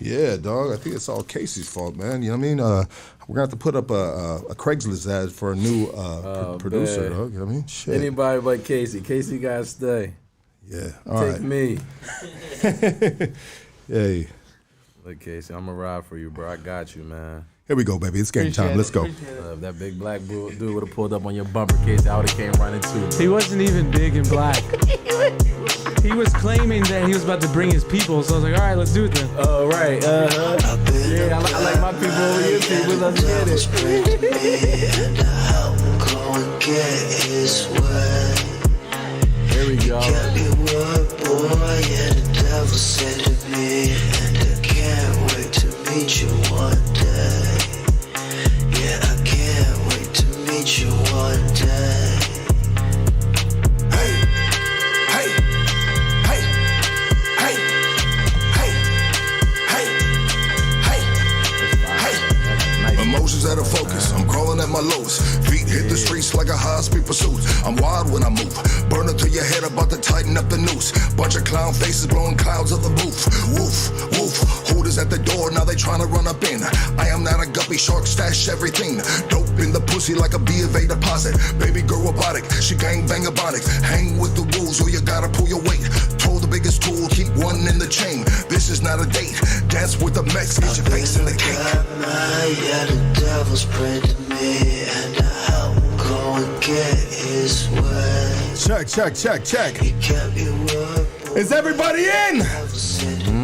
Yeah, dog. I think it's all Casey's fault, man. You know what I mean? We're going to have to put up a Craigslist ad for a new producer, dog. You know what I mean? Shit. Anybody but Casey. Casey got to stay. Yeah. All Take me. Hey. Look, Casey, I'm going to ride for you, bro. I got you, man. Here we go, baby. It's game time. Let's go. If that big black dude would have pulled up on your bumper, Casey, I would have came running too. He wasn't even big and black. He was claiming that he was about to bring his people, so I was like, all right, let's do it then. Oh, right. Yeah, I like my people over your people. Let's get it. Here we go. Meet you one day. Yeah, I can't wait to meet you one day. Hey, hey, hey, hey, hey, hey, hey, hey. Emotions out of focus. I'm crawling at my lowest. Feet hit the streets like a high-speed pursuit. I'm wild when I move. Burn it to your head, about to tighten up the noose. Bunch of clown faces blowing clouds of the roof. Woof, woof. Hooters at the door, now they trying to run up in. I am not a guppy shark, stash everything. Dope in the pussy like a B of A deposit. Baby girl robotic, she gang bang ebonics. Hang with the wolves or you gotta pull your weight. Told the biggest tool, keep one in the chain. This is not a date. Dance with the Mex, get your face in the cake. Yeah, the devil's praying to me, and I'm going to get his way. Check. He kept me word. Is everybody in?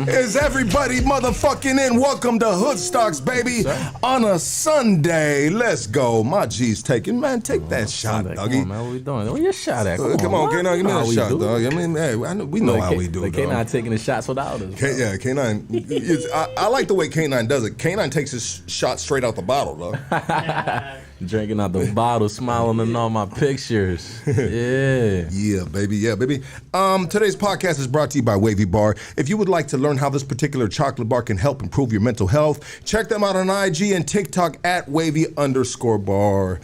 Is everybody motherfucking in? Welcome to Hood Stocks, baby. On a Sunday. Let's go. My G's taking. Man, take that shot, Sunday. doggy. Come on, man. What we doing? Where your shot at? Come on, K9, give me How that we shot, do? dog. I mean, hey, we know how we do it, K9 dog. taking the shots without us. Yeah, K9. I like the way K9 does it. K9 takes his shot straight out the bottle, dog. Drinking out the bottle, smiling in all my pictures. Yeah. Yeah, baby. Today's podcast is brought to you by Wavy Bar. If you would like to learn how this particular chocolate bar can help improve your mental health, check them out on IG and TikTok at Wavy_bar.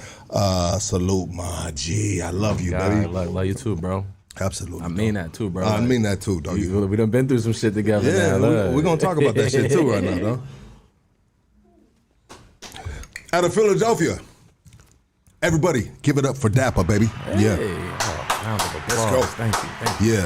Salute, my G. I love you, God, baby. love you too, bro. Absolutely. I mean that too, bro. I mean that too, dog. We done been through some shit together. Yeah, now, we're going to talk about that shit too right now, dog. Out of Philadelphia. Everybody, give it up for DAPPA, baby. Hey. Yeah. Round of applause. Let's go. Thank you. Yeah.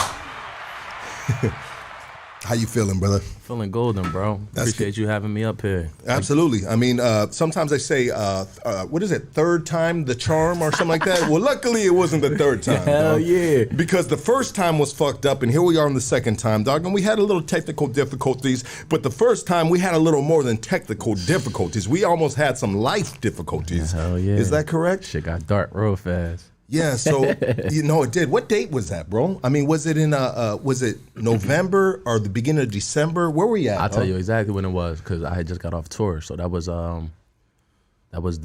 How you feeling, brother? Feeling golden, bro. Appreciate you having me up here. Absolutely. I mean, sometimes they say, what is it, third time the charm or something like that? Well, luckily it wasn't the third time. Hell dog. yeah. Because the first time was fucked up, and here we are on the second time, dog. And we had a little technical difficulties, but the first time we had a little more than technical difficulties. We almost had some life difficulties. Hell yeah. Is that correct? Shit got dark real fast. Yeah, so, it did. What date was that, bro? I mean, was it was it November or the beginning of December? Where were you at? I'll tell you exactly when it was, because I had just got off tour. So that was That was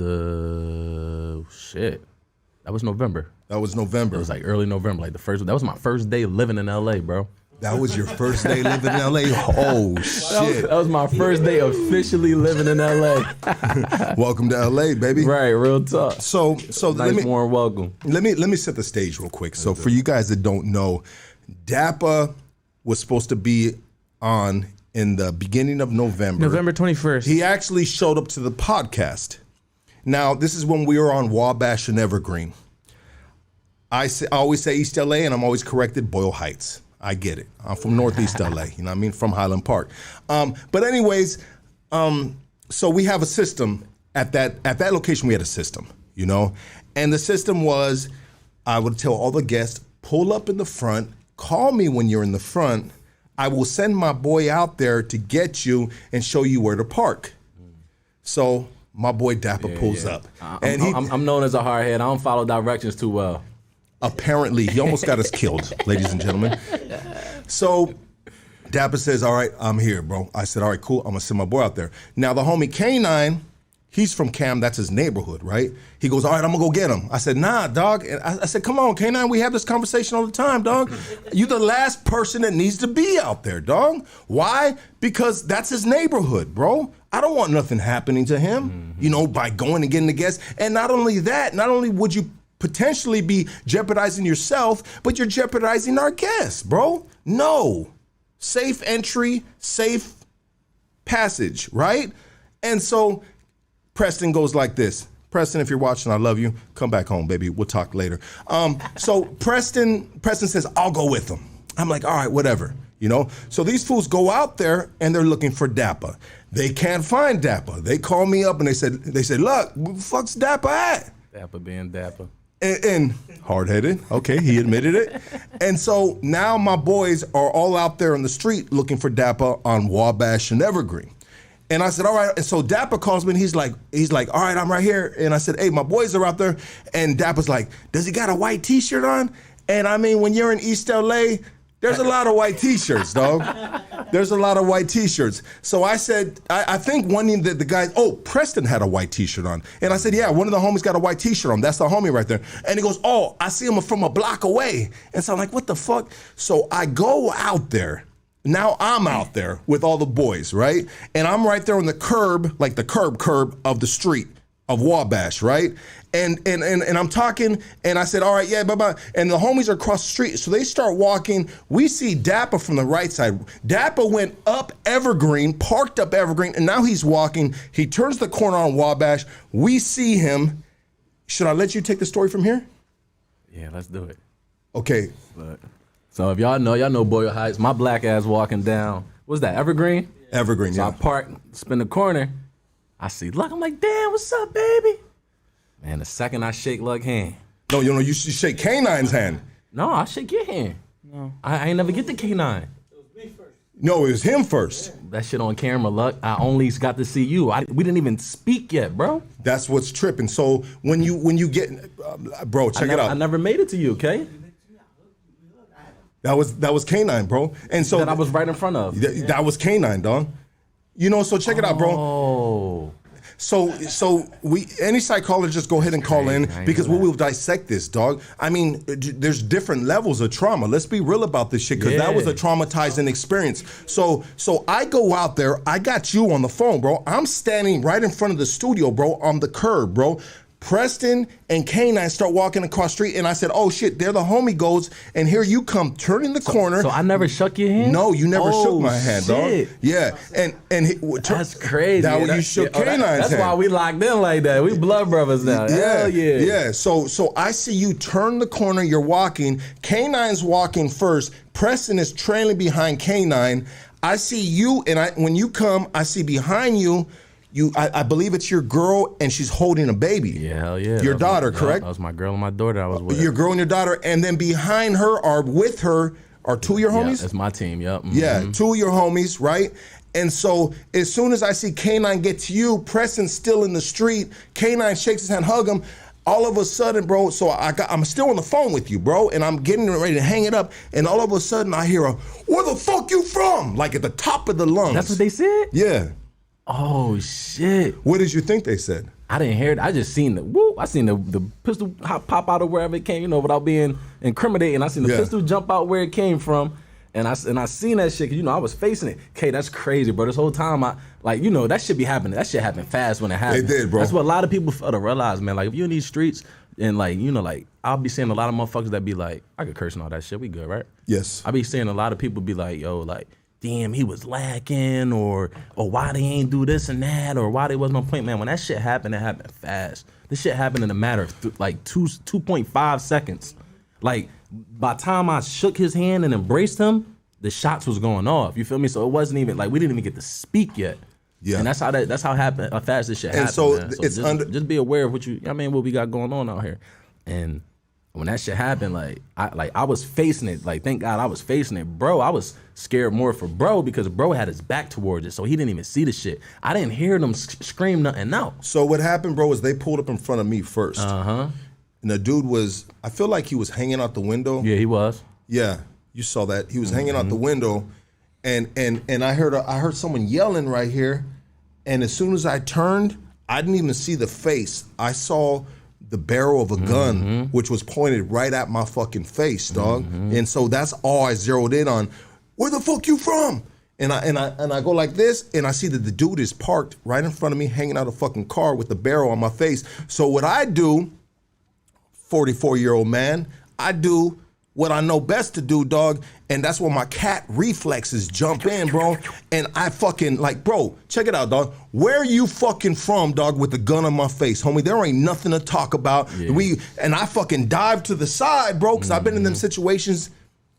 November. That was November. It was like early November, like that was my first day living in LA, bro. That was your first day living in LA? Oh, shit. That was my first day officially living in LA. Welcome to LA, baby. Right, real talk. So Nice warm welcome. Let me set the stage real quick. So for you guys that don't know, DAPPA was supposed to be on in the beginning of November. November 21st. He actually showed up to the podcast. Now, this is when we were on Wabash and Evergreen. I always say East LA, and I'm always corrected, Boyle Heights. I get it. I'm from Northeast LA, you know what I mean? From Highland Park. But anyways, so we have a system at that location. We had a system, you know? And the system was, I would tell all the guests, pull up in the front, call me when you're in the front. I will send my boy out there to get you and show you where to park. So my boy DAPPA pulls up. And I'm known as a hardhead. I don't follow directions too well. Apparently, he almost got us killed, ladies and gentlemen. So DAPPA says, all right, I'm here, bro. I said, all right, cool. I'm going to send my boy out there. Now, the homie K9, he's from Cam. That's his neighborhood, right? He goes, all right, I'm going to go get him. I said, nah, dog. And I said, come on, K9, we have this conversation all the time, dog. You're the last person that needs to be out there, dog. Why? Because that's his neighborhood, bro. I don't want nothing happening to him, you know, by going and getting the guests. And not only that, not only would you potentially be jeopardizing yourself, but you're jeopardizing our guests, bro. No. Safe entry, safe passage, right? And so Preston goes like this. Preston, if you're watching, I love you. Come back home, baby. We'll talk later. So Preston says, I'll go with them. I'm like, all right, whatever, you know? So these fools go out there and they're looking for DAPPA. They can't find DAPPA. They call me up and they said, look, where the fuck's DAPPA at? DAPPA being DAPPA. And hard-headed, okay, he admitted it. And so now my boys are all out there on the street looking for DAPPA on Wabash and Evergreen. And I said, all right. And so DAPPA calls me and he's like, all right, I'm right here. And I said, hey, my boys are out there. And DAPPA's like, does he got a white t-shirt on? And I mean, when you're in East LA, there's a lot of white t-shirts, dog. There's a lot of white t-shirts. So I said, I think one of the guys, Preston had a white t-shirt on. And I said, yeah, one of the homies got a white t-shirt on. That's the homie right there. And he goes, oh, I see him from a block away. And so I'm like, what the fuck? So I go out there. Now I'm out there with all the boys, right? And I'm right there on the curb, like the curb of the street of Wabash, right? And I'm talking, and I said, all right, yeah, bye-bye. And the homies are across the street, so they start walking. We see DAPPA from the right side. DAPPA went up Evergreen, parked up Evergreen, and now he's walking. He turns the corner on Wabash. We see him. Should I let you take the story from here? Yeah, let's do it. Okay. So if y'all know Boyle Heights, my black ass walking down, what's that, Evergreen? Evergreen, so yeah. I park, spin the corner, I see Luck, I'm like, damn, what's up, baby? Man, the second I shake Luck's hand. No, you shake K9's hand. No, I shake your hand. No. I ain't never get the K9. It was me first. No, it was him first. That shit on camera, Luck. I only got to see you. We didn't even speak yet, bro. That's what's tripping. So when you get, bro, check it out. I never made it to you, okay? That was K9, bro. And so that I was right in front of. That was K9, dog. You know, so check it out, bro. Oh. So any psychologist go ahead and call in because we will dissect this, dog. I mean, there's different levels of trauma. Let's be real about this shit because that was a traumatizing experience. So I go out there. I got you on the phone, bro. I'm standing right in front of the studio, bro, on the curb, bro. Preston and K9 start walking across the street, and I said, oh, shit, there the homie goes, and here you come turning the corner. So I never shook your hand? No, you never shook my hand, shit. dog. Yeah, and that's crazy. That when you shook K9's hand. That's why we locked in like that. We blood brothers now. Hell yeah. Yeah, so I see you turn the corner, you're walking, K9's walking first, Preston is trailing behind K9. I see you, and when you come, I see behind you, I believe it's your girl, and she's holding a baby. Yeah, hell yeah. Your daughter, correct? That was my girl and my daughter I was with. Your girl and your daughter, and then behind her or with her are two of your homies? Yeah, that's my team, yep. Mm-hmm. Yeah, two of your homies, right? And so as soon as I see K9 get to you, Preston's still in the street, K9 shakes his hand, hug him. All of a sudden, bro, so I'm still on the phone with you, bro, and I'm getting ready to hang it up, and all of a sudden I hear where the fuck you from? Like at the top of the lungs. That's what they said? Yeah. Oh, shit. What did you think they said? I didn't hear it. I just seen I seen the pistol pop out of wherever it came, without being incriminating. I seen the pistol jump out where it came from. And I seen that shit, cause I was facing it. Okay, that's crazy, bro. This whole time, that shit be happening. That shit happened fast when it happened. It did, bro. That's what a lot of people fail to realize, man. Like, if you in these streets, and I'll be seeing a lot of motherfuckers that be like, I could curse and all that shit. We good, right? Yes. I be seeing a lot of people be like, yo, like, damn, he was lacking, or why they ain't do this and that, or why they wasn't on point, man. When that shit happened, it happened fast. This shit happened in a matter of 2.5 seconds. Like, by the time I shook his hand and embraced him, the shots was going off. You feel me? So it wasn't even like we didn't even get to speak yet. Yeah. And that's how fast this shit happened. And so man. It's just be aware of what we got going on out here. And when that shit happened, I was facing it. Like, thank God I was facing it. Bro, I was scared more for bro because bro had his back towards it, so he didn't even see the shit. I didn't hear them scream nothing out. So what happened, bro, is they pulled up in front of me first. Uh-huh. And the dude I feel like he was hanging out the window. Yeah, he was. Yeah, you saw that. He was hanging out the window, and I heard someone yelling right here, and as soon as I turned, I didn't even see the face. I saw the barrel of a gun, which was pointed right at my fucking face, dog. And so that's all I zeroed in on. Where the fuck you from? And I go like this, and I see that the dude is parked right in front of me, hanging out a fucking car with the barrel on my face. So what I do, 44-year-old man, I do what I know best to do, dog, and that's where my cat reflexes jump in, bro. And I fucking, like, bro, check it out, dog. Where you fucking from, dog, with the gun on my face, homie? There ain't nothing to talk about. Yeah. And I fucking dive to the side, bro, because I've been in them situations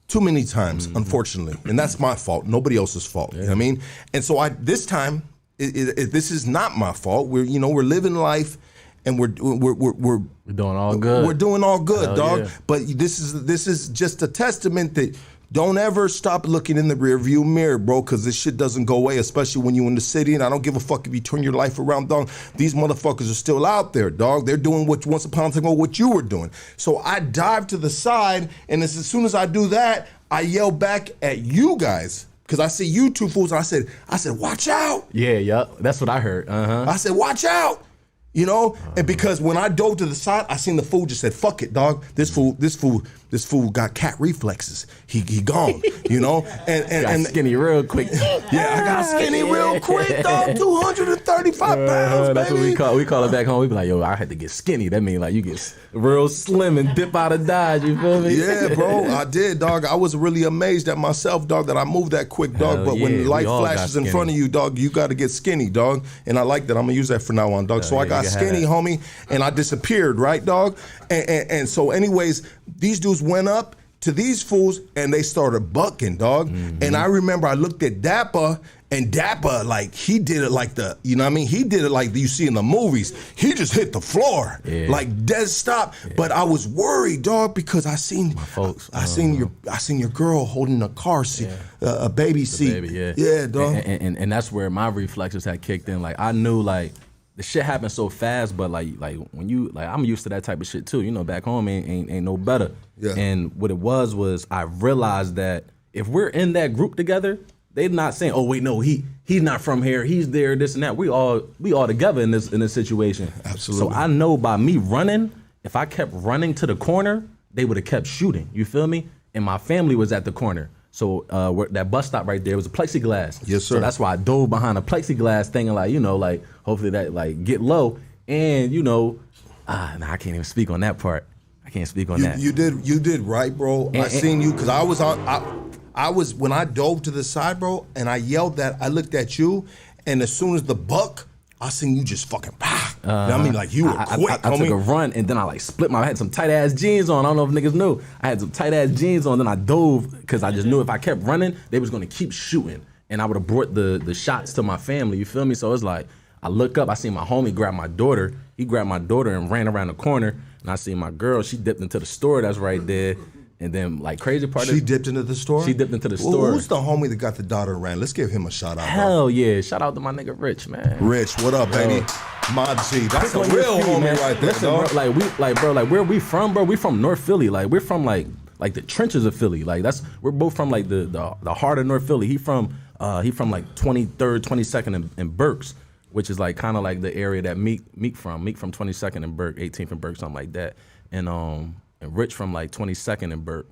too many times, unfortunately. And that's my fault, nobody else's fault, you know what I mean? And so this time, this is not my fault. We're living life, and we're doing all good. We're doing all good, Hell dog. Yeah. But this is just a testament that don't ever stop looking in the rearview mirror, bro, because this shit doesn't go away, especially when you're in the city. And I don't give a fuck if you turn your life around, dog. These motherfuckers are still out there, dog. They're doing what once upon a time ago what you were doing. So I dive to the side, and as soon as I do that, I yell back at you guys. Because I see you two fools, and I said, watch out. Yeah, that's what I heard. I said, watch out. And because when I dove to the side, I seen the fool just said, fuck it, dog. This fool got cat reflexes. He gone, and skinny real quick. Yeah, I got skinny real quick, dog. 235 pounds, that's baby. what we call it back home. We be like, yo, I had to get skinny. That mean like you get real slim and dip out of Dodge, you feel me? Yeah, bro, I did, dog. I was really amazed at myself, dog, that I moved that quick, dog. But when light flashes in front of you, dog, you got to get skinny, dog. And I like that. I'm going to use that from now on, dog. So I got skinny, homie, and I disappeared, right, dog? And so anyways, these dudes went up to these fools, and they started bucking, dog. And I remember I looked at DAPPA, and DAPPA, like, he did it like he did it like you see in the movies. He just hit the floor, like dead stop. Yeah. But I was worried, dog, because I seen my folks. I seen your girl holding a car seat, a baby seat. Baby, yeah, dog. And that's where my reflexes had kicked in. Like I knew, like, the shit happened so fast, but like when you I'm used to that type of shit too. Back home ain't no better. Yeah. And what it was I realized that if we're in that group together, they're not saying, oh wait, no, he's not from here, he's there, this and that. We all together in this situation. Absolutely. So I know by me running, if I kept running to the corner, they would have kept shooting. You feel me? And my family was at the corner. So that bus stop right there was a plexiglass. Yes, sir. So that's why I dove behind a plexiglass thing and like hopefully that like get low. And I can't even speak on that part. I can't speak on that. You did right, bro. I seen you because I was when I dove to the side, bro, and I yelled that. I looked at you, and as soon as the buck, I seen you just fucking I mean, like, you were quick, I took a run, and then I like split I had some tight ass jeans on. I don't know if niggas knew. I had some tight ass jeans on, then I dove because I just knew if I kept running, they was gonna keep shooting, and I would have brought the shots to my family. You feel me? So it's like I look up, I see my homie grab my daughter. He grabbed my daughter and ran around the corner, and I see my girl. She dipped into the store that's right there. And then, like, crazy part She dipped into the store? She dipped into the store. Who's the homie that got the daughter around? Let's give him a shout out. Hell yeah. Shout out to my nigga Rich, man. Rich, what up, baby? Mod G. That's a real homie, man. Right there, listen, dog. Bro, where we from, bro? We from North Philly. Like, we're from, like the trenches of Philly. Like, we're both from, like, the heart of North Philly. He from like, 23rd, 22nd and Berks, which is, like, kind of like the area that Meek from. Meek from 22nd and Burke, 18th and Burke, something like that. And Rich from, like, 22nd and Burke.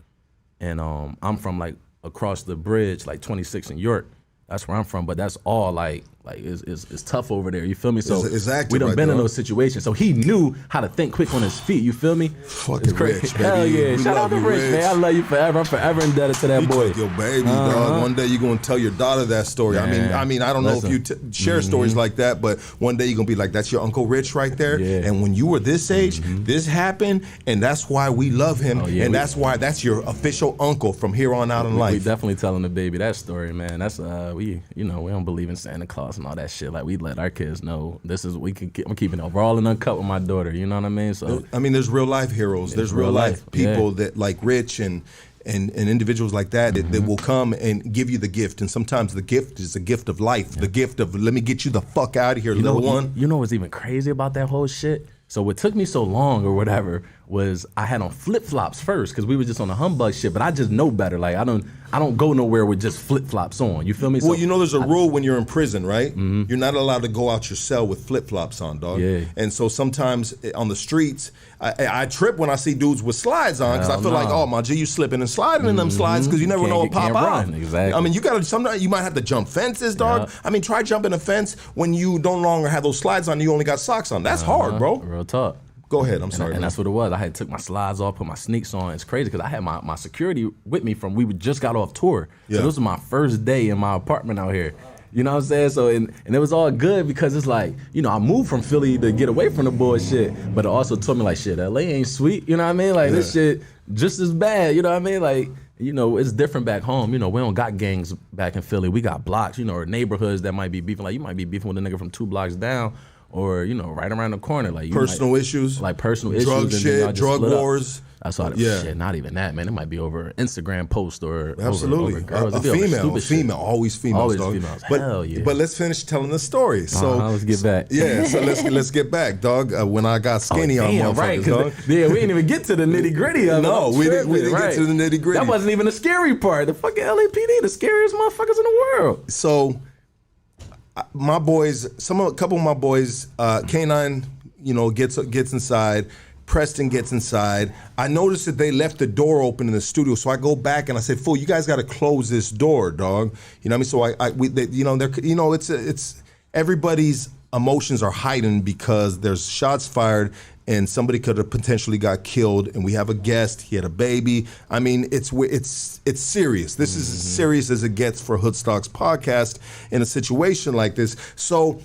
And I'm from like across the bridge, like 26th in York. That's where I'm from, but that's all like it's tough over there. You feel me? So we done been in those situations. So he knew how to think quick on his feet. You feel me? Fucking Rich, baby. Hell yeah! Shout out to Rich, man. I love you forever. I'm forever indebted to that boy. Your baby, dog. One day you're gonna tell your daughter that story. Man. I mean, I don't know if you share stories like that, but one day you're gonna be like, "That's your Uncle Rich right there." Yeah. And when you were this age, this happened, and that's why we love him, and that's why that's your official uncle from here on out in life. We definitely telling the baby that story, man. That's we don't believe in Santa Claus and all that shit. Like, we let our kids know this is I'm keeping it raw and uncut with my daughter. You know what I mean? So I mean, there's real life heroes. There's real life people that like Rich and individuals like that that will come and give you the gift. And sometimes the gift is a gift of life. The gift of, let me get you the fuck out of here, little one. You know what's even crazy about that whole shit? So what took me so long or whatever was I had on flip-flops first because we were just on the humbug shit, but I just know better. Like, I don't go nowhere with just flip-flops on. You feel me? Well, there's a rule when you're in prison, right? You're not allowed to go out your cell with flip-flops on, dog. Yeah. And so sometimes on the streets, I trip when I see dudes with slides on because I feel like, oh, my G, you slipping and sliding in them slides because you never know what pop out. Exactly. I mean, sometimes you might have to jump fences, dog. I mean, try jumping a fence when you no longer have those slides on, you only got socks on. That's hard, bro. Real talk. Go ahead. I'm sorry. And that's what it was. I had took my slides off, put my sneaks on. It's crazy because I had my security with me from we just got off tour. Yeah. So this was my first day in my apartment out here. You know what I'm saying? So and it was all good because it's like, you know, I moved from Philly to get away from the bullshit, but it also told me like, shit, LA ain't sweet. You know what I mean? Like this shit just as bad. You know what I mean? Like, you know, it's different back home. You know, we don't got gangs back in Philly. We got blocks, you know, or neighborhoods that might be beefing. Like you might be beefing with a nigga from 2 blocks down, or you know, right around the corner. Like personal issues, like personal drug issues, shit, drug wars. That's all. Shit, not even that, man. It might be over Instagram post or absolutely over girls. A female, always females. Always dog. females. But, hell yeah. But let's finish telling the story. So let's get back. Yeah, so let's get back, dog. When I got skinny on motherfuckers, right, dog. Yeah, we didn't even get to the nitty gritty of it. No, we didn't get to the nitty gritty. That wasn't even the scary part. The fucking LAPD, the scariest motherfuckers in the world. So my boys, a couple of my boys, K9, you know, gets inside. Preston gets inside. I noticed that they left the door open in the studio, so I go back and I said, "Fool, you guys got to close this door, dog." You know what I mean? So it's everybody's emotions are heightened because there's shots fired and somebody could have potentially got killed, and we have a guest. He had a baby. I mean, it's serious. This is as serious as it gets for Hoodstock's podcast in a situation like this. So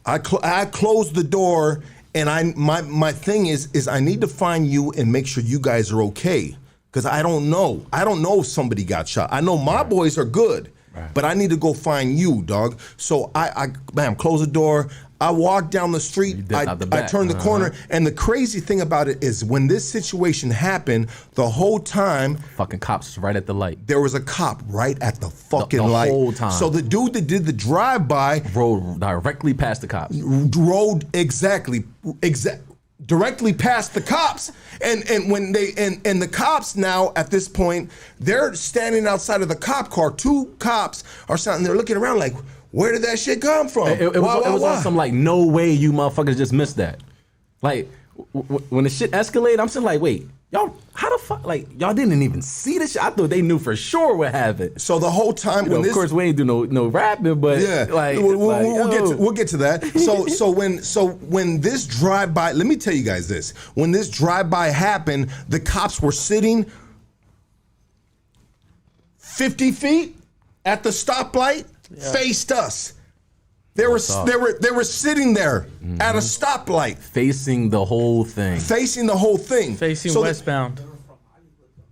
I closed the door. And my thing is I need to find you and make sure you guys are okay. Because I don't know. I don't know if somebody got shot. I know my boys are good, but I need to go find you, dog. So I close the door. I walk down the street. I turn the corner. And the crazy thing about it is when this situation happened, the whole time. Fucking cops right at the light. There was a cop right at the fucking the light. The whole time. So the dude that did the drive-by. Rode directly past the cops. Rode directly past the cops. And when and the cops now at this point, they're standing outside of the cop car. 2 cops are standing there looking around like, where did that shit come from? It was on some like, no way you motherfuckers just missed that. Like, when the shit escalated, I'm still like, wait, y'all, how the fuck, like, y'all didn't even see this shit? I thought they knew for sure what happened. So the whole time, of course, we ain't do no rapping, but yeah, like, we'll get to that. So when this drive-by, let me tell you guys this. When this drive-by happened, the cops were sitting 50 feet at the stoplight. Faced us. They were sitting there at a stoplight, facing the whole thing. Facing westbound.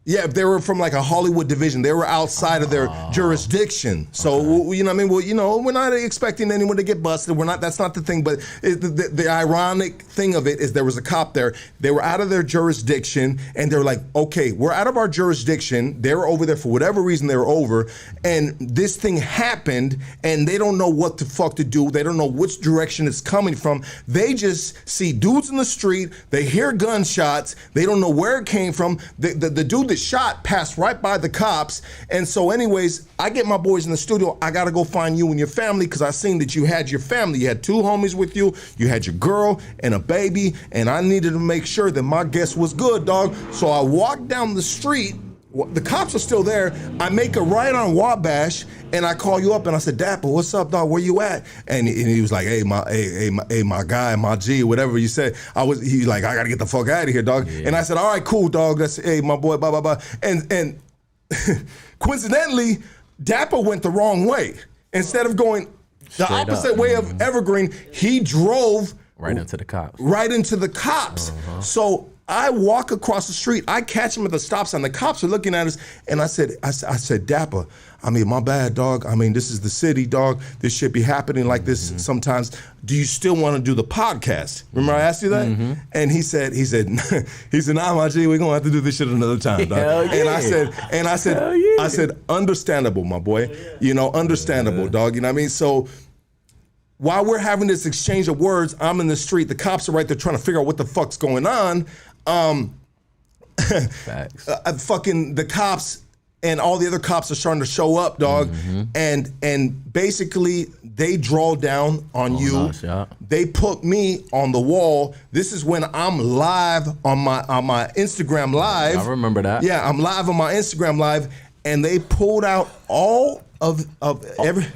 Yeah, they were from like a Hollywood division. They were outside of their jurisdiction. So, you know what I mean? Well, you know, we're not expecting anyone to get busted. We're not. That's not the thing. But the ironic thing of it is there was a cop there. They were out of their jurisdiction, and they're like, okay, we're out of our jurisdiction. They were over there for whatever reason they were over, and this thing happened, and they don't know what the fuck to do. They don't know which direction it's coming from. They just see dudes in the street. They hear gunshots. They don't know where it came from. The dude that shot passed right by the cops. And so anyways, I get my boys in the studio. I got to go find you and your family because I seen that you had your family. You had 2 homies with you. You had your girl and a baby. And I needed to make sure that my guest was good, dog. So I walked down the street. The cops are still there. I make a right on Wabash, and I call you up, and I said, "DAPPA, what's up, dog? Where you at?" And he was like, "Hey, my guy, my G, whatever you said." He's like, "I gotta get the fuck out of here, dog." Yeah. And I said, "All right, cool, dog. That's hey, my boy, blah blah blah." And coincidentally, DAPPA went the wrong way. Instead of going the opposite way of Evergreen, he drove right into the cops. Right into the cops. So I walk across the street. I catch him at the stop sign. The cops are looking at us, and I said, "DAPPA, I mean, my bad, dog. I mean, this is the city, dog. This shit be happening like this sometimes. Do you still want to do the podcast?" Remember I asked you that? And he said, "Nah, my G, we're gonna have to do this shit another time, dog." Yeah. And I said, understandable, my boy. You know, understandable, dog. You know what I mean? So while we're having this exchange of words, I'm in the street. The cops are right there trying to figure out what the fuck's going on. Facts. Fucking the cops and all the other cops are starting to show up, dog. And basically they draw down on you. Nice, yeah. They put me on the wall. This is when I'm live on my Instagram Live. I remember that. Yeah, I'm live on my Instagram Live, and they pulled out all of every.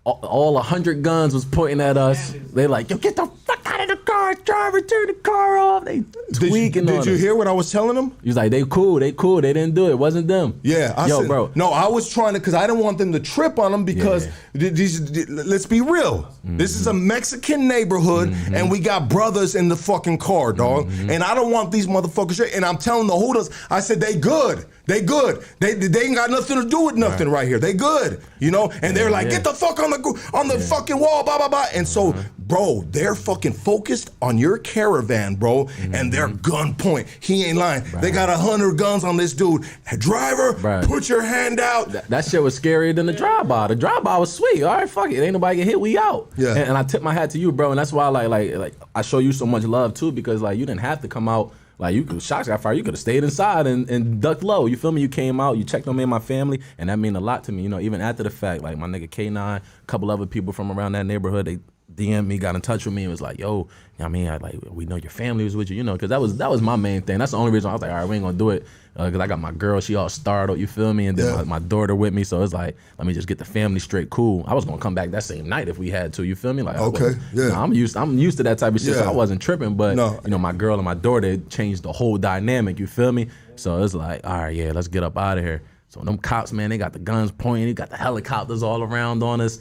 All 100 guns was pointing at us. They like, yo, get the fuck out of the car. driver, turn the car off. They tweaking on us. Did you hear what I was telling them? He was like, they cool. They didn't do it. It wasn't them. Yeah, I said, bro. No, I was trying to, because I didn't want them to trip on them because, let's be real. This is a Mexican neighborhood and we got brothers in the fucking car, dog. And I don't want these motherfuckers, and I'm telling the hooders, I said, they good. They good. They ain't got nothing to do with nothing right here. They good, you know? And they're like, get the fuck on the fucking wall, blah, blah, blah. And so, bro, they're fucking focused on your caravan, bro, and they're gun point. He ain't lying. They got 100 guns on this dude. Driver, put your hand out. That shit was scarier than the drive-by. The drive-by was sweet. All right, fuck it. Ain't nobody get hit. We out. Yeah. And I tip my hat to you, bro. And that's why, like, I show you so much love too, because like you didn't have to come out. Like, you could, shots got fired, you could have stayed inside and ducked low. You feel me? You came out, you checked on me and my family, and that mean a lot to me. You know, even after the fact, like my nigga K9, a couple other people from around that neighborhood, they DM'd me, got in touch with me, and was like, yo, I mean, we know your family was with you, you know, because that was my main thing. That's the only reason I was like, all right, we ain't gonna do it, because I got my girl, she all startled, you feel me? And then my daughter with me, so it's like, let me just get the family straight, cool. I was gonna come back that same night if we had to, you feel me? Like, I'm used to that type of shit, so I wasn't tripping, but you know, my girl and my daughter changed the whole dynamic, you feel me? So it's like, all right, yeah, let's get up out of here. So them cops, man, they got the guns pointing, they got the helicopters all around on us.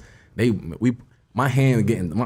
My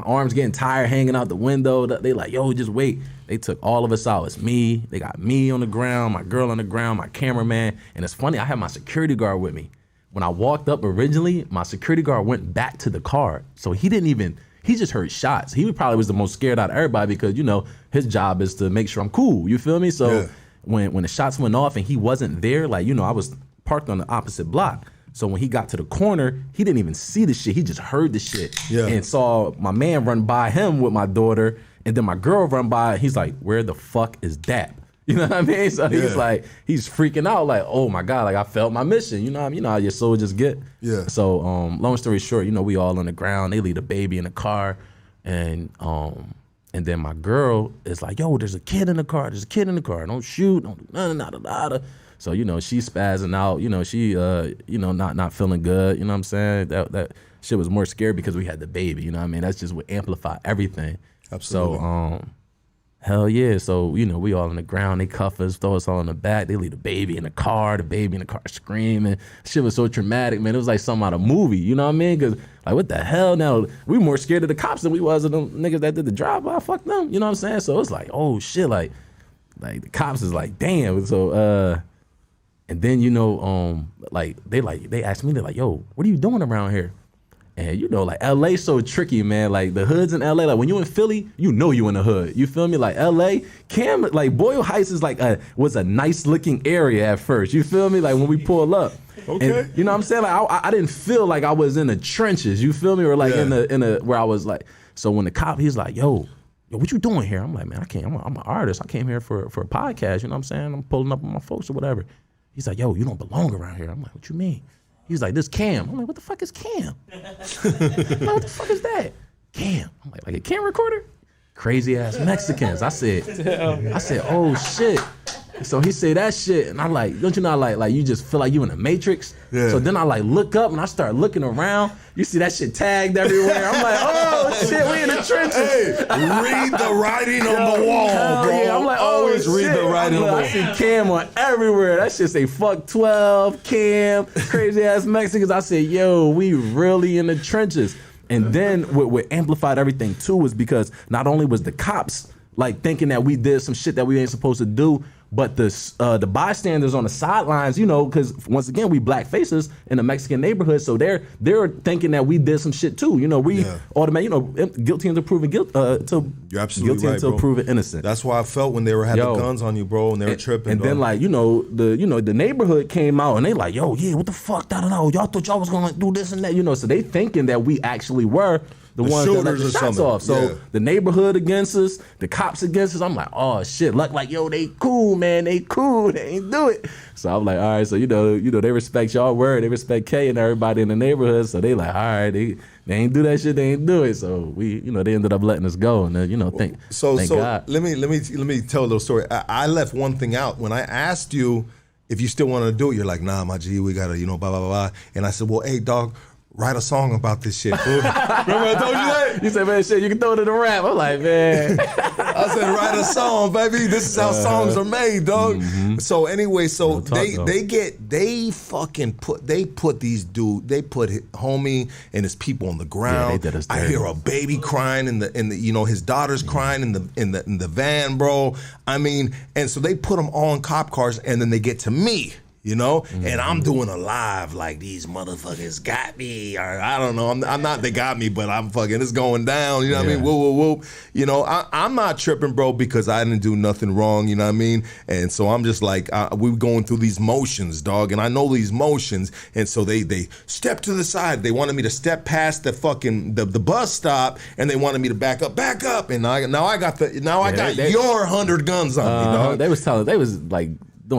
arms getting tired, hanging out the window. They like, yo, just wait. They took all of us out. It's me. They got me on the ground, my girl on the ground, my cameraman. And it's funny, I had my security guard with me. When I walked up originally, my security guard went back to the car. So he just heard shots. He probably was the most scared out of everybody because, you know, his job is to make sure I'm cool. You feel me? So when the shots went off and he wasn't there, like, you know, I was parked on the opposite block. So when he got to the corner, he didn't even see the shit. He just heard the shit and saw my man run by him with my daughter, and then my girl run by. He's like, "Where the fuck is DAPPA?" You know what I mean? So he's like, he's freaking out, like, "Oh my god!" Like I failed my mission. You know what I mean? You know how your soldiers get. Yeah. So long story short, you know, we all on the ground. They leave the baby in the car, and then my girl is like, "Yo, there's a kid in the car. There's a kid in the car. Don't shoot. Don't do nothing. Nada." So, you know, she's spazzing out, you know, she, you know, not feeling good, you know what I'm saying? That shit was more scary because we had the baby, you know what I mean? That's just what amplified everything. Absolutely. So, hell yeah. So, you know, we all on the ground, they cuff us, throw us all in the back, they leave the baby in the car screaming. Shit was so traumatic, man. It was like something out of a movie, you know what I mean? Because, like, what the hell now? We more scared of the cops than we was of them niggas that did the drive-by. Fuck them, you know what I'm saying? So it's like, oh shit, like the cops is like, damn. So, and then, you know, they asked me, they're like, yo, what are you doing around here? And, you know, like, LA so tricky, man. Like, the hoods in LA, like, when you in Philly, you know you in the hood. You feel me? Like, LA, like, Boyle Heights is like was a nice looking area at first. You feel me? Like, when we pull up. Okay. And, you know what I'm saying? Like, I didn't feel like I was in the trenches. You feel me? Or, like, in a where I was, like, so when the cop, he's like, yo, what you doing here? I'm like, man, I'm an artist. I came here for a podcast. You know what I'm saying? I'm pulling up with my folks or whatever. He's like, yo, you don't belong around here. I'm like, what you mean? He's like, this Cam. I'm like, what the fuck is Cam? I'm like, what the fuck is that? Cam. I'm like a cam recorder? Crazy ass Mexicans. I said, oh shit. So he said that shit, and I like, don't you know, like you just feel like you in the Matrix? Yeah. So then I like look up and I start looking around. You see that shit tagged everywhere. I'm like, oh shit, we in the trenches. Hey, read the writing on the wall, bro. Yeah, I'm like, always read the writing on the wall. I see Cam on everywhere. That shit say fuck 12, Cam, crazy ass Mexicans. I said, yo, we really in the trenches. And then what amplified everything too was because not only was the cops like thinking that we did some shit that we ain't supposed to do, but the bystanders on the sidelines, you know, because once again we black faces in the Mexican neighborhood, so they're thinking that we did some shit too. You know, we automatically, you know, guilty until proven guilty. You're absolutely guilty right, until bro. proven innocent. That's why I felt when they had the guns on you, bro, and they were tripping. And then like the neighborhood came out and they like, yo, yeah, what the fuck? Y'all thought y'all was gonna do this and that, you know. So they thinking that we actually were the ones that let the shots off. So the neighborhood against us, the cops against us. I'm like, oh shit. Like, yo, they cool, man. They cool. They ain't do it. So I'm like, all right. So you know, they respect y'all word. They respect K and everybody in the neighborhood. So they like, all right, they ain't do that shit. They ain't do it. So we, you know, they ended up letting us go. And then, you know, thank God. Let me tell a little story. I left one thing out when I asked you if you still want to do it. You're like, nah, my G, we gotta, you know, blah blah blah. And I said, well, hey, dog. write a song about this shit, fool. Remember I told you that? You said, man, shit, you can throw it in the rap. I'm like, man. I said, write a song, baby. This is how songs are made, dog. So anyway, so they put homie and his people on the ground. Yeah, they did us I hear a baby crying in the you know, his daughter's crying in the van, bro. I mean, and so they put them all in cop cars, and then they get to me. You know, and I'm doing a live like these motherfuckers got me, or I don't know. I'm not they got me, but I'm fucking. It's going down. You know what I mean? Whoop whoop whoop. You know, I'm not tripping, bro, because I didn't do nothing wrong. You know what I mean? And so I'm just like we were going through these motions, dog, and I know these motions. And so they stepped to the side. They wanted me to step past the fucking the bus stop, and they wanted me to back up. And I got your 100 guns on me, dog. They was like.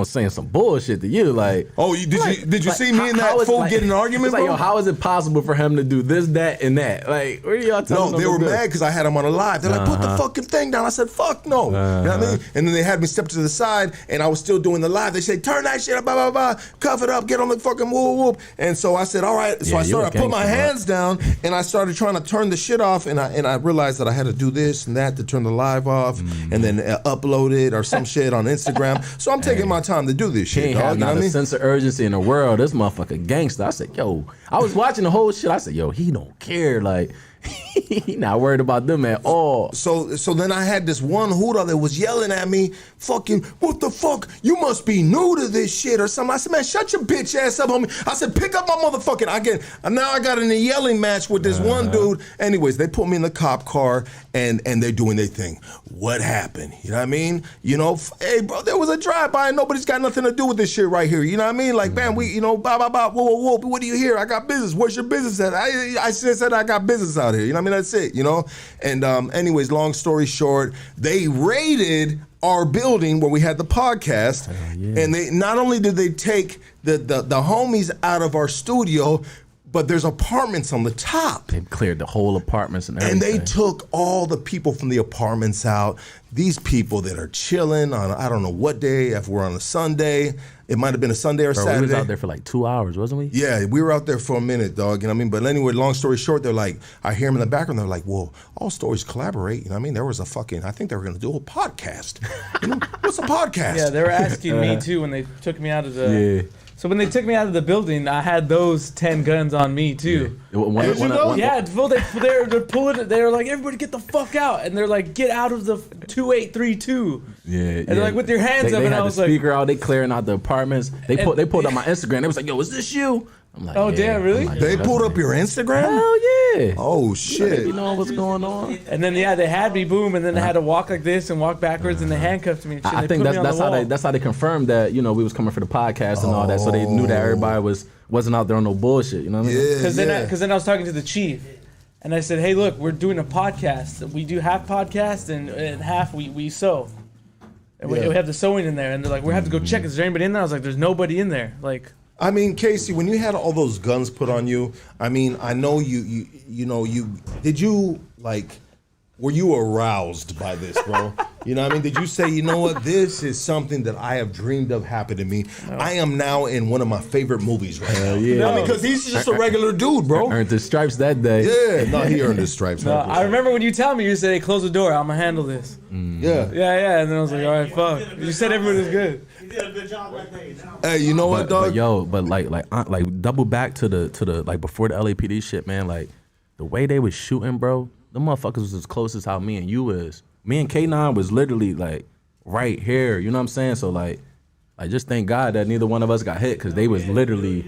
Saying some bullshit to you, like. Oh, did you see me and that fool get in an argument, it's like, bro? yo, how is it possible for him to do this, that, and that? Like, where are y'all talking? No, they were mad because I had him on a live. They're like, put the fucking thing down. I said, fuck no. You know what I mean? And then they had me step to the side, and I was still doing the live. They said, turn that shit up, blah, blah, blah, cuff it up, get on the fucking whoop, whoop. And so I said, all right. So I put my hands down, and I started trying to turn the shit off, and I realized that I had to do this and that to turn the live off, and then upload it or some shit on Instagram. So I'm taking my time to do this shit. Ain't have not a sense of urgency in the world. This motherfucker gangster. I said, yo, I was watching the whole shit. I said, yo, he don't care. Like, he not worried about them at all. So then I had this one hooter that was yelling at me, fucking, what the fuck? You must be new to this shit or something. I said, man, shut your bitch ass up, homie. I said, pick up my motherfucking, now I got in a yelling match with this one dude. Anyways, they put me in the cop car and they're doing their thing. What happened? You know what I mean? You know, hey, bro, there was a drive-by and nobody's got nothing to do with this shit right here. You know what I mean? Like, bam, we, you know, blah, blah, blah, whoa, whoa, whoa, what do you hear? I got business. Where's your business at? I said I got business out here. You know what I mean? That's it, you know? And anyways, long story short, they raided our building where we had the podcast, and they not only did they take the homies out of our studio, but there's apartments on the top. They cleared the whole apartments and everything. And they took all the people from the apartments out. These people that are chilling on, I don't know what day, if we're on a Sunday. It might have been a Sunday or Saturday. We was out there for like 2 hours, wasn't we? Yeah, we were out there for a minute, dog. You know what I mean? But anyway, long story short, they're like, I hear them in the background. They're like, well, all stories collaborate. You know what I mean? There was I think they were going to do a podcast. You know, what's a podcast? Yeah, they were asking me too when they took me out of the... Yeah. So when they took me out of the building, I had those 10 guns on me too. Yeah, they're pulling. They're like, everybody get the fuck out, and they're like, get out of the 2832. Yeah, and they're like, with your hands up, and I was like, they had the speaker out. They clearing out the apartments. They pulled up my Instagram. They was like, yo, is this you? I'm like, oh, yeah, damn, really? Like, they pulled up your Instagram? Hell yeah. Oh, shit. You know what's going on? And then, yeah, they had me, boom, and then they had to walk like this and walk backwards, and they handcuffed me and shit. I think that's how they confirmed that, you know, we was coming for the podcast and all that, so they knew that everybody wasn't out there on no bullshit, you know what I mean? Yeah, Because then I was talking to the chief, and I said, hey, look, we're doing a podcast. We do half podcast, and half we sew. And we have the sewing in there, and they're like, we have to go check. Is there anybody in there? I was like, there's nobody in there. Like... I mean, Casey, when you had all those guns put on you, I mean, I know you did you, like, were you aroused by this, bro? You know what I mean? Did you say, you know what, this is something that I have dreamed of happen to me. No. I am now in one of my favorite movies right now. Yeah. No, because he's just a regular dude, bro. Earned his stripes that day. Yeah, no, he earned his stripes. No, I remember when you tell me, you said, hey, close the door, I'm going to handle this. Yeah. Yeah, and then I was like, all right, fuck. You said everyone was good. You did a good job that day. Hey, you know what, dog? But like double back to the like before the LAPD shit, man, like the way they was shooting, bro, the motherfuckers was as close as how me and you is. Me and K9 was literally like right here, you know what I'm saying? So like just thank God that neither one of us got hit, because they was literally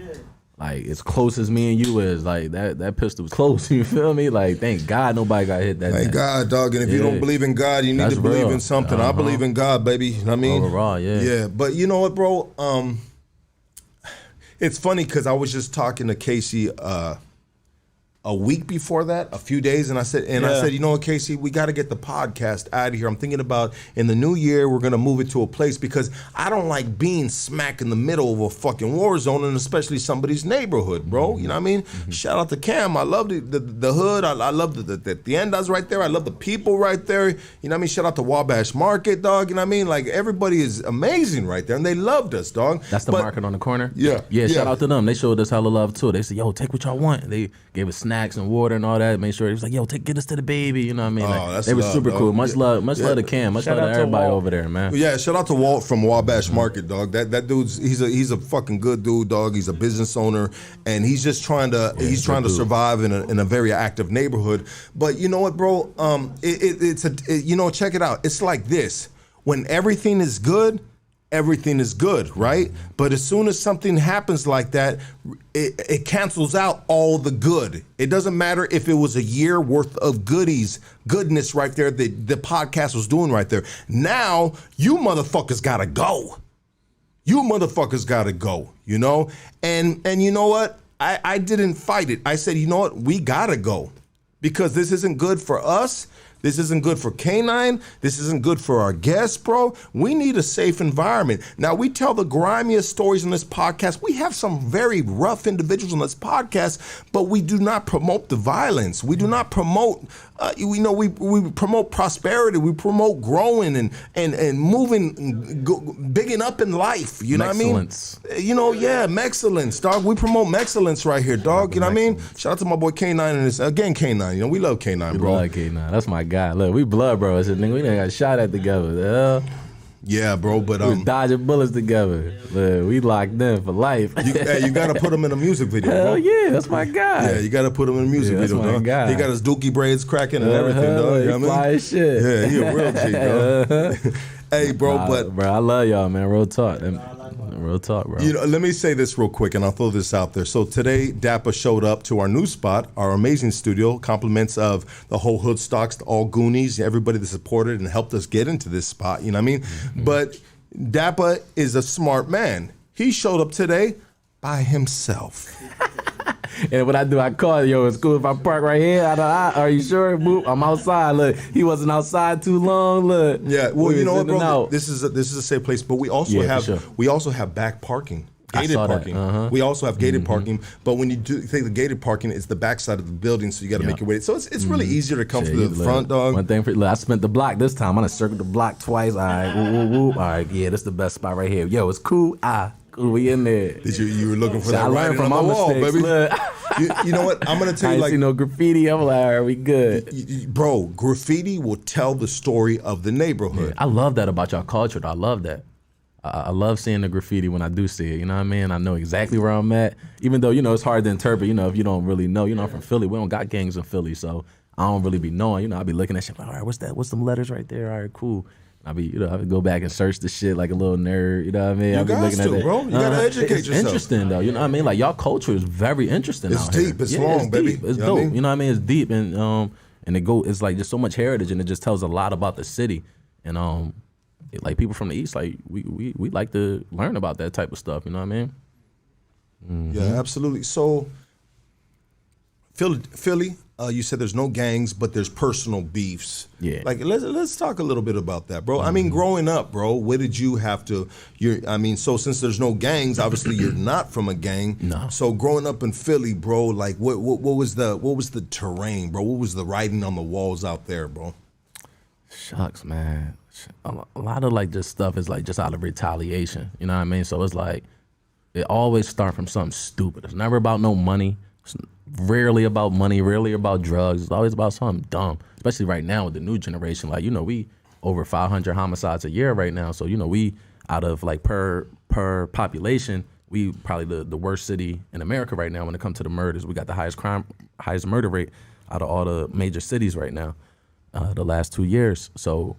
like as close as me and you is. Like that pistol was close, you feel me? Like thank God nobody got hit that day. Thank God, dog. And if you don't believe in God, you need to believe in something. I believe in God, baby. You know what I mean? Overall, yeah. Yeah, but you know what, bro? It's funny because I was just talking to Casey a week before that, a few days, and I said, you know what, Casey, we got to get the podcast out of here. I'm thinking about in the new year we're gonna move it to a place because I don't like being smack in the middle of a fucking war zone, and especially somebody's neighborhood, bro. You know what I mean? Shout out to Cam. I love the hood. I love the tiendas right there. I love the people right there. You know what I mean? Shout out to Wabash Market, dog. You know what I mean? Like everybody is amazing right there, and they loved us, dog. That's the market on the corner. Yeah. Shout out to them. They showed us hella love too. They said, "Yo, take what y'all want." They gave us snacks and water and all that. Made sure he was like, "Yo, get us to the baby." You know what I mean? Like, they were super cool. Much love to Cam. Much love to everybody over there, man. Yeah, shout out to Walt from Wabash Market, dog. That dude's he's a fucking good dude, dog. He's a business owner, and he's just trying to survive in a very active neighborhood. But you know what, bro? Check it out. It's like this: when everything is good, right? But as soon as something happens like that, it cancels out all the good. It doesn't matter if it was a year worth of goodness right there that the podcast was doing right there. Now, you motherfuckers gotta go. You know? And you know what? I didn't fight it. I said, you know what? We gotta go. Because this isn't good for us. This isn't good for K9. This isn't good for our guests, bro. We need a safe environment. Now, we tell the grimiest stories on this podcast. We have some very rough individuals on this podcast, but we do not promote the violence. We do not promote, we promote prosperity. We promote growing and moving, bigging up in life. You know what I mean? Excellence, dog. We promote excellence right here, dog. You know what I mean? Shout out to my boy K9 and this, again, K9. You know, we love K9, bro. We love K9. That's my guy. Look, we blood bros. We done got shot at together. Yeah, bro, but we dodging bullets together. Look, we locked in for life. You gotta put him in a music video, bro. Hell yeah, that's my guy. Yeah, you gotta put him in a music video, that's my dog. guy. He got his dookie braids cracking and everything, dog. You know what I mean? Fly as shit. Yeah, he a real G, dog. Hey, bro, bro, I love y'all, man. Real talk. Real talk, bro. You know, let me say this real quick, and I'll throw this out there. So today, DAPPA showed up to our new spot, our amazing studio. Compliments of the whole Hood Stocks, all Goonies, everybody that supported and helped us get into this spot. You know what I mean? Mm-hmm. But DAPPA is a smart man. He showed up today by himself. And what I do, I call, it's cool if I park right here. Are you sure? Boop, I'm outside. Look, he wasn't outside too long. Look. Yeah, well, you know what, bro? This is a safe place, but we also have back parking. Gated parking. Uh-huh. We also have gated parking, but when you do take the gated parking, it's the back side of the building, so you got to make your way. So it's really easier to come through the front, dog. One thing I spent the block this time. I'm gonna circle the block twice. All right, woo. All right, yeah, this is the best spot right here. Yo, it's cool. Cool, we in there. You were looking for that writing on the wall, baby. You know what? I'm gonna tell you, I ain't see no graffiti. I'm like, all right, we good. Bro, graffiti will tell the story of the neighborhood. Yeah, I love that about y'all culture. I love that. I love seeing the graffiti when I do see it. You know what I mean? I know exactly where I'm at. Even though, it's hard to interpret, if you don't really know. I'm from Philly. We don't got gangs in Philly, so I don't really be knowing. I'll be looking at shit like, all right, what's that? What's them letters right there? All right, cool. I would go back and search the shit like a little nerd. You know what I mean? You got to, bro. You got to educate yourself. It's interesting, though. You know what I mean? Like, y'all culture is very interesting It's deep. It's long, baby. It's dope. You know what I mean? It's deep. And it's like just so much heritage, and it just tells a lot about the city. And like people from the East, like we like to learn about that type of stuff. You know what I mean? Mm-hmm. Yeah, absolutely. So, Philly, you said there's no gangs, but there's personal beefs. Yeah. Like let's talk a little bit about that, bro. Mm-hmm. I mean, growing up, bro, what did you have to? So since there's no gangs, obviously you're not from a gang. No. So growing up in Philly, bro, like what was the terrain, bro? What was the writing on the walls out there, bro? Shucks, man. A lot of like this stuff is like just out of retaliation. You know what I mean? So it's like it always start from something stupid. It's never about no money. It's rarely about money, rarely about drugs. It's always about something dumb, especially right now with the new generation. Like, we over 500 homicides a year right now. So, we out of like per population, we probably the worst city in America right now when it comes to the murders. We got the highest murder rate out of all the major cities right now, the last 2 years. So,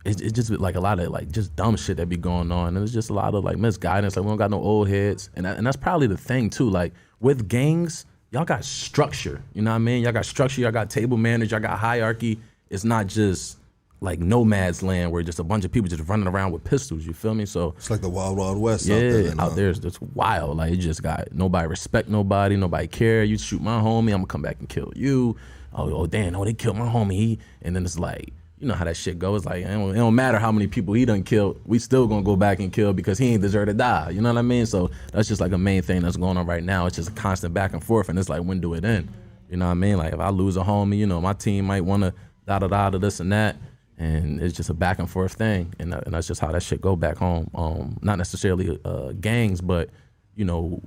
it's just like a lot of like just dumb shit that be going on, and it's just a lot of like misguidance. Like we don't got no old heads, and that's probably the thing too. Like with gangs, y'all got structure. You know what I mean? Y'all got structure. Y'all got table manners. Y'all got hierarchy. It's not just like nomad's land where just a bunch of people just running around with pistols. You feel me? So it's like the Wild Wild West. Yeah, out there it's wild. Like you just got nobody respect nobody care. You shoot my homie, I'm gonna come back and kill you. Oh damn, they killed my homie. And then it's like, you know how that shit goes. Like it don't matter how many people he done killed, we still gonna go back and kill because he ain't deserve to die. You know what I mean? So that's just like a main thing that's going on right now. It's just a constant back and forth, and it's like, when do it end? You know what I mean? Like if I lose a homie, you know, my team might wanna da this and that, and it's just a back and forth thing, and that's just how that shit go back home. Not necessarily gangs, but you know,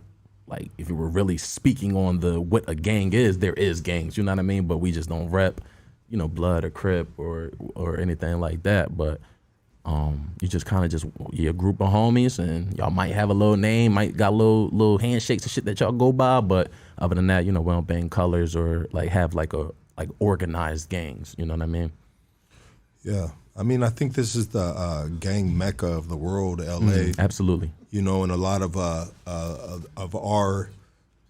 like if you were really speaking on what a gang is, there is gangs. You know what I mean? But we just don't rep, you know, Blood or Crip or anything like that. But you just kind of you're a group of homies, and y'all might have a little name, might got little handshakes and shit that y'all go by. But other than that, you know, we don't bang colors or like have like organized gangs. You know what I mean? Yeah. I mean, I think this is the gang mecca of the world, LA. Absolutely. You know, and a lot of our,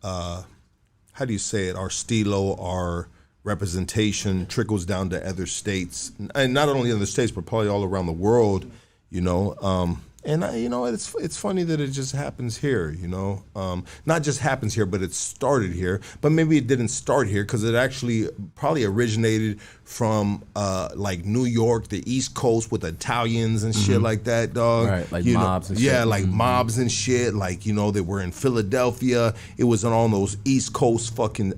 how do you say it? Our stilo, our representation trickles down to other states, and not only other states, but probably all around the world. You know, you know, it's funny that it just happens here. You know, not just happens here, but it started here. But maybe it didn't start here because it actually probably originated from like New York, the East Coast, with Italians and shit like that, dog. Right, like you mobs. Know, and shit. Yeah, like mobs and shit. Like, you know, they were in Philadelphia. It was in all those East Coast fucking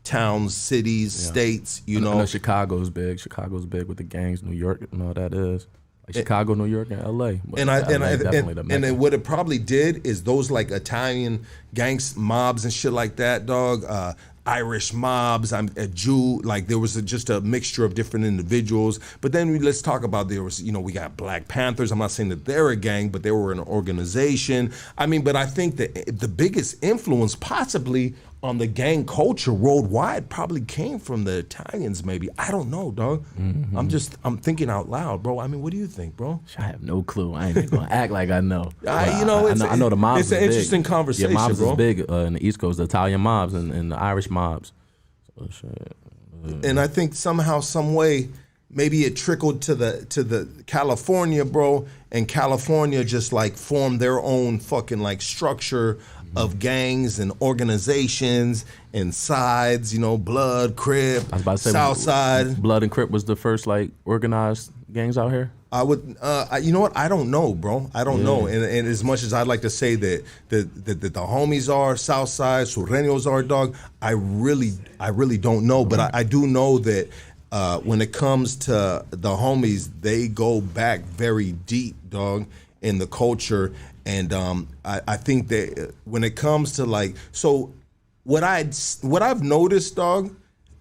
towns, cities, states. You know, I know Chicago's big. Chicago's big with the gangs. New York, you know what that is. Like Chicago, New York, and LA. And what it probably did is those like Italian gangs, mobs and shit like that, dog. Irish mobs, I'm a Jew, like there was just a mixture of different individuals. But then let's talk about, there was, you know, we got Black Panthers. I'm not saying that they're a gang, but they were an organization. I mean, but I think that the biggest influence possibly on the gang culture worldwide probably came from the Italians, maybe. I don't know, dog. I'm thinking out loud, bro. I mean, what do you think, bro? I have no clue. I ain't even gonna act like I know. You know, I know the mobs. It's an interesting conversation, yeah, mobs bro. is big in the East Coast, the Italian mobs and the Irish mobs. So, shit. And I think somehow, some way, maybe it trickled to the California, bro, and California just like formed their own fucking like structure of gangs and organizations and sides, you know, Blood, Crip, I was about to say, Southside. Blood and Crip was the first like organized gangs out here. I would, you know what? I don't know, bro. I don't know. And as much as I'd like to say that the homies are Southside, Sureños are, dog, I really don't know. But I do know that when it comes to the homies, they go back very deep, dog, in the culture. And I think that when it comes to like, so what I've noticed, dog,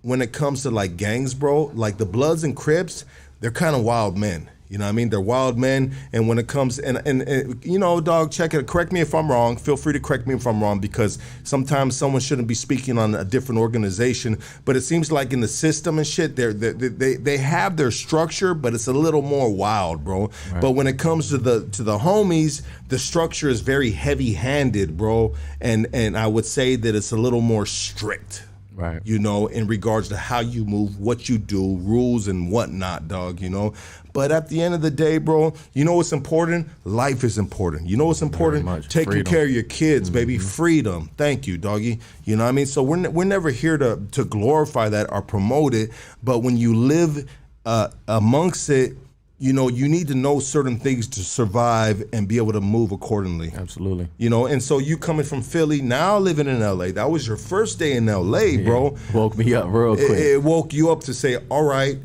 when it comes to like gangs, bro, like the Bloods and Crips, they're kind of wild men. You know what I mean? They're wild men. And when it comes, and you know, dog, check it. Correct me if I'm wrong. Feel free to correct me if I'm wrong, because sometimes someone shouldn't be speaking on a different organization. But it seems like in the system and shit, they have their structure, but it's a little more wild, bro. Right. But when it comes to the homies, the structure is very heavy-handed, bro. And I would say that it's a little more strict. Right. You know, in regards to how you move, what you do, rules and whatnot, dog, you know. But at the end of the day, bro, you know what's important? Life is important. You know what's important? Taking care of your kids, baby. Freedom. Thank you, doggy. You know what I mean? So we're never here to glorify that or promote it. But when you live amongst it, you know, you need to know certain things to survive and be able to move accordingly. Absolutely. You know, and so you coming from Philly, now living in LA, that was your first day in LA, bro. Woke me up real quick. It woke you up to say, all right,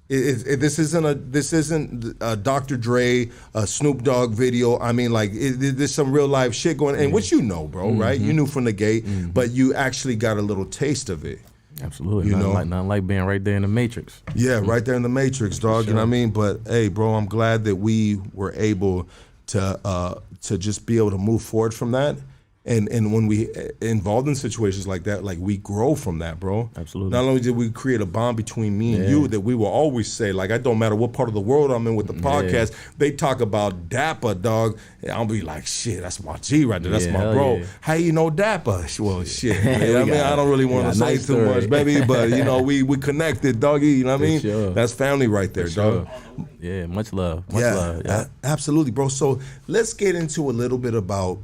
this isn't a Dr. Dre, a Snoop Dogg video. I mean, like, there's some real life shit going on. And what you know, bro, right? You knew from the gate, but you actually got a little taste of it. Absolutely. Nothing like being right there in the Matrix. Yeah, right there in the Matrix, dog. Sure. You know what I mean? But hey, bro, I'm glad that we were able to just be able to move forward from that. And when we involved in situations like that, like we grow from that, bro. Absolutely. Not only did we create a bond between me and you that we will always say, like, I don't matter what part of the world I'm in with the podcast, they talk about DAPPA, dog. I'll be like, shit, that's my G right there. That's my bro. Yeah. How you know DAPPA? Well, shit. I mean, I don't really want to say too much, baby, but, you know, we connected, doggy. You know what I mean? Sure. That's family right there, dog. Yeah, much love. Much love. Yeah. Absolutely, bro. So let's get into a little bit about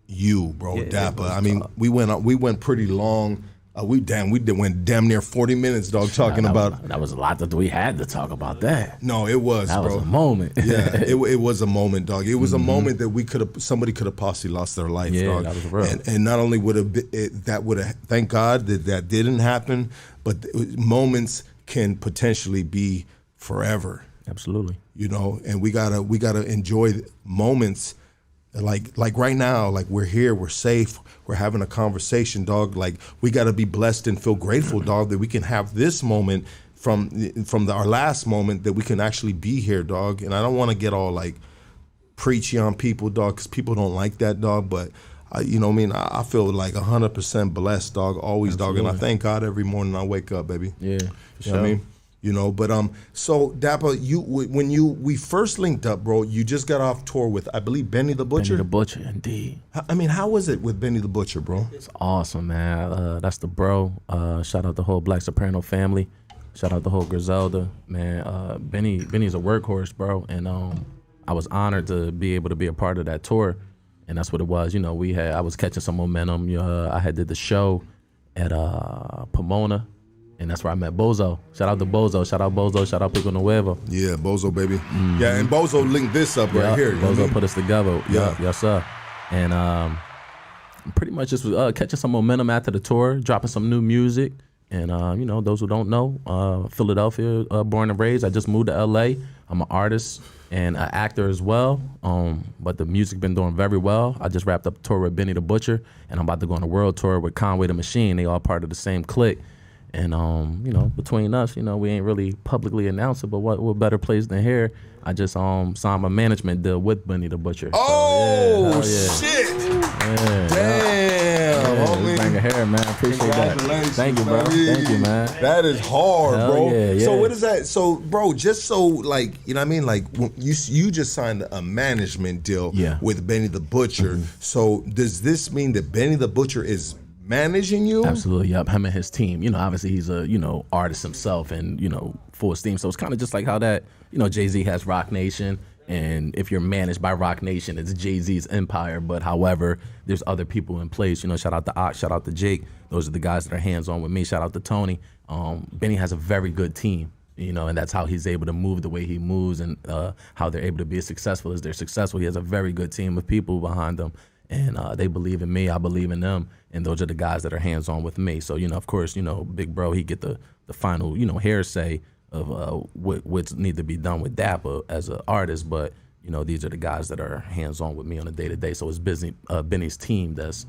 you, bro, DAPPA. I mean, we went pretty long. We went damn near 40 minutes, dog, talking about. That was a lot that we had to talk about that. No, it was, that bro. That was a moment. Yeah, it was a moment, dog. It was a moment that somebody could have possibly lost their life, dog. That was real. And not only would have thank God that didn't happen, but moments can potentially be forever. Absolutely. You know, and we gotta enjoy moments. Like right now, like we're here, we're safe, we're having a conversation, dog. Like we got to be blessed and feel grateful, dog, that we can have this moment from our last moment, that we can actually be here, dog. And I don't want to get all like preachy on people, dog, because people don't like that, dog. But you know what I mean? I feel like 100% blessed, dog, always. Absolutely. Dog. And I thank God every morning I wake up, baby. Yeah, for sure. You know what I mean? You know, but so DAPPA, we first linked up, bro, you just got off tour with, I believe, Benny the Butcher. Benny the Butcher, indeed. I mean, how was it with Benny the Butcher, bro? It's awesome, man. That's the bro. Shout out the whole Black Soprano family. Shout out the whole Griselda, man. Benny's a workhorse, bro, and I was honored to be able to be a part of that tour, and that's what it was. You know, I was catching some momentum. I had did the show at Pomona. And that's where I met Bozo. Shout out to Bozo. Shout out Bozo. Shout out Pico Nuevo. Yeah, Bozo, baby. Mm-hmm. Yeah, and Bozo linked this up right here. Bozo put us together. Yeah. Yes, sir. And pretty much just was catching some momentum after the tour, dropping some new music. And, you know, those who don't know, Philadelphia, born and raised. I just moved to L.A. I'm an artist and an actor as well. But the music been doing very well. I just wrapped up a tour with Benny the Butcher, and I'm about to go on a world tour with Conway the Machine. They all part of the same clique. And, you know, between us, you know, we ain't really publicly announced it, but what better place than here? I just signed my management deal with Benny the Butcher. Oh, so, shit. Yeah, damn. Homie. Bang of hair, man. Appreciate that. Thank you, bro. Thank you, man. That is hard, bro. Yeah. So what is that? So, bro, just so, like, you know what I mean? Like, you just signed a management deal with Benny the Butcher. Mm-hmm. So does this mean that Benny the Butcher is managing you? Absolutely, yep. Him and his team. You know, obviously he's a, you know, artist himself and, you know, full esteem. So it's kind of just like how that, you know, Jay-Z has Rock Nation. And if you're managed by Rock Nation, it's Jay-Z's empire. But however, there's other people in place. You know, shout out to Ox, shout out to Jake. Those are the guys that are hands-on with me. Shout out to Tony. Benny has a very good team. You know, and that's how he's able to move the way he moves and how they're able to be as successful as they're successful. He has a very good team of people behind them. And they believe in me, I believe in them, and those are the guys that are hands-on with me. So, you know, of course, you know, Big Bro, he get the final, you know, hair say of what's need to be done with DAPPA as an artist, but, you know, these are the guys that are hands-on with me on a day-to-day. So it's Benny's team that's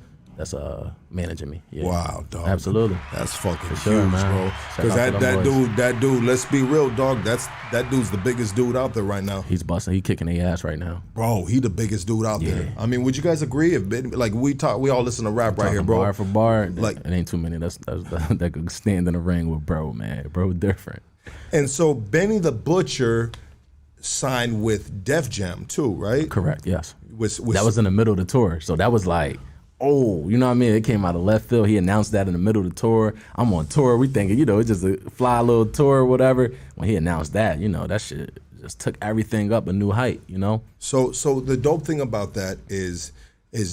managing me. Yeah. Wow, dog. Absolutely. That's fucking huge, bro. Because that dude, let's be real, dog. That dude's the biggest dude out there right now. He's busting. He kicking their ass right now. Bro, he the biggest dude out there. I mean, would you guys agree? If like we all listen to rap right here, bro. Bar for bar, like it ain't too many that could stand in the ring with bro, man. Bro, different. And so Benny the Butcher signed with Def Jam too, right? Correct. Yes. That was in the middle of the tour, so that was like. Oh, you know what I mean? It came out of left field. He announced that in the middle of the tour. I'm on tour. We thinking, you know, it's just a fly little tour or whatever. When he announced that, you know, that shit just took everything up a new height, you know? So the dope thing about that is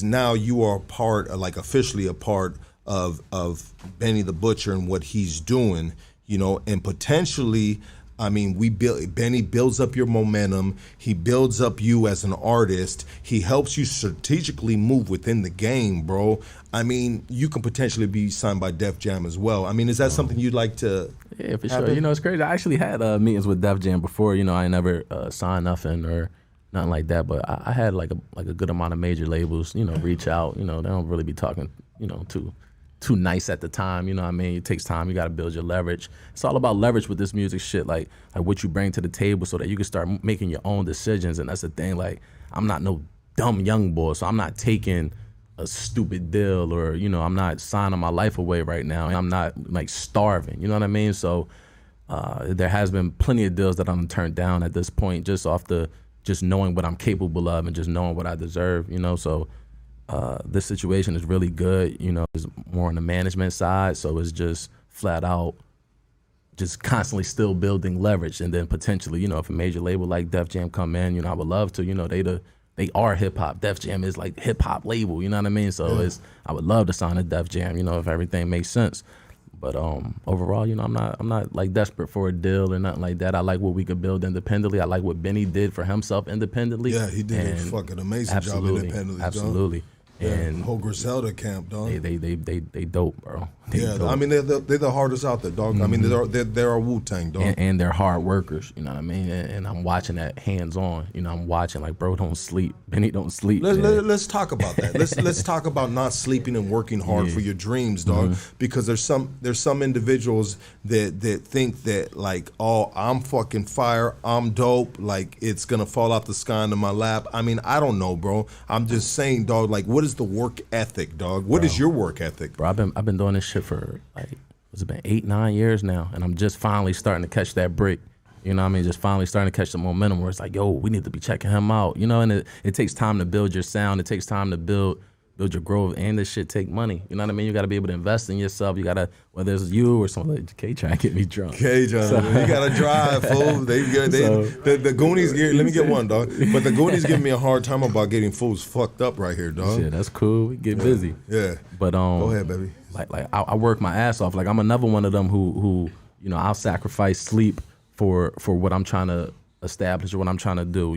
now you are officially a part of Benny the Butcher and what he's doing, you know, and potentially, I mean, Benny builds up your momentum. He builds up you as an artist. He helps you strategically move within the game, bro. I mean, you can potentially be signed by Def Jam as well. I mean, is that something you'd like to? Yeah, for sure. You know, it's crazy. I actually had meetings with Def Jam before. You know, I never signed nothing or nothing like that. But I had like a good amount of major labels, you know, reach out. You know, they don't really be talking, you know, too nice at the time, you know what I mean? It takes time, you gotta build your leverage. It's all about leverage with this music shit, like what you bring to the table so that you can start making your own decisions. And that's the thing, like, I'm not no dumb young boy, so I'm not taking a stupid deal, or I'm not signing my life away right now, and I'm not like starving. You know what I mean? So there has been plenty of deals that I'm turned down at this point, just off just knowing what I'm capable of and just knowing what I deserve. So this situation is really good. It's more on the management side, so it's just flat out, just constantly still building leverage, and then potentially, if a major label like Def Jam come in, I would love to. They are hip hop. Def Jam is like hip hop label. You know what I mean? So I would love to sign a Def Jam. If everything makes sense. But overall, I'm not like desperate for a deal or nothing like that. I like what we could build independently. I like what Benny did for himself independently. Yeah, he did a fucking amazing job independently. Absolutely. Dog. And whole Griselda camp, dog. They dope, bro. Dope. I mean, they're the hardest out there, dog. I mean, they're a Wu-Tang, dog. And they're hard workers, you know what I mean? And I'm watching that hands on. I'm watching like, bro, don't sleep. Benny don't sleep. Let's talk about that. Let's talk about not sleeping and working hard for your dreams, dog. Because there's some individuals that think that like, oh, I'm fucking fire, I'm dope, like it's gonna fall out the sky into my lap. I mean, I don't know, bro. I'm just saying, dog. Like, what is the work ethic, dog? What is your work ethic, bro? I've been doing this shit for like, it's been 8-9 years now, and I'm just finally starting to catch that break. You know what I mean? Just finally starting to catch the momentum where it's like, yo, we need to be checking him out. And it takes time to build your sound. It takes time to build your growth, and this shit take money. You know what I mean? You got to be able to invest in yourself. You got to, whether it's you or something like K trying to get me drunk. You got to drive, fool. The Goonies, let me get one, dog. But the Goonies give me a hard time about getting fools fucked up right here, dog. Shit, that's cool. We get busy. Yeah. But go ahead, baby. Like I work my ass off. Like I'm another one of them who I'll sacrifice sleep for what I'm trying to establish or what I'm trying to do.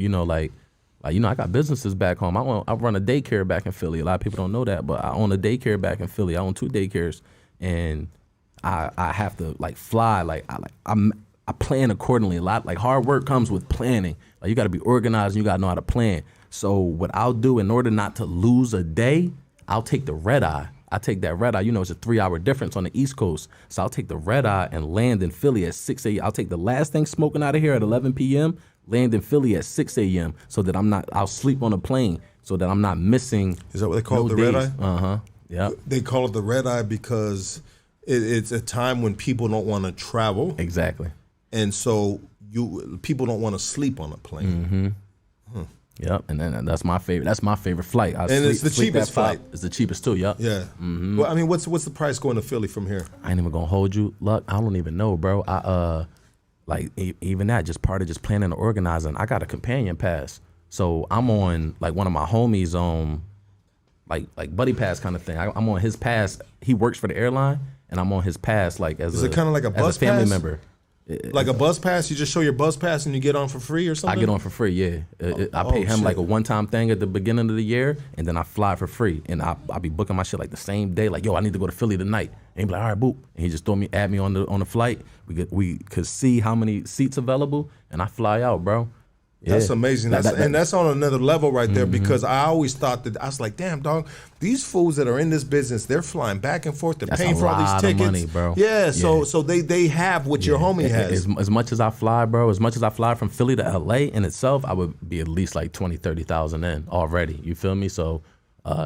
I got businesses back home. I run a daycare back in Philly. A lot of people don't know that, but I own a daycare back in Philly. I own 2 daycares, and I have to like fly. I plan accordingly. A lot like hard work comes with planning. Like you got to be organized and you got to know how to plan. So what I'll do in order not to lose a day, I'll take the red eye. I take that red eye. It's a 3-hour difference on the East Coast. So I'll take the red eye and land in Philly at 6 a.m. I'll take the last thing smoking out of here at 11 p.m., land in Philly at 6 a.m. so that I'll sleep on a plane so that I'm not missing. Is that what they call it, the red eye? Uh-huh. Yeah. They call it the red eye because it's a time when people don't want to travel. Exactly. And so people don't want to sleep on a plane. Mm-hmm. Yep, and then that's my favorite. That's my favorite flight. It's the cheapest flight. It's the cheapest too. Yep. Yeah. Mm-hmm. Well, I mean, what's the price going to Philly from here? I ain't even gonna hold you. Look, I don't even know, bro. Like even that, just part of just planning and organizing. I got a companion pass, so I'm on like one of my homies' like buddy pass kind of thing. I'm on his pass. He works for the airline, and I'm on his pass like as it kind of like a bus family pass? member. Like a bus pass, you just show your bus pass and you get on for free or something? I get on for free, yeah. I pay him like a one-time thing at the beginning of the year, and then I fly for free. And I'll be booking my shit like the same day. Like, yo, I need to go to Philly tonight. And he be like, all right, boop. And he just add me on the flight. We could see how many seats available, and I fly out, bro. Yeah. That's amazing. That's on another level right there, because I always thought that, I was like, damn, dog, these fools that are in this business, they're flying back and forth, they're paying for all these tickets. Money, bro. Yeah, so they have what your homie has. As much as I fly, bro, as much as I fly from Philly to LA in itself, I would be at least like 20,000-30,000 in already. You feel me? So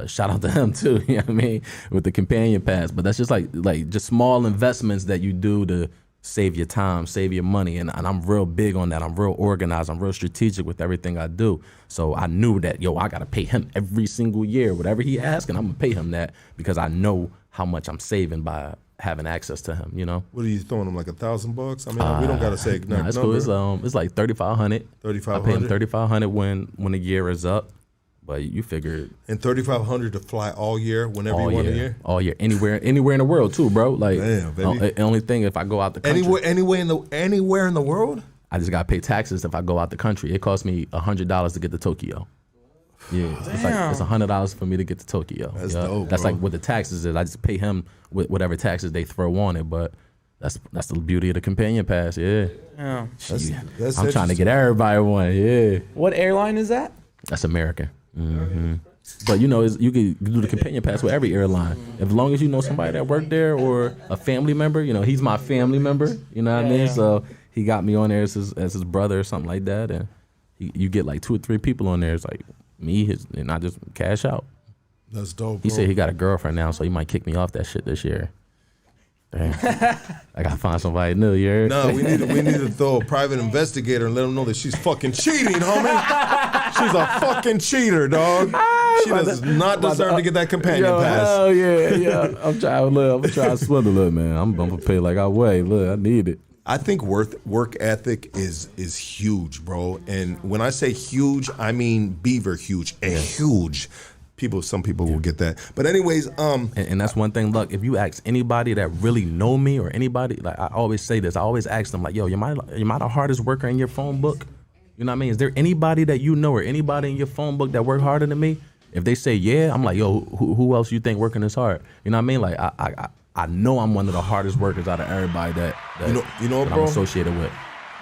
shout out to him too, you know what I mean, with the companion pass. But that's just like just small investments that you do to save your time, save your money, and I'm real big on that. I'm real organized. I'm real strategic with everything I do. So I knew that, yo, I got to pay him every single year. Whatever he asks, and I'm going to pay him that because I know how much I'm saving by having access to him, you know? What are you throwing him, like $1,000? I mean, we don't got to say nah, it's cool. It's like $3,500. $3,500? I pay him $3,500 when the year is up. But you figured, and $3,500 to fly all year, whenever you want a year, all year, anywhere in the world too, bro. Like, damn, baby. The only thing, if I go out the country, anywhere in the world, I just gotta pay taxes if I go out the country. It costs me $100 to get to Tokyo. Yeah, it's $100 for me to get to Tokyo. That's dope. That's bro. like what the taxes is. I just pay him with whatever taxes they throw on it. But that's the beauty of the companion pass. Yeah. That's I'm trying to get everybody one. Yeah. What airline is that? That's American. Mm-hmm. But you can do the companion pass with every airline, as long as you know somebody that worked there or a family member. He's my family member. You know what I mean? Yeah. So he got me on there as his brother or something like that, and you get like 2 or 3 people on there. It's like me, and I just cash out. That's dope, bro. He said he got a girlfriend now, so he might kick me off that shit this year. Damn. I gotta find somebody new, you heard? No, we need to throw a private investigator and let them know that she's fucking cheating, homie. She's a fucking cheater, dog. She does not deserve to get that companion pass. Hell yeah. I'm trying to swindle her, man. I'm gonna pay like I weigh. Look, I need it. I think work ethic is huge, bro. And when I say huge, I mean beaver huge and huge. Some people will get that. But anyways, and that's one thing. Look, if you ask anybody that really know me or anybody, like I always say this, I always ask them like, yo, am I the hardest worker in your phone book? You know what I mean? Is there anybody that you know or anybody in your phone book that work harder than me? If they say yeah, I'm like, yo, who else you think working this hard? You know what I mean? Like I know I'm one of the hardest workers out of everybody that you know, that bro, I'm associated with.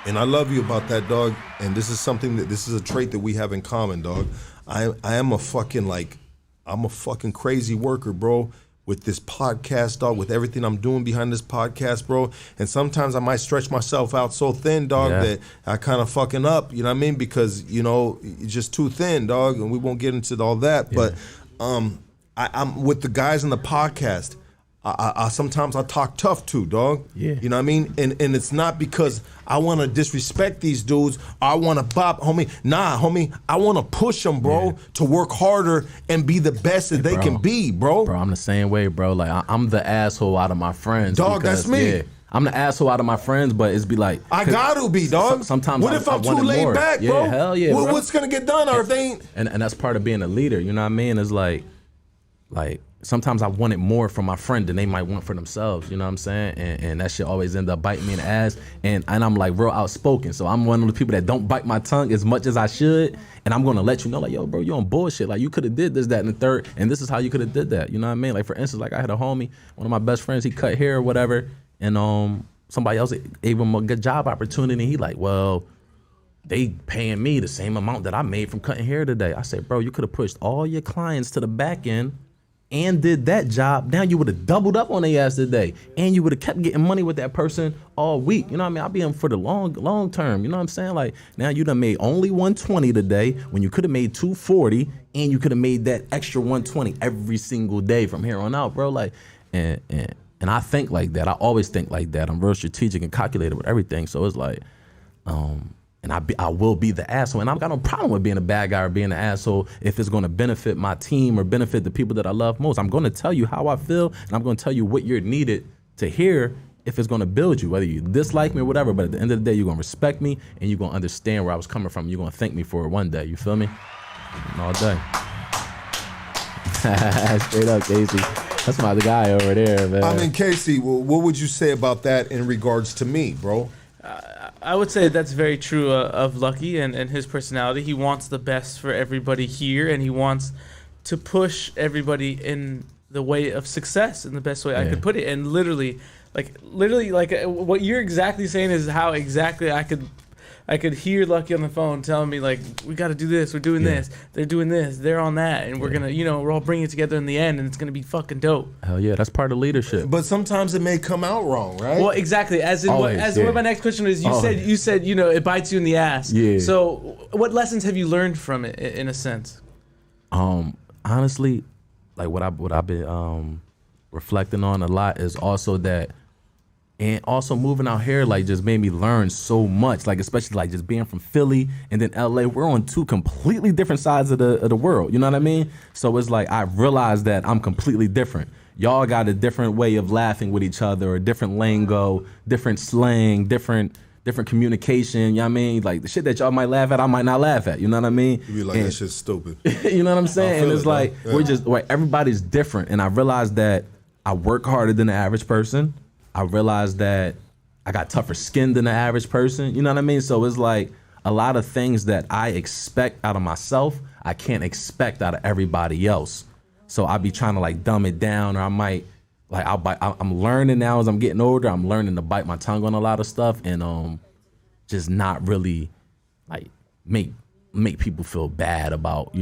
And I love you about that, dog. And this is a trait that we have in common, dog. I am I'm a fucking crazy worker, bro, with this podcast, dog, with everything I'm doing behind this podcast, bro. And sometimes I might stretch myself out so thin, dog, that I kind of fucking up, you know what I mean? Because, you know, you're just too thin, dog, and we won't get into all that. Yeah. But I'm with the guys in the podcast. I sometimes I talk tough too, dog. Yeah. You know what I mean? And it's not because I want to disrespect these dudes. I want to bop, homie. Nah, homie. I want to push them, bro, to work harder and be the best that they can be, bro. Bro, I'm the same way, bro. Like I'm the asshole out of my friends. Dog, because, that's me. Yeah, I'm the asshole out of my friends, but it's be like I gotta be, dog. Sometimes what if I'm too laid back, bro? Yeah, hell yeah. What's gonna get done, or if they ain't? And that's part of being a leader. You know what I mean? It's like sometimes I wanted more from my friend than they might want for themselves, you know what I'm saying? And that shit always end up biting me in the ass. And I'm like real outspoken. So I'm one of the people that don't bite my tongue as much as I should. And I'm gonna let you know, like, yo, bro, you on bullshit. Like you could have did this, that, and the third, and this is how you could have did that. You know what I mean? Like for instance, like I had a homie, one of my best friends, he cut hair or whatever, and somebody else gave him a good job opportunity. And he like, well, they paying me the same amount that I made from cutting hair today. I said, bro, you could have pushed all your clients to the back end and did that job. Now you would have doubled up on their ass today, and you would have kept getting money with that person all week. You know what I mean? I'll be in for the long term. You know what I'm saying? Like now you done made only 120 today when you could have made 240, and you could have made that extra 120 every single day from here on out, bro. Like and I think like that. I always think like that. I'm real strategic and calculated with everything. So it's like, and I will be the asshole. And I've got no problem with being a bad guy or being an asshole if it's going to benefit my team or benefit the people that I love most. I'm going to tell you how I feel, and I'm going to tell you what you're needed to hear if it's going to build you, whether you dislike me or whatever. But at the end of the day, you're going to respect me, and you're going to understand where I was coming from. You're going to thank me for it one day. You feel me? All day. Straight up, Casey. That's my guy over there, man. I mean, Casey, what would you say about that in regards to me, bro? I would say that's very true of Lucky and his personality. He wants the best for everybody here, and he wants to push everybody in the way of success in the best way I could put it. And literally, what you're exactly saying is how exactly I could hear Lucky on the phone telling me, like, we got to do this, we're doing this, they're doing this, they're on that, and we're gonna, we're all bringing it together in the end, and it's gonna be fucking dope. Hell yeah, that's part of leadership. But sometimes it may come out wrong, right? Well, exactly. What my next question is, you said it bites you in the ass. Yeah. So, what lessons have you learned from it, in a sense? Honestly, like what I've been reflecting on a lot is also that. And also moving out here, like, just made me learn so much. Like, especially, like, just being from Philly and then LA, we're on two completely different sides of the world. You know what I mean? So it's like, I realized that I'm completely different. Y'all got a different way of laughing with each other, or different lingo, different slang, different communication. You know what I mean? Like, the shit that y'all might laugh at, I might not laugh at. You know what I mean? You be like, that shit's stupid. You know what I'm saying? And it's like, everybody's different. And I realized that I work harder than the average person. I realized that I got tougher skin than the average person. You know what I mean? So it's like a lot of things that I expect out of myself, I can't expect out of everybody else. So I be trying to like dumb it down, or I might like I'm learning now as I'm getting older. I'm learning to bite my tongue on a lot of stuff, and just not really like make people feel bad about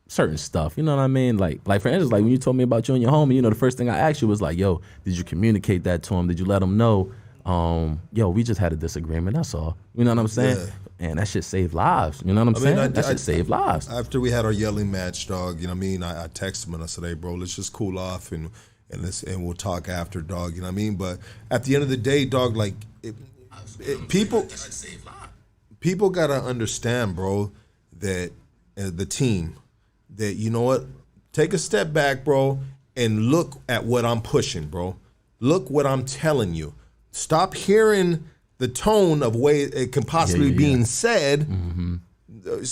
certain stuff. You know what I mean? Like for instance, like when you told me about you and your homie, the first thing I asked you was like, yo, did you communicate that to him? Did you let him know yo, we just had a disagreement. That's all. You know what I'm saying? Yeah. And that shit saved lives. You know what I'm saying? That shit saved lives. After we had our yelling match, dog, you know what I mean? I texted him and I said, hey, bro, let's just cool off and we'll talk after, dog. You know what I mean? But at the end of the day, dog, like, people got to understand, bro, that the team, that, you know what? Take a step back, bro, and look at what I'm pushing, bro. Look what I'm telling you. Stop hearing the tone of way it can possibly being said. Mm-hmm.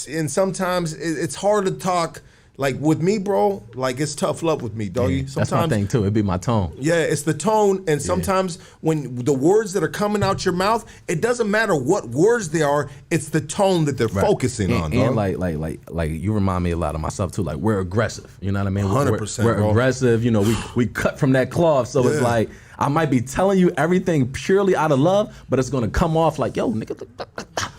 And sometimes it's hard to talk. Like with me, bro, like it's tough love with me, doggy. Yeah, that's my thing too. It'd be my tone. Yeah, it's the tone. And sometimes when the words that are coming out your mouth, it doesn't matter what words they are. It's the tone that they're focusing on. And like you remind me a lot of myself too. Like we're aggressive. You know what I mean? 100%. We're aggressive. You know, we cut from that cloth. So it's like I might be telling you everything purely out of love, but it's gonna come off like, yo, nigga.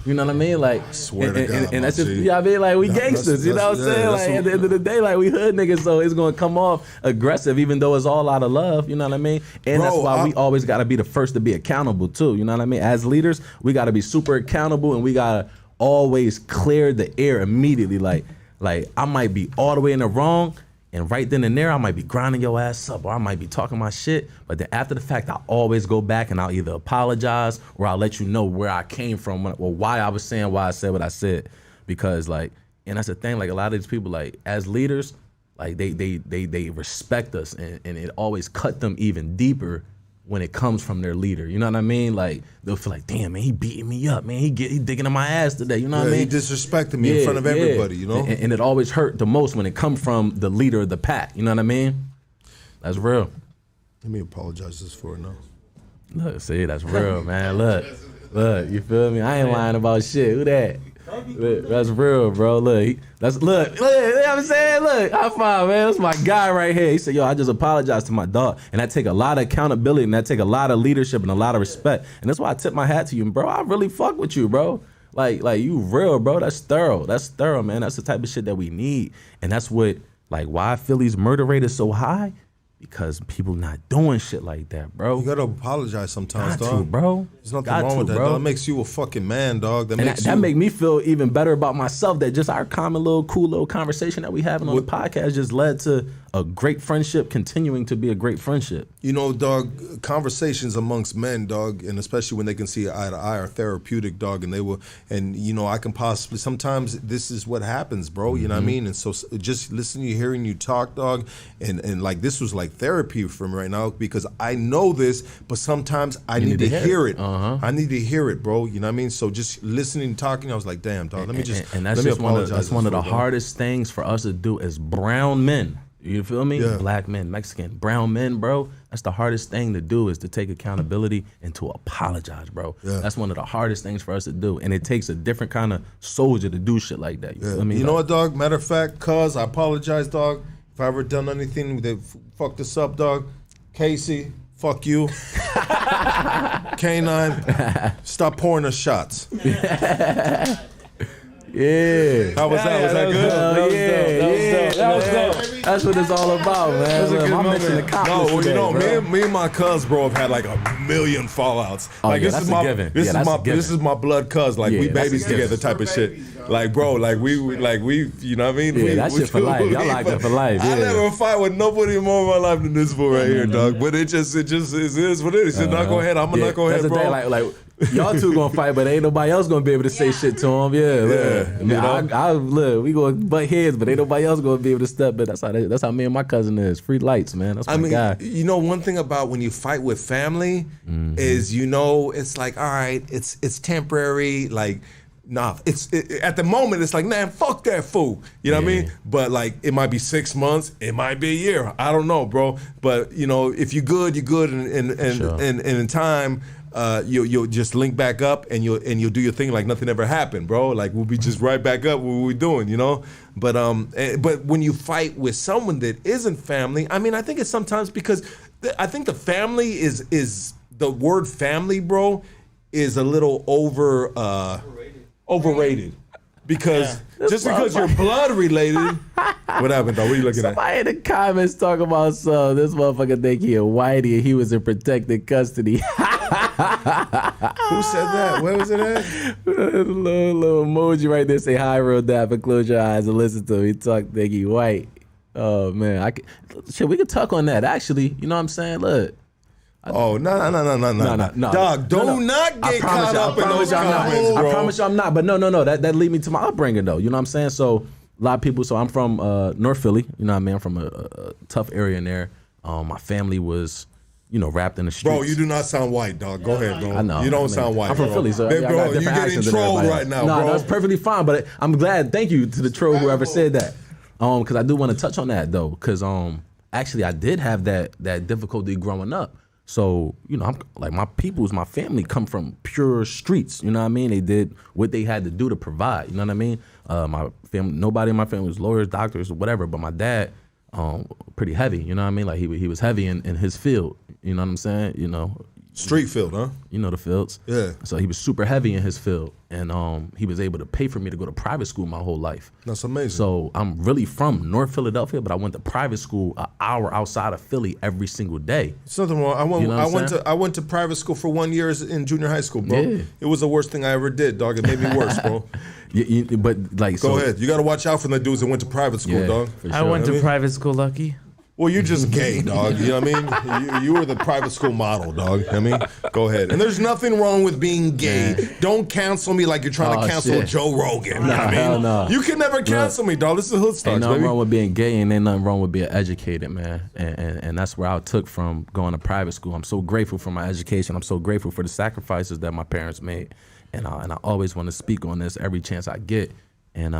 You know what I mean? Like, swear to God, and that's just, you know what I mean? Like, we gangsters, you know what I'm saying? Like, at the end of the day, like, we hood niggas, so it's gonna come off aggressive, even though it's all out of love, you know what I mean? And that's why we always gotta be the first to be accountable, too, you know what I mean? As leaders, we gotta be super accountable, and we gotta always clear the air immediately. Like I might be all the way in the wrong, and right then and there, I might be grinding your ass up, or I might be talking my shit. But then after the fact, I always go back and I'll either apologize or I'll let you know where I came from, or why I was saying why I said what I said. Because like, and that's the thing, like a lot of these people, like as leaders, like they respect us, and it always cut them even deeper when it comes from their leader. You know what I mean? Like they'll feel like, damn, man, he beating me up, man. He digging in my ass today. You know what I mean? He disrespected me in front of everybody, you know? And it always hurt the most when it comes from the leader of the pack. You know what I mean? That's real. Let me apologize just for it now. Look, see, that's real, man. Look, you feel me? I ain't lying about shit. Who that? Look, that's real, bro. Look, you know what I'm saying? Look, high five, man. That's my guy right here. He said, yo, I just apologize to my dog. And I take a lot of accountability, and that take a lot of leadership and a lot of respect. And that's why I tip my hat to you, bro. I really fuck with you, bro. Like you real, bro. That's thorough. That's thorough, man. That's the type of shit that we need. And that's what, like, why Philly's murder rate is so high. Because people not doing shit like that, bro. You gotta apologize sometimes, dog. Bro. There's nothing wrong with that, dog. That makes you a fucking man, dog. That make me feel even better about myself, that just our common cool little conversation that we having on the podcast just led to a great friendship continuing to be a great friendship. You know, dog, conversations amongst men, dog, and especially when they can see eye to eye, are therapeutic, dog, and you know, I can possibly, sometimes this is what happens, bro, you know what I mean? And so just listening to you, hearing you talk, dog, and like this was like therapy for me right now, because I know this, but sometimes I need to hear it. I need to hear it, bro, you know what I mean? So just listening and talking, I was like, damn, dog, let me that's just one of the hardest things for us to do as brown men. You feel me? Yeah. Black men, Mexican, brown men, bro. That's the hardest thing to do, is to take accountability and to apologize, bro. Yeah. That's one of the hardest things for us to do. And it takes a different kind of soldier to do shit like that. You feel me? You know what, dog? Matter of fact, cuz, I apologize, dog. If I ever done anything that fucked us up, dog, Casey, fuck you. K9, stop pouring us shots. Yeah. How was that? Was that good? That was dope. That's what it's all about, man. That was a good moment. No, well, you know, me and my cuz, bro, have had like a million fallouts. Oh, like, yeah, this is my blood cuz. Like, we babies together type of shit. Like, bro, like we, you know what I mean? Yeah, that shit for life. Y'all like that for life. Yeah. I never fight with nobody more in my life than this fool right here, dog. But it is what it is. So knock on head. I'm gonna knock on head, bro. Like y'all two gonna fight, but ain't nobody else gonna be able to say shit to him. We gonna butt heads, but ain't nobody else gonna be able to step in. That's how me and my cousin is. Free lights, man. That's my guy. You know, one thing about when you fight with family is, you know, it's like, all right, it's temporary, like. Nah, at the moment it's like, man, fuck that fool. You know what I mean? But like, it might be 6 months, it might be a year. I don't know, bro. But you know, if you're good, you're good, and in time, you'll just link back up, and you'll do your thing like nothing ever happened, bro. Like, we'll be just right back up what we're doing, you know. But when you fight with someone that isn't family, I mean, I think it's sometimes because I think the family is the word family, bro, is a little overrated. Because just because you're blood related. What happened, though? What are you looking at? Somebody in the comments talking about this motherfucker think he a whitey and he was in protected custody. Who said that? Where was it at? little emoji right there. Say hi, real dapper. Close your eyes and listen to me talk. Think he white. Oh man, we could talk on that. Actually, you know what I'm saying? Look. No. Dog, do not get caught up in those comments, bro. I promise you I'm not. But no. That lead me to my upbringing though. You know what I'm saying? So a lot of people. So I'm from North Philly. You know what I mean? I'm from a tough area in there. My family was, wrapped in the streets. Bro, you do not sound white, dog. Go ahead, bro. I know. You don't sound white. I'm from Philly, so bro, you're getting trolled right now, bro. No, that's perfectly fine. But I'm glad. Thank you to the troll whoever said that. Because I do want to touch on that though. Because actually I did have that difficulty growing up. So, I'm like my family come from pure streets. You know what I mean? They did what they had to do to provide. You know what I mean? My family, nobody in my family was lawyers, doctors, or whatever. But my dad, pretty heavy. You know what I mean? Like he was heavy in his field. You know what I'm saying? Street field, huh? You know the fields. Yeah. So he was super heavy in his field, and he was able to pay for me to go to private school my whole life. That's amazing. So I'm really from North Philadelphia, but I went to private school an hour outside of Philly every single day. It's nothing wrong. I went to private school for 1 year in junior high school, bro. Yeah. It was the worst thing I ever did, dog. It made me worse, bro. Go ahead. You got to watch out for the dudes that went to private school, dog. Sure. I went to private school, Lucky. Well, you're just gay, dog. You know what I mean? You were the private school model, dog. I mean, go ahead. And there's nothing wrong with being gay. Don't cancel me like you're trying to cancel Joe Rogan. You know what I mean? No. You can never cancel me, dog. This is Hood Stars, ain't nothing baby. wrong with being gay, and ain't nothing wrong with being educated, man. And that's where I took from going to private school. I'm so grateful for my education. I'm so grateful for the sacrifices that my parents made. And I always want to speak on this every chance I get. And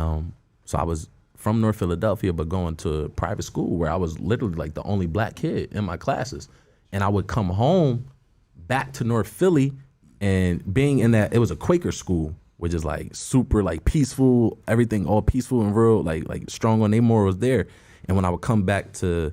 so I was from North Philadelphia, but going to private school where I was literally like the only black kid in my classes. And I would come home back to North Philly, and being in that, it was a Quaker school, which is like super like peaceful, everything all peaceful and real, like strong on their morals there. And when I would come back to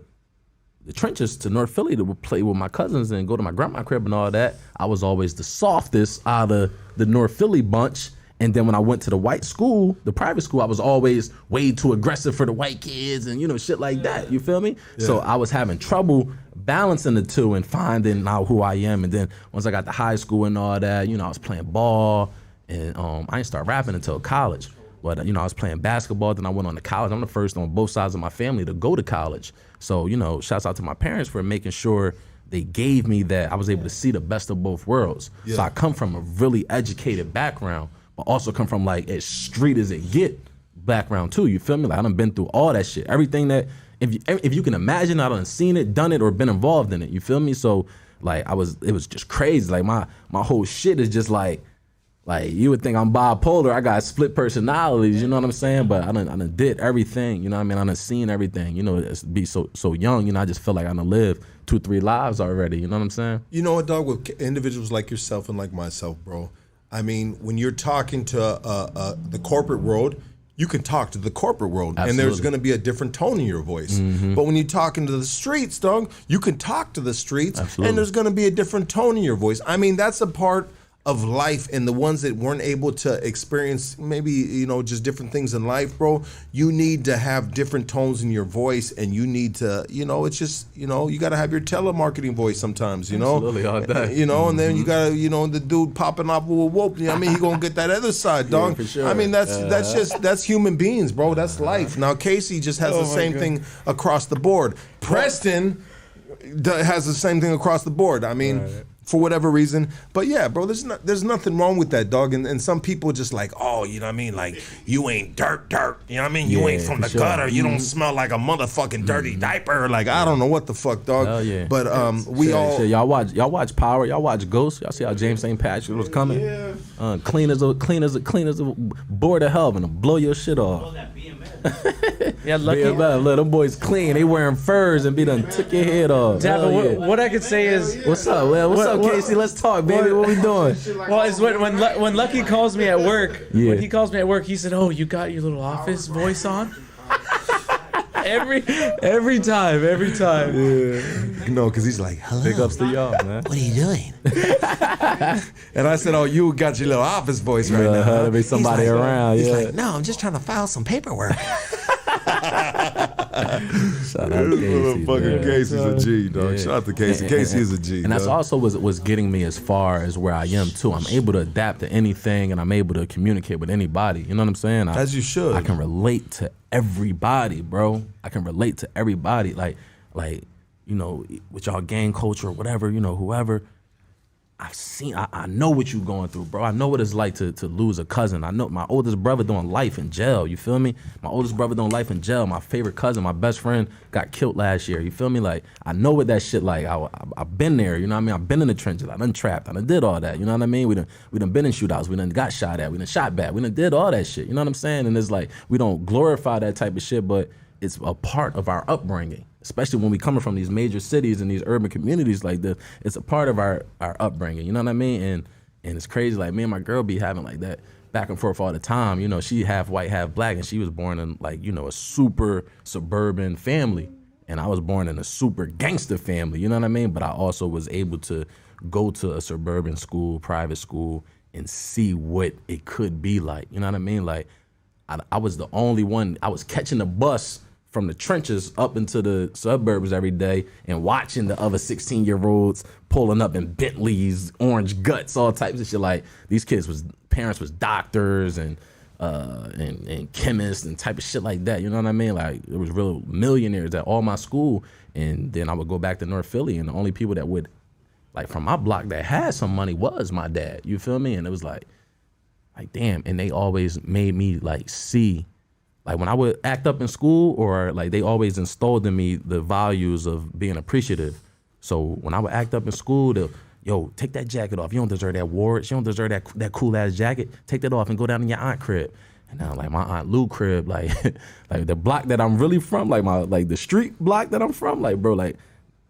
the trenches to North Philly to play with my cousins and go to my grandma's crib and all that, I was always the softest out of the North Philly bunch. And then when I went to the white school, the private school, I was always way too aggressive for the white kids and, shit like that. You feel me? Yeah. So I was having trouble balancing the two and finding out who I am. And then once I got to high school and all that, I was playing ball. And I didn't start rapping until college. But, I was playing basketball. Then I went on to college. I'm the first on both sides of my family to go to college. So, shouts out to my parents for making sure they gave me that I was able to see the best of both worlds. Yeah. So I come from a really educated background, but also come from like as street as it get background too. You feel me? Like I done been through all that shit. Everything that if you can imagine, I done seen it, done it, or been involved in it. You feel me? So like it was just crazy. Like my whole shit is just like you would think I'm bipolar. I got split personalities. You know what I'm saying? But I done did everything. You know what I mean? I done seen everything. It's be so young. I just feel like I done lived 2-3 lives already. You know what I'm saying? You know what, dog? With individuals like yourself and like myself, bro. I mean, when you're talking to the corporate world, you can talk to the corporate world. Absolutely. And there's going to be a different tone in your voice. Mm-hmm. But when you're talking to the streets, dog, you can talk to the streets. Absolutely. And there's going to be a different tone in your voice. I mean, that's a part of life, and the ones that weren't able to experience maybe, just different things in life, bro, you need to have different tones in your voice, and you need to, it's just, you got to have your telemarketing voice sometimes, Absolutely, all day. And then you got to, the dude popping off with a whoop, he gonna get that other side, dog. Yeah, for sure. I mean, that's human beings, bro. That's life. Now, Casey just has the same thing across the board. Preston has the same thing across the board. I mean, for whatever reason. But yeah, bro, there's nothing wrong with that, dog. And some people just like, oh, you know what I mean? Like, you ain't dirt. You know what I mean? You ain't from the gutter. You don't smell like a motherfucking dirty diaper. Like, I don't know what the fuck, dog. Hell yeah. But y'all watch Power. Y'all watch Ghost. Y'all see how James St. Patrick was coming? Yeah. Clean as a board of hell and blow your shit off. Yeah, lucky. Let them boys clean. They wearing furs and be done took your head off. Dappa, what I could say is, what's up, man? What's up, Casey? Let's talk, baby. What we doing? Well, it's when Lucky calls me at work. Yeah. When he calls me at work, he said, "Oh, you got your little office voice on." Every time. Yeah. Because he's like, hello. Big ups to y'all, man. What are you doing? And I said, oh, you got your little office voice right now. There'll be somebody around. He's like, no, I'm just trying to file some paperwork. Shout out to Casey. Fucking Casey's a G, dog. Shout out to Casey. Casey is a G. And that's also was getting me as far as where I am too. I'm able to adapt to anything, and I'm able to communicate with anybody. You know what I'm saying? As you should. I can relate to everybody, bro. I can relate to everybody. Like you know, with y'all gang culture or whatever, you know, whoever. I know what you going through, bro. I know what it's like to lose a cousin. I know my oldest brother doing life in jail. You feel me? My oldest brother doing life in jail. My favorite cousin, my best friend, got killed last year. You feel me? Like, I know what that shit like. I've been there. You know what I mean? I've been in the trenches. I done trapped. I done did all that. You know what I mean? We done been in shootouts. We done got shot at. We done shot back. We done did all that shit. You know what I'm saying? And it's like, we don't glorify that type of shit, but it's a part of our upbringing. Especially when we coming from these major cities and these urban communities like this, it's a part of our upbringing, you know what I mean? And it's crazy, like me and my girl be having like that back and forth all the time. You know, she half white, half black, and she was born in like, you know, a super suburban family. And I was born in a super gangster family, you know what I mean? But I also was able to go to a suburban school, private school, and see what it could be like, you know what I mean? Like, I was the only one, I was catching the bus from the trenches up into the suburbs every day and watching the other 16-year-olds pulling up in Bentleys, orange guts, all types of shit. Like, these parents was doctors and chemists and type of shit like that. You know what I mean? Like, there was real millionaires at all my school. And then I would go back to North Philly, and the only people that would, like, from my block that had some money was my dad. You feel me? And it was like damn. And they always made me like see, like when I would act up in school, or like they always installed in me the values of being appreciative. So when I would act up in school, they'll, yo, take that jacket off. You don't deserve that ward. You don't deserve that cool ass jacket. Take that off and go down to your aunt crib. And now like my aunt Lou crib, like like the block that I'm really from, like the street block that I'm from, like bro, like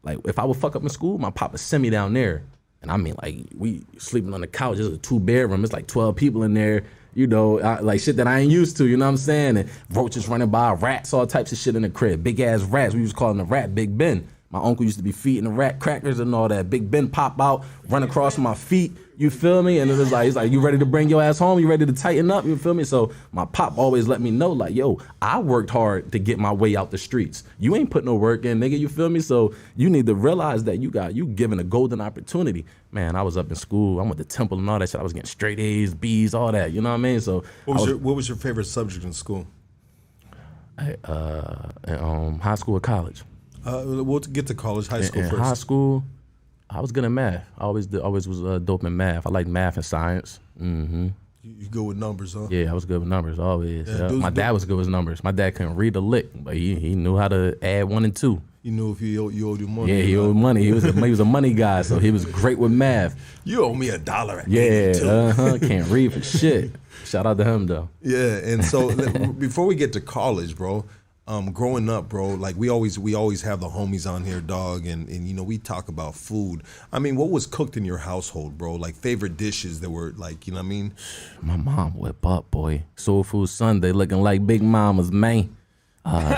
if I would fuck up in school, my papa send me down there. And I mean, like, we sleeping on the couch. It's a 2-bedroom. It's like 12 people in there, you know, like shit that I ain't used to, you know what I'm saying? And roaches running by, rats, all types of shit in the crib. Big ass rats. We used to call him the rat Big Ben. My uncle used to be feeding the rat crackers and all that. Big Ben pop out, run across my feet, you feel me? And it was like, he's like, you ready to bring your ass home? You ready to tighten up? You feel me? So my pop always let me know, like, yo, I worked hard to get my way out the streets. You ain't put no work in, nigga, you feel me? So you need to realize that you given a golden opportunity. Man, I was up in school. I went to Temple and all that shit. I was getting straight A's, B's, all that, you know what I mean? So what was your favorite subject in school? High school or college? We'll get to college, high school first. High school, I was good at math. I always was dope in math. I like math and science. Mm-hmm. You good with numbers, huh? Yeah, I was good with numbers, always. Yeah, my dad was good with numbers. My dad couldn't read a lick, but he knew how to add 1 and 2. You knew if you owed him money. Yeah, he owed money. He was a money guy, so he was great with math. You owe me $1. Yeah, can't read for shit. Shout out to him though. Yeah, and so before we get to college, bro. Growing up, bro, like we always have the homies on here, dog, and you know, we talk about food. I mean, what was cooked in your household, bro? Like favorite dishes that were like, you know what I mean? My mom whip up, boy. Soul Food Sunday looking like Big Mama's, man.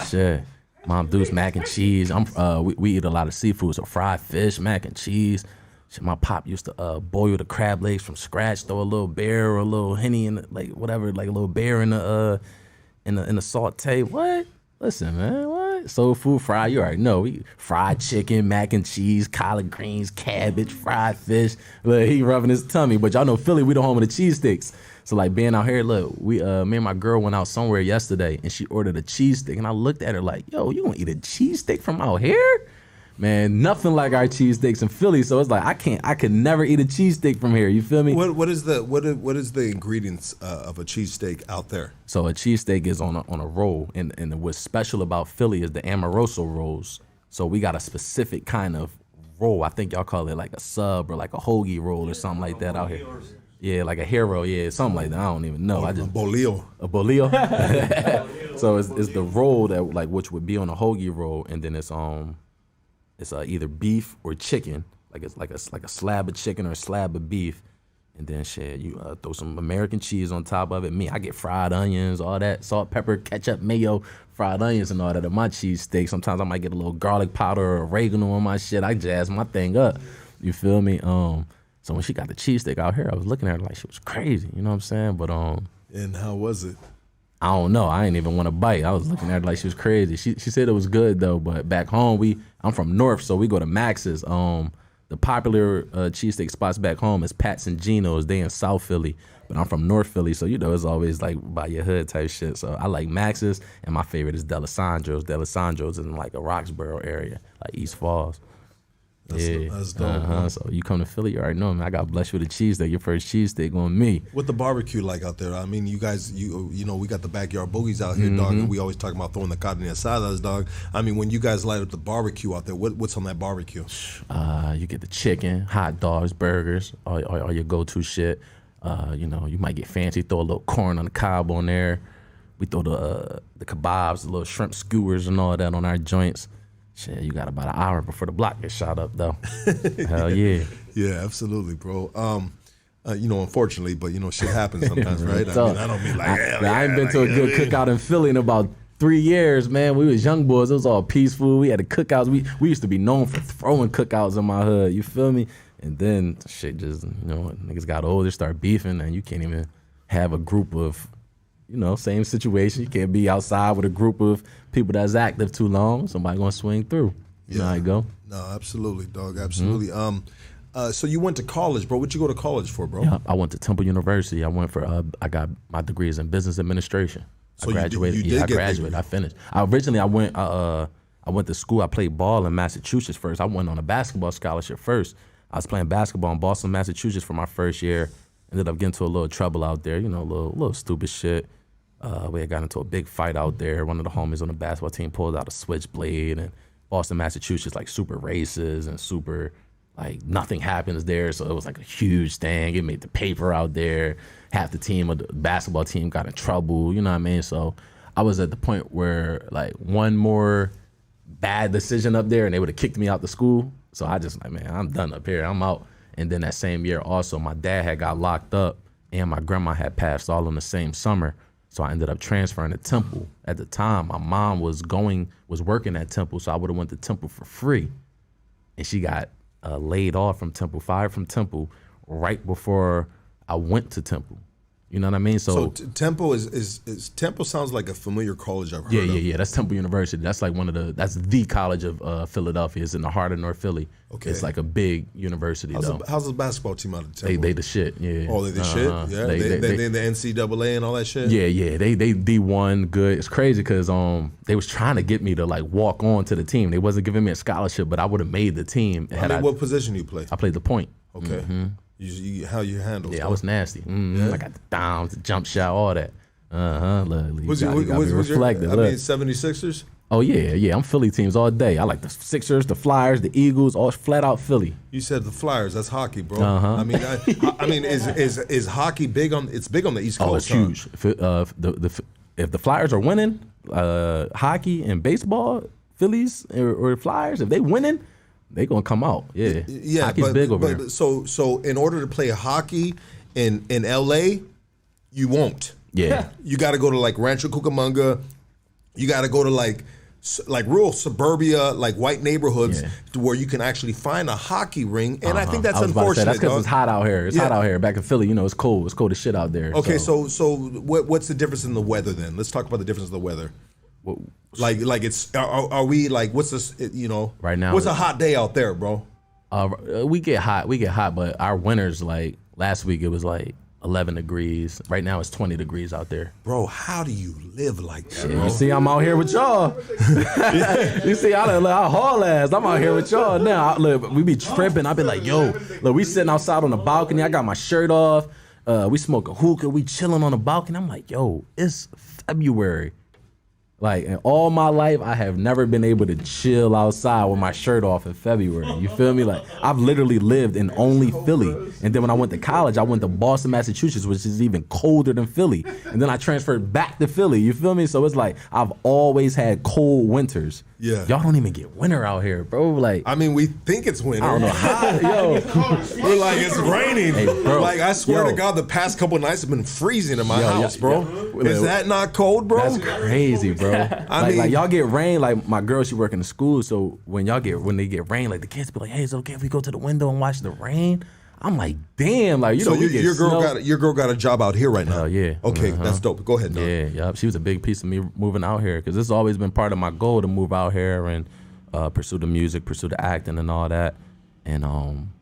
Shit. Mom does mac and cheese. We eat a lot of seafood, so fried fish, mac and cheese. Shit, my pop used to boil the crab legs from scratch, throw a little bear or a little Henny in like whatever, like a little bear in the saute. What? Listen, man, what? Soul food, fried, you already know. We fried chicken, mac and cheese, collard greens, cabbage, fried fish. Look, he rubbing his tummy. But y'all know Philly, we the home of the cheese sticks. So like being out here, look, me and my girl went out somewhere yesterday and she ordered a cheese stick. And I looked at her like, yo, you gonna eat a cheese stick from out here? Man, nothing like our cheese sticks in Philly. So it's like I could never eat a cheese steak from here. You feel me? What is the ingredients of a cheese steak out there? So a cheese steak is on a roll, and what's special about Philly is the Amoroso rolls. So we got a specific kind of roll. I think y'all call it like a sub or like a hoagie roll or something like that out here. Yeah, like a hero. Yeah, something like that. I don't even know. A bolillo. A bolillo. So it's the roll that like which would be on a hoagie roll, and then it's either beef or chicken, it's like a slab of chicken or a slab of beef, and then shit, you throw some American cheese on top of it. I get fried onions, all that, salt, pepper, ketchup, mayo, fried onions and all that on my cheese steak. Sometimes I might get a little garlic powder or oregano on my shit. I jazz my thing up. You feel me? So when she got the cheese steak out here, I was looking at her like she was crazy. You know what I'm saying? But and how was it? I don't know. I ain't even want to bite. I was looking at her like she was crazy. She said it was good though, but back home I'm from North, so we go to Max's. The popular cheesesteak spots back home is Pat's and Geno's. They in South Philly, but I'm from North Philly, so it's always like by your hood type shit. So I like Max's, and my favorite is Delisandro's. Delisandro's in like a Roxborough area, like East Falls. That's dope. So you come to Philly, you already know, man. I got blessed with a cheesesteak. Your first cheesesteak on me. What the barbecue like out there? I mean, you guys, you know, we got the backyard boogies out here, dog, and we always talk about throwing the carne asadas, dog. I mean, when you guys light up the barbecue out there, what's on that barbecue? You get the chicken, hot dogs, burgers, all your go-to shit. You know, you might get fancy, throw a little corn on the cob on there. We throw the kebabs, the little shrimp skewers and all that on our joints. Shit, you got about an hour before the block gets shot up, though. Hell yeah. Yeah, absolutely, bro. You know, unfortunately, but, you know, shit happens sometimes, right? I mean, I don't mean like... I ain't been to a good cookout in Philly in about 3 years, man. We was young boys. It was all peaceful. We had the cookouts. We used to be known for throwing cookouts in my hood. You feel me? And then shit just, you know, niggas got older, start beefing, and you can't even have a group of... You know, same situation. You can't be outside with a group of people that's active too long. Somebody gonna swing through. You know how it go. No, absolutely, dog. Absolutely. So you went to college, bro. What'd you go to college for, bro? Yeah, I went to Temple University. I went for I got my degrees in business administration. So I graduated. I graduated. I finished. I went to school. I played ball in Massachusetts first. I went on a basketball scholarship first. I was playing basketball in Boston, Massachusetts for my first year. Ended up getting into a little trouble out there, you know, a little stupid shit. We had got into a big fight out there. One of the homies on the basketball team pulled out a switchblade, and Boston, Massachusetts, like super racist and super, like nothing happens there. So it was like a huge thing. It made the paper out there. Half the team of the basketball team got in trouble, you know what I mean? So I was at the point where like one more bad decision up there and they would have kicked me out the school. So I just like, man, I'm done up here. I'm out. And then that same year also, my dad had got locked up and my grandma had passed all in the same summer. So I ended up transferring to Temple. At the time, my mom was working at Temple, so I would have went to Temple for free. And she got laid off from Temple, fired from Temple, right before I went to Temple. You know what I mean? So Temple is Temple sounds like a familiar college I've heard of. Yeah. That's Temple University. That's like that's the college of Philadelphia. It's in the heart of North Philly. Okay. It's like a big university though. How's the basketball team out of Temple? They the shit, yeah. Oh, they the shit? Yeah. They in the NCAA and all that shit? Yeah. They D1 good. It's crazy because they was trying to get me to like walk on to the team. They wasn't giving me a scholarship, but I would have made the team. What position do you play? I played the point. Okay. Mm-hmm. How you handle? Yeah, I was nasty. I got the downs, the jump shot, all that. Was your 76ers? Oh yeah. I'm Philly teams all day. I like the Sixers, the Flyers, the Eagles, all flat out Philly. You said the Flyers. That's hockey, bro. I mean, is hockey big on? It's big on the East Coast. Oh, it's huge. If the Flyers are winning, hockey and baseball, Phillies or Flyers, if they winning, they gonna come out. Yeah. Hockey's big over here. So in order to play hockey in LA, you won't. Yeah. You got to go to like Rancho Cucamonga. You got to go to like rural suburbia, like white neighborhoods, to where you can actually find a hockey ring. And I think that's unfortunate. That's because it's hot out here. It's hot out here. Back in Philly, you know, it's cold. It's cold as shit out there. Okay, so what's the difference in the weather then? Let's talk about the difference in the weather. Like it's are we like what's this, you know, right now? What's a hot day out there, bro? We get hot, but our winters, like last week it was like 11 degrees. Right now it's 20 degrees out there. Bro, how do you live like that, bro? You see, I'm out here with y'all. You see, I haul ass. I'm out here with y'all now. Look, we be tripping. I be like, yo, look, we sitting outside on the balcony. I got my shirt off. We smoke a hookah. We chilling on the balcony. I'm like, yo, it's February. Like, in all my life, I have never been able to chill outside with my shirt off in February. You feel me? Like, I've literally lived in only Philly. And then when I went to college, I went to Boston, Massachusetts, which is even colder than Philly. And then I transferred back to Philly. You feel me? So it's like, I've always had cold winters. Yeah. Y'all don't even get winter out here, bro. Like, I mean, we think it's winter. I don't know how. Yo. We're like, it's raining. Hey, bro. Like, I swear to God, the past couple of nights have been freezing in my house, bro. Is that not cold, bro? That's crazy, bro. I mean, like y'all get rain. Like my girl, she work in the school, so when they get rain, like the kids be like, "Hey, is it okay if we go to the window and watch the rain?" I'm like, damn, like so your girl got a job out here right now. Hell yeah. Okay, that's dope. Go ahead, dog. Yeah, yep. She was a big piece of me moving out here because this has always been part of my goal to move out here and pursue the music, pursue the acting and all that. And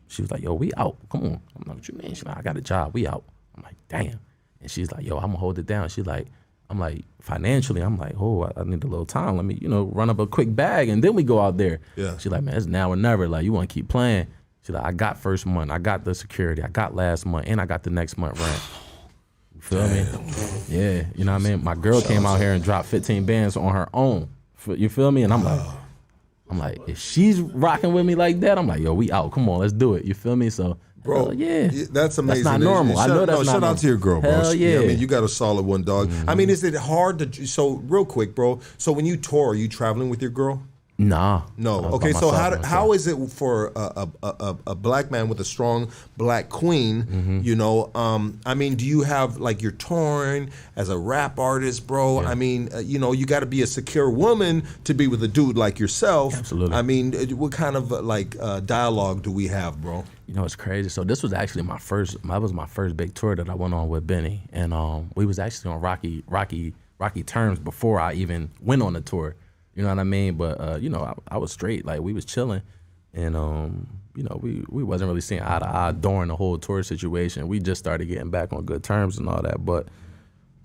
she was like, yo, we out. Come on. I'm like, what you mean? She's like, I got a job. We out. I'm like, damn. And she's like, yo, I'm gonna hold it down. She's like, I'm like, financially, I'm like, oh, I need a little time. Let me, run up a quick bag and then we go out there. Yeah. She's like, man, it's now or never. Like, you want to keep playing? She's like, I got first month, I got the security, I got last month, and I got the next month rent. You feel me? Yeah, you know what I mean? My girl came out here and dropped 15 bands on her own. You feel me? And I'm like, if she's rocking with me like that, I'm like, yo, we out. Come on, let's do it. You feel me? So, bro, yeah, that's amazing. That's not normal. I know that's not normal. Shout out to your girl, bro. Hell yeah. I mean, you got a solid one, dog. I mean, is it hard to? So, real quick, bro. So, when you tour, are you traveling with your girl? Nah. No. Okay, so how is it for a black man with a strong black queen, I mean, do you have, like, you're touring as a rap artist, bro? Yeah. I mean, you got to be a secure woman to be with a dude like yourself. Absolutely. I mean, what kind of, dialogue do we have, bro? You know, it's crazy. So this was actually my first big tour that I went on with Benny. And we was actually on rocky terms before I even went on the tour. You know what I mean? But, I was straight. Like, we was chilling. And, we wasn't really seeing eye to eye during the whole tour situation. We just started getting back on good terms and all that. But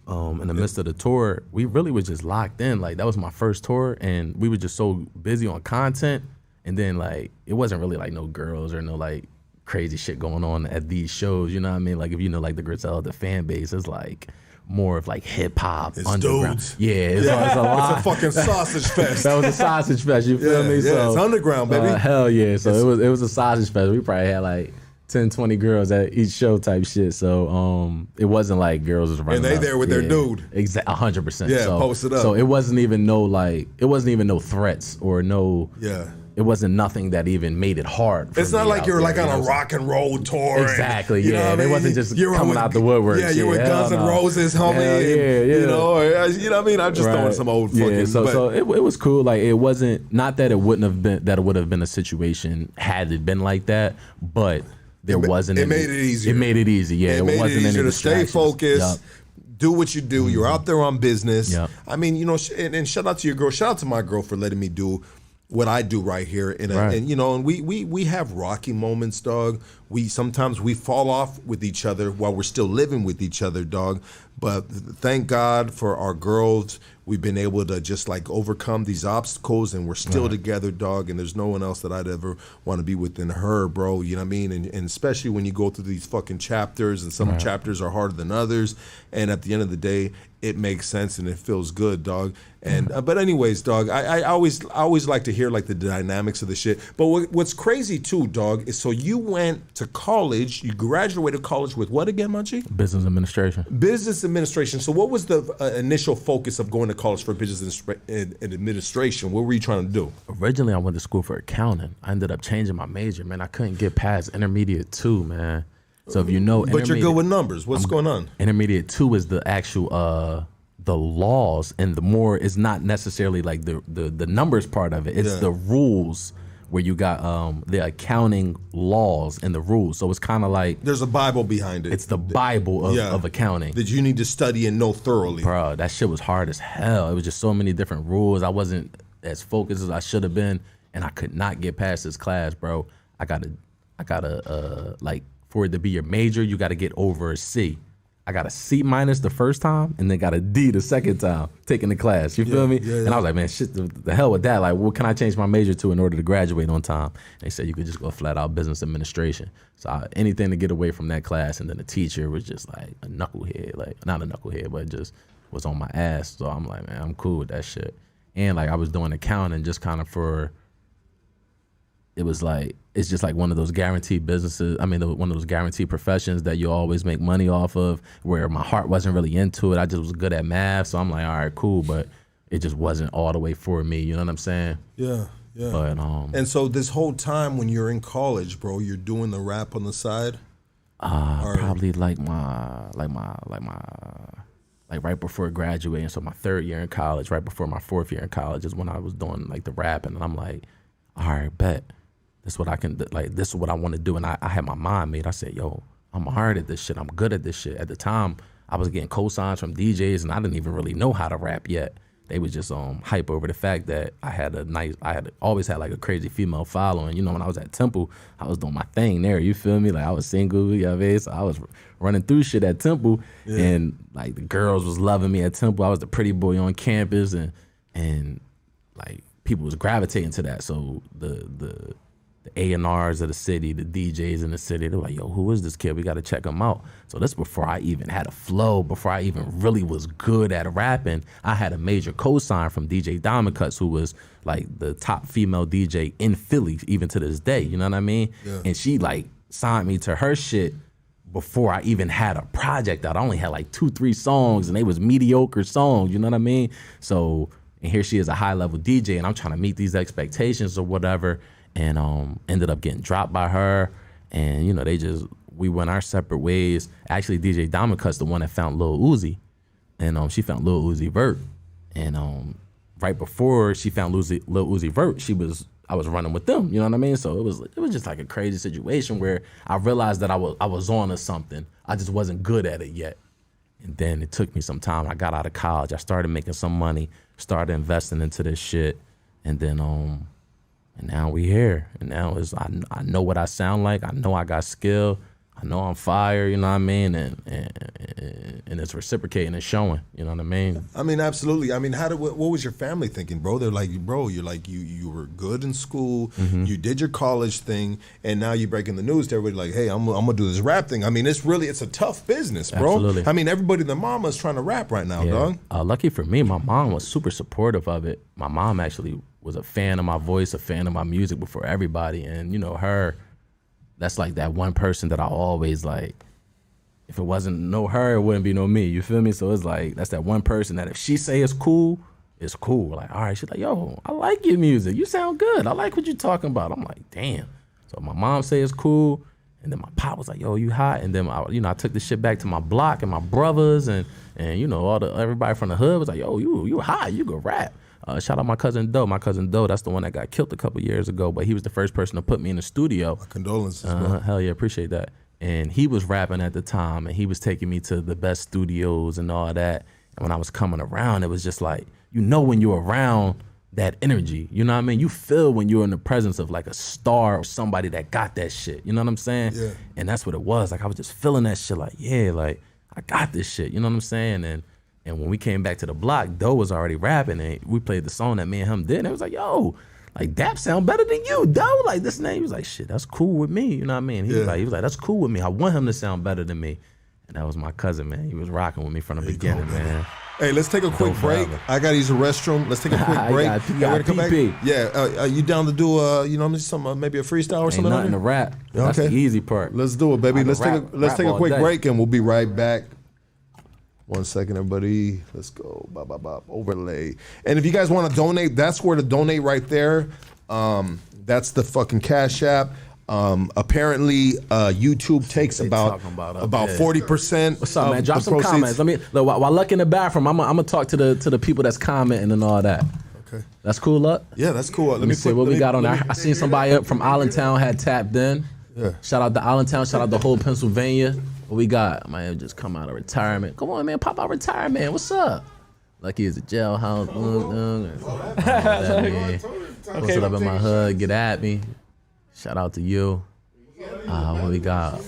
in the midst of the tour, we really was just locked in. Like, that was my first tour. And we were just so busy on content. And then, like, it wasn't really, like, no girls or no, like, crazy shit going on at these shows. You know what I mean? Like, if you know, like, the Griselda fan base is, like, more of like hip hop, underground. Dudes. Yeah, it's a lot. It's a fucking sausage fest. That was a sausage fest. You feel me? Yeah, so it's underground, baby. Hell yeah. So it was a sausage fest. We probably had like 10, 20 girls at each show type shit. So it wasn't like girls was running. And they up. there with their dude. Exactly, 100%. Yeah, so, post it up. So it wasn't even no threats or no. Yeah. It wasn't nothing that even made it hard. It's not like you're like on a rock and roll tour. Exactly, yeah. They wasn't just coming out the woodwork. Yeah, you're with Guns N' Roses, homie. Yeah. You know what I mean? I'm just throwing some old fucking. Yeah, so it was cool. Like, it wasn't, not that it wouldn't have been, that it would have been a situation had it been like that, but there wasn't. It made it easier. It made it easy. Yeah, it made wasn't it easier any to stay focused. Yep. Do what you do. You're out there on business. Yep. I mean, and shout out to your girl. Shout out to my girl for letting me do what I do right here. And we have rocky moments, dog. Sometimes we fall off with each other while we're still living with each other, dog. But thank God for our girls. We've been able to just like overcome these obstacles, and we're still together, dog. And there's no one else that I'd ever want to be with than her, bro. You know what I mean? And especially when you go through these fucking chapters, and some chapters are harder than others. And at the end of the day, it makes sense and it feels good, dog. And but anyways, dog, I always like to hear like the dynamics of the shit. But what's crazy too, dog, is so you went to college, you graduated college with what again, Munchie? Business administration. Business administration. So what was the initial focus of going to college for business administration? What were you trying to do? Originally, I went to school for accounting. I ended up changing my major, man. I couldn't get past intermediate 2, man. So if you know, but you're good with numbers. What's going on? Intermediate 2 is the actual the laws, and the more is not necessarily like the numbers part of it. It's the rules where you got the accounting laws and the rules. So it's kind of like there's a Bible behind it. It's the Bible of accounting that you need to study and know thoroughly. Bro, that shit was hard as hell. It was just so many different rules. I wasn't as focused as I should have been, and I could not get past this class, bro. I gotta like, for it to be your major, you got to get over a C. I got a C- the first time, and then got a D the second time taking the class. You feel me? Yeah. And I was like, man, shit, the hell with that. Like, what can I change my major to in order to graduate on time? And they said you could just go flat out business administration. So anything to get away from that class, and then the teacher was just like a knucklehead, like not a knucklehead, but just was on my ass. So I'm like, man, I'm cool with that shit. And like, I was doing accounting just kind of for. It was like, it's just like one of those guaranteed businesses. I mean, one of those guaranteed professions that you always make money off of, where my heart wasn't really into it. I just was good at math. So I'm like, all right, cool. But it just wasn't all the way for me. You know what I'm saying? Yeah. But, and so this whole time when you're in college, bro, you're doing the rap on the side? Probably like right before graduating. So my 3rd year in college, right before my 4th year in college is when I was doing like the rapping. And I'm like, all right, bet. this is what I can, like, this is what I want to do. And I had my mind made. I said, yo, I'm hard at this shit. I'm good at this shit. At the time, I was getting cosigns from DJs, and I didn't even really know how to rap yet. They was just hype over the fact that I had always had like a crazy female following. You know, when I was at Temple, I was doing my thing there. You feel me? Like I was single, you know what I mean? So I was running through shit at Temple, and like the girls was loving me at Temple. I was the pretty boy on campus, and like people was gravitating to that. So the A&Rs of the city, the DJs in the city, they're like, yo, who is this kid? We got to check him out. So that's before I even had a flow, before I even really was good at rapping. I had a major cosign from DJ Diamond Cuts, who was like the top female DJ in Philly, even to this day, you know what I mean? Yeah. And she like signed me to her shit before I even had a project out. I only had like 2-3 songs, and they was mediocre songs, you know what I mean? So, and here she is, a high-level DJ, and I'm trying to meet these expectations or whatever. And ended up getting dropped by her, and you know we went our separate ways. Actually, DJ Diamond Cut's the one that found Lil Uzi, and she found Lil Uzi Vert, and right before she found Lil Uzi Vert, I was running with them. You know what I mean? So it was just like a crazy situation where I realized that I was on to something. I just wasn't good at it yet, and then it took me some time. I got out of college. I started making some money, started investing into this shit, and then and now we here. And now I know what I sound like. I know I got skill. I know I'm fire, you know what I mean? And it's reciprocating and showing, you know what I mean? I mean, absolutely. I mean, what was your family thinking, bro? They're like, bro, you're like, you were good in school, you did your college thing, and now you're breaking the news to everybody like, hey, I'm gonna do this rap thing. I mean, it's a tough business, bro. Absolutely. I mean, everybody, their mama is trying to rap right now, dog. Lucky for me, my mom was super supportive of it. My mom actually was a fan of my voice, a fan of my music before everybody. And, you know, that's like that one person that I always like, if it wasn't no her, it wouldn't be no me. You feel me? So it's like, that's that one person that if she say it's cool, it's cool. Like, all right, she's like, yo, I like your music. You sound good. I like what you're talking about. I'm like, damn. So my mom say it's cool. And then my pop was like, yo, you hot? And then I took the shit back to my block and my brothers and you know, everybody from the hood was like, yo, you hot, you go rap. Shout out my cousin Doe. My cousin Doe, that's the one that got killed a couple years ago, but he was the first person to put me in the studio. My condolences, bro. Hell yeah, appreciate that. And he was rapping at the time, and he was taking me to the best studios and all that. And when I was coming around, it was just like, you know, when you're around that energy, you know what I mean? You feel when you're in the presence of like a star or somebody that got that shit, you know what I'm saying? Yeah. And that's what it was. Like I was just feeling that shit like, yeah, like I got this shit, you know what I'm saying? And when we came back to the block, Doe was already rapping, and we played the song that me and him did. And it was like, yo, like Dap sound better than you, Doe. Like this name, he was like, shit, that's cool with me. You know what I mean? He was like, that's cool with me. I want him to sound better than me. And that was my cousin, man. He was rocking with me from the beginning, man. Hey, let's take a quick break. I gotta use the restroom. Let's take a quick break. We're gonna come back. Yeah, are you down to do maybe a freestyle or something? Nothing to rap. That's the easy part. Let's do it, baby. Let's take a quick break, and we'll be right back. 1 second, everybody. Let's go. Overlay. And if you guys want to donate, that's where to donate right there. That's the fucking Cash App. Apparently, YouTube takes about 40%. What's up, man? Drop some comments. While Luck in the bathroom, I'm gonna talk to the people that's commenting and all that. Okay. That's cool, Luck? Yeah, that's cool. Let me see what we got on there. I seen somebody up from Allentown had tapped in. Yeah. Shout out to Allentown. Shout out to whole Pennsylvania. What we got? Man, just come out of retirement. Come on, man. Pop out retirement. What's up? Lucky is a jailhouse. What's up in my hood? Get at me. Shout out to you. What we got?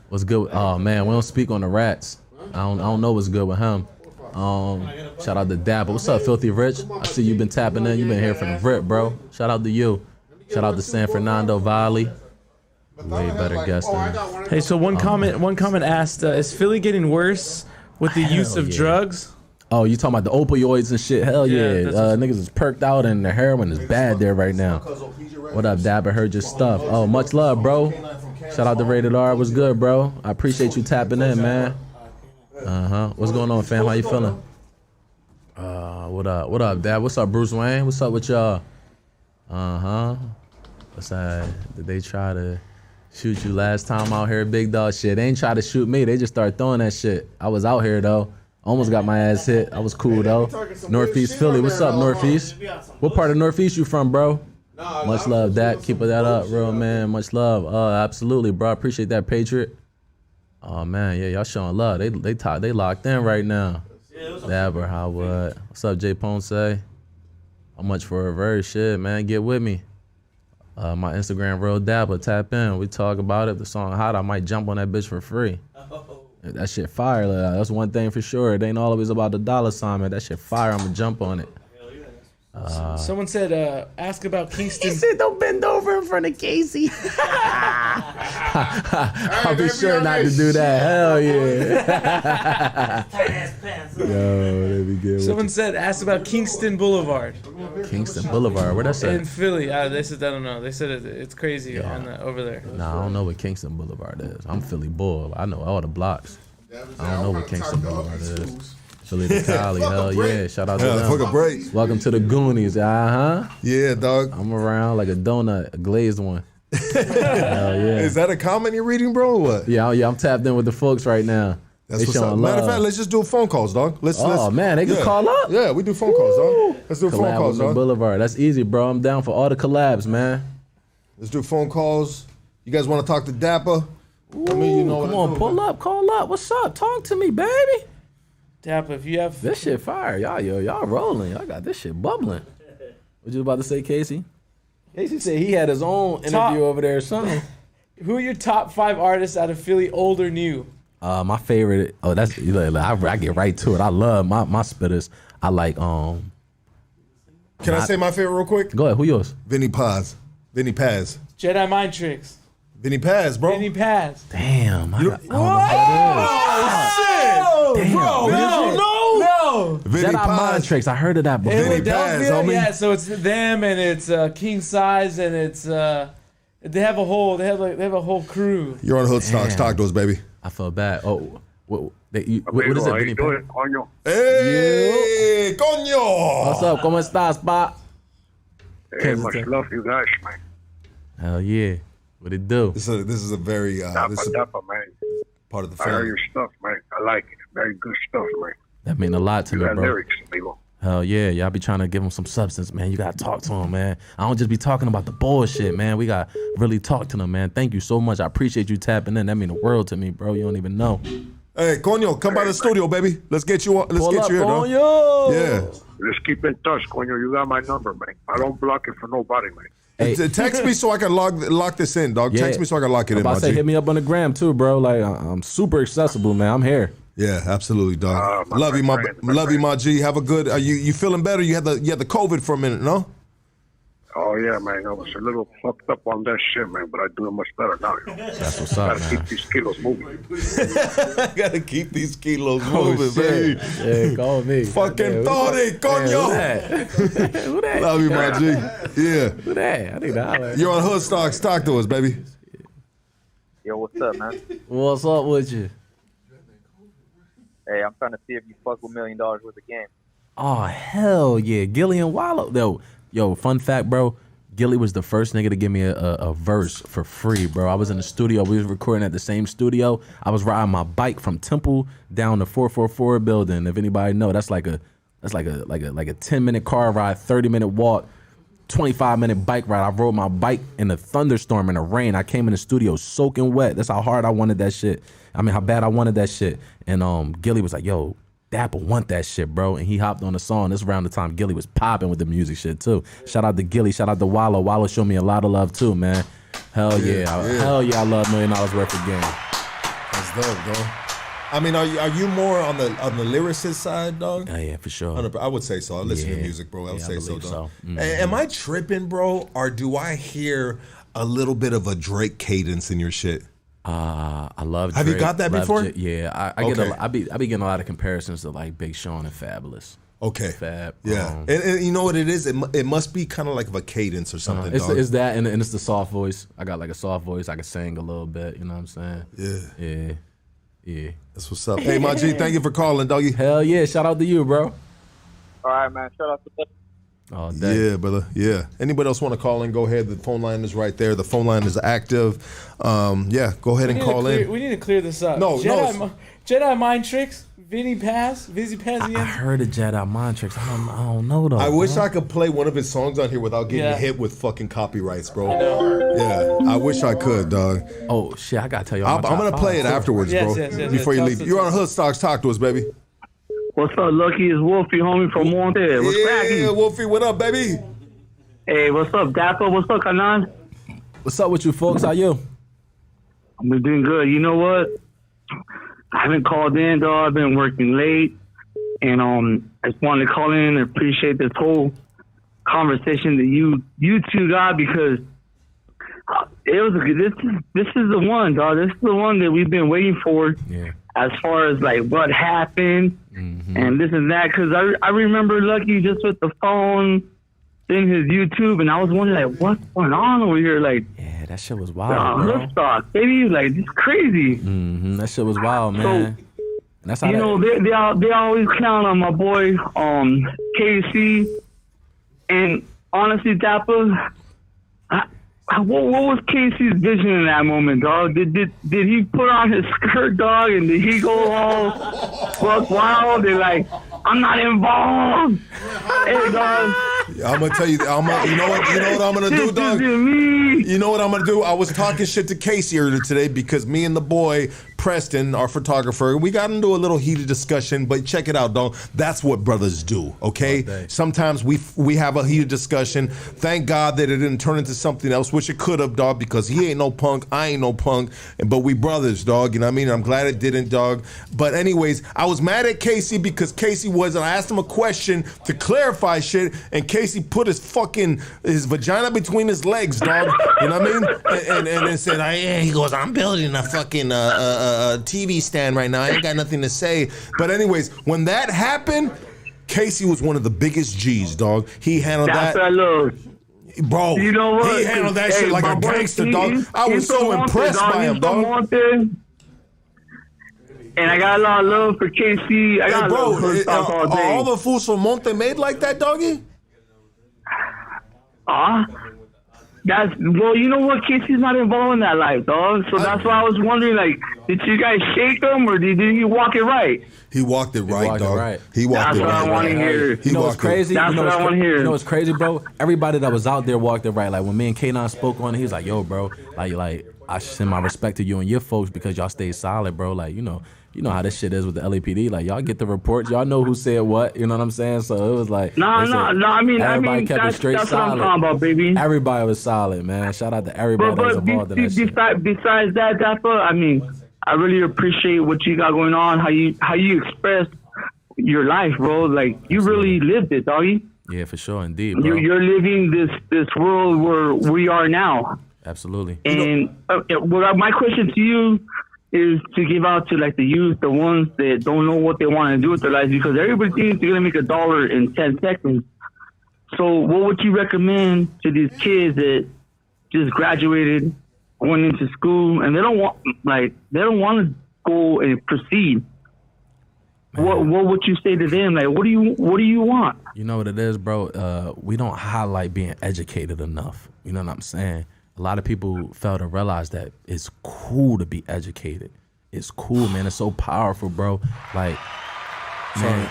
What's good? Oh man, we don't speak on the rats. I don't know what's good with him. Shout out to DAPPA. What's up, Filthy Rich? I see you been tapping in. You been here from the rip, bro. Shout out to you. Shout out to San Fernando Valley. Way better guest than. Hey, so one comment asked, is Philly getting worse with the use of drugs? Oh, you talking about the opioids and shit? Hell yeah. Niggas is perked out and the heroin is bad there right now. What up, Dab? I heard your stuff. Oh, much love, bro. Shout out to Rated R. What's good, bro? I appreciate you tapping in, man. What's going on, fam? How you feeling? What up? What up, Dab? What's up, Bruce Wayne? What's up with y'all? What's that? Did they try to shoot you last time out here, big dog? Shit, they ain't try to shoot me. They just started throwing that shit. I was out here, though. Almost got my ass hit. I was cool, though. Northeast Philly. What's up, Northeast? What part of Northeast you from, bro? Much love, Dak. Keep that up, real man. Much love. Absolutely, bro. Appreciate that, Patriot. Oh man, yeah, y'all showing love. They locked in right now. Dabber, how what? What's up, Jay Ponce? How much for a verse? Shit, man, get with me. My Instagram, real Dabba. Tap in. We talk about it. The song hot. I might jump on that bitch for free. That shit fire. That's one thing for sure. It ain't always about the dollar sign, man. That shit fire. I'ma jump on it. Someone said, ask about Kingston. He said, don't bend over in front of Casey. I'll be sure not to do that. Hell yeah. Yo, they be good. Someone said, ask about Kingston Boulevard. Kingston Boulevard, where that's at? In Philly. They said, I don't know. They said it's crazy over there. Nah, I don't know what Kingston Boulevard is. I'm Philly Bull. I know all the blocks. I don't know what Kingston Boulevard is. Philly to Cali, hell yeah. Shout out to them. Fuck a break. Welcome to the Goonies, Yeah, dog. I'm around like a donut, a glazed one. Hell yeah. Is that a comment you're reading, bro, or what? Yeah, I'm tapped in with the folks right now. That's what's up. Matter of fact, let's just do phone calls, dog. Let's man, they can call up? Yeah, we do phone calls, dog. Let's do phone calls, dog. Boulevard. That's easy, bro. I'm down for all the collabs, man. Let's do phone calls. You guys want to talk to DAPPA? I mean, you know what come on, pull up, call up. What's up? Talk to me, baby. DAPPA, if you have this shit fire, y'all rolling. Y'all got this shit bubbling. What you about to say, Casey? Casey said he had his own interview over there or something. Who are your top 5 artists out of Philly, old or new? My favorite. Oh, that's I get right to it. I love my spitters. I like Can I say my favorite real quick? Go ahead. Who yours? Vinny Paz. Jedi Mind Tricks. Vinny Paz, bro. Vinny Paz. Damn. I don't know Oh, shit. Damn, bro. No. Vinny Jedi Paz. Mind Tricks. I heard of that before. Vinny Paz, homie. Yeah, so it's them and it's King Size and it's they have a whole crew. You're on Hood Stocks. Talk to us, baby. I feel bad. Oh, what is it? Vinny Paz? Hey, coño. What's up? ¿Cómo estás, pa? Hey, much love you guys, man. Hell yeah. What it do? This is a very DAPPA, man. part of the I heard family. your stuff, man. I like it. Very good stuff, man. That mean a lot to You me, got bro. lyrics, amigo. Hell yeah, y'all be trying to give him some substance, man. You gotta talk to him, man. I don't just be talking about the bullshit, man. We gotta really talk to them, man. Thank you so much. I appreciate you tapping in. That mean the world to me, bro. You don't even know. Hey, coño, come by the studio, baby. Let's get you on. Let's Pull get up, you here, dog. coño. Yeah. Let's keep in touch, coño. You got my number, man. I don't block it for nobody, man. Hey. Text me so I can lock this in, dog. Yeah. Text me so I can lock it in, About my to say, G. hit me up on the gram too, bro. Like I'm super accessible, man. I'm here. Yeah, absolutely, dog. Love you, my G. Have a good. You feeling better? You had the COVID for a minute, no? Oh, yeah, man. I was a little fucked up on that shit, man, but I'm doing much better now. That's what's up, Gotta man. keep these kilos moving. Gotta keep these kilos moving, shit. baby. Yeah, call me. Fucking Tony, coño. Who that? Love you, my G. Yeah. Who that? I think that. You're on Hood Stocks. Talk to us, baby. Yo, what's up, man? What's up with you? Hey, I'm trying to see if you fuck with $1 million worth of game. Oh, hell yeah. Gilly and Wallow. Yo, fun fact, bro. Gilly was the first nigga to give me a verse for free, bro. I was in the studio. We was recording at the same studio. I was riding my bike from Temple down to 444 building. If anybody know, that's like a 10-minute car ride, 30-minute walk, 25-minute bike ride. I rode my bike in a thunderstorm in the rain. I came in the studio soaking wet. That's how hard I wanted that shit. I mean, how bad I wanted that shit. And Gilly was like, yo, DAPPA want that shit, bro. And he hopped on the song. This around the time Gilly was popping with the music shit, too. Shout out to Gilly. Shout out to Wallow. Wallow showed me a lot of love, too, man. Hell yeah. Hell yeah, I love $1 million worth of game. That's dope, dog. I mean, are you more on the lyricist side, dog? Yeah, for sure. I would say so. I listen to music, bro. I would say so, believe dog. so. Mm-hmm. Am I tripping, bro, or do I hear a little bit of a Drake cadence in your shit? I love Drake. Have you got that before? Yeah, I get I be getting a lot of comparisons to like Big Sean and Fabulous. Okay. Fab. Yeah. And you know what it is? It must be kind of like a cadence or something, dog. It's that and it's the soft voice. I got like a soft voice. I can sing a little bit. You know what I'm saying? Yeah. That's what's up. Hey, my G, thank you for calling, doggy. Hell yeah. Shout out to you, bro. All right, man. Shout out to the Oh, day. Yeah, brother. Yeah. Anybody else want to call in? Go ahead. The phone line is right there. The phone line is active. Go ahead and call in. We need to clear this up. No. Jedi Mind Tricks, Vinny Paz? I heard of Jedi Mind Tricks. I don't know though. I wish I could play one of his songs on here without getting hit with fucking copyrights, bro. Yeah, I wish I could, dog. Oh shit, I gotta tell you. I'm gonna play it afterwards, bro. Before you leave, you're on Hood Stocks. Talk to us, baby. What's up, Lucky? It's Wolfie, homie from Monte. What's cracking? Yeah, Wolfie, what up, baby? Hey, what's up, DAPPA? What's up, Kanan? What's up with you folks? How you? I'm doing good. You know what? I haven't called in, though. I've been working late. And I just wanted to call in and appreciate this whole conversation that you two got, because it was this is the one, dog. This is the one that we've been waiting for. Yeah. As far as like what happened and this and that, because I remember Lucky just with the phone in his YouTube, and I was wondering like what's going on over here, like yeah, that shit was wild, bro. Stock, baby, like it's crazy. That shit was wild, man. So, and that's how you know they always count on my boy KC, and honestly, DAPPA. What was Casey's vision in that moment, dog? Did he put on his skirt, dog, and did he go all fuck wild and like, I'm not involved? Hey, dog. I'm gonna tell you. You know what I'm gonna do, dog? You know what I'm gonna do? I was talking shit to Casey earlier today because me and the boy Preston, our photographer, we got into a little heated discussion. But check it out, dog. That's what brothers do. Okay. Sometimes we have a heated discussion. Thank God that it didn't turn into something else, which it could have, dog. Because he ain't no punk, I ain't no punk, but we brothers, dog. You know what I mean? I'm glad it didn't, dog. But anyways, I was mad at Casey because Casey and I asked him a question to clarify shit, and Casey put his vagina between his legs, dog. You know what I mean? And said, he goes, I'm building a fucking TV stand right now. I ain't got nothing to say. But anyways, when that happened, Casey was one of the biggest G's, dog. He handled that. Bro, you know what? He handled that shit like a gangster, dog. I was so impressed by him, dog. And I got a lot of love for KC. I got love for Stock all day. All the fools from Monte made like that, doggy? Well, you know what? Casey's not involved in that life, dog. So that's why I was wondering, like, did you guys shake him or did he walk it right? He walked it right, dog. He walked it right. That's what I want to hear. You know what's crazy? That's what I want to hear. You know what's crazy, bro? Everybody that was out there walked it right. Like when me and K9 spoke on it, he was like, yo, bro, like I should send my respect to you and your folks because y'all stayed solid, bro. Like, you know how this shit is with the LAPD. Like, y'all get the reports. Y'all know who said what. You know what I'm saying? So it was like... No. I mean, kept it straight that's solid. What I'm talking about, baby. Everybody was solid, man. Shout out to everybody that was involved in that shit. Besides that, DAPPA, I mean, I really appreciate what you got going on, how you express your life, bro. Like, you really lived it, doggy. Yeah, for sure. Indeed, bro. You're living this world where we are now. Absolutely. And my question to you is to give out to like the youth, the ones that don't know what they want to do with their lives, because everybody thinks they're gonna make $1 in 10 seconds. So what would you recommend to these kids that just graduated, going into school, and they don't want to go and proceed? Man. What would you say to them? Like, what do you want? You know what it is, bro? We don't highlight being educated enough. You know what I'm saying? A lot of people fail to realize that it's cool to be educated. It's cool, man. It's so powerful, bro. Like, man,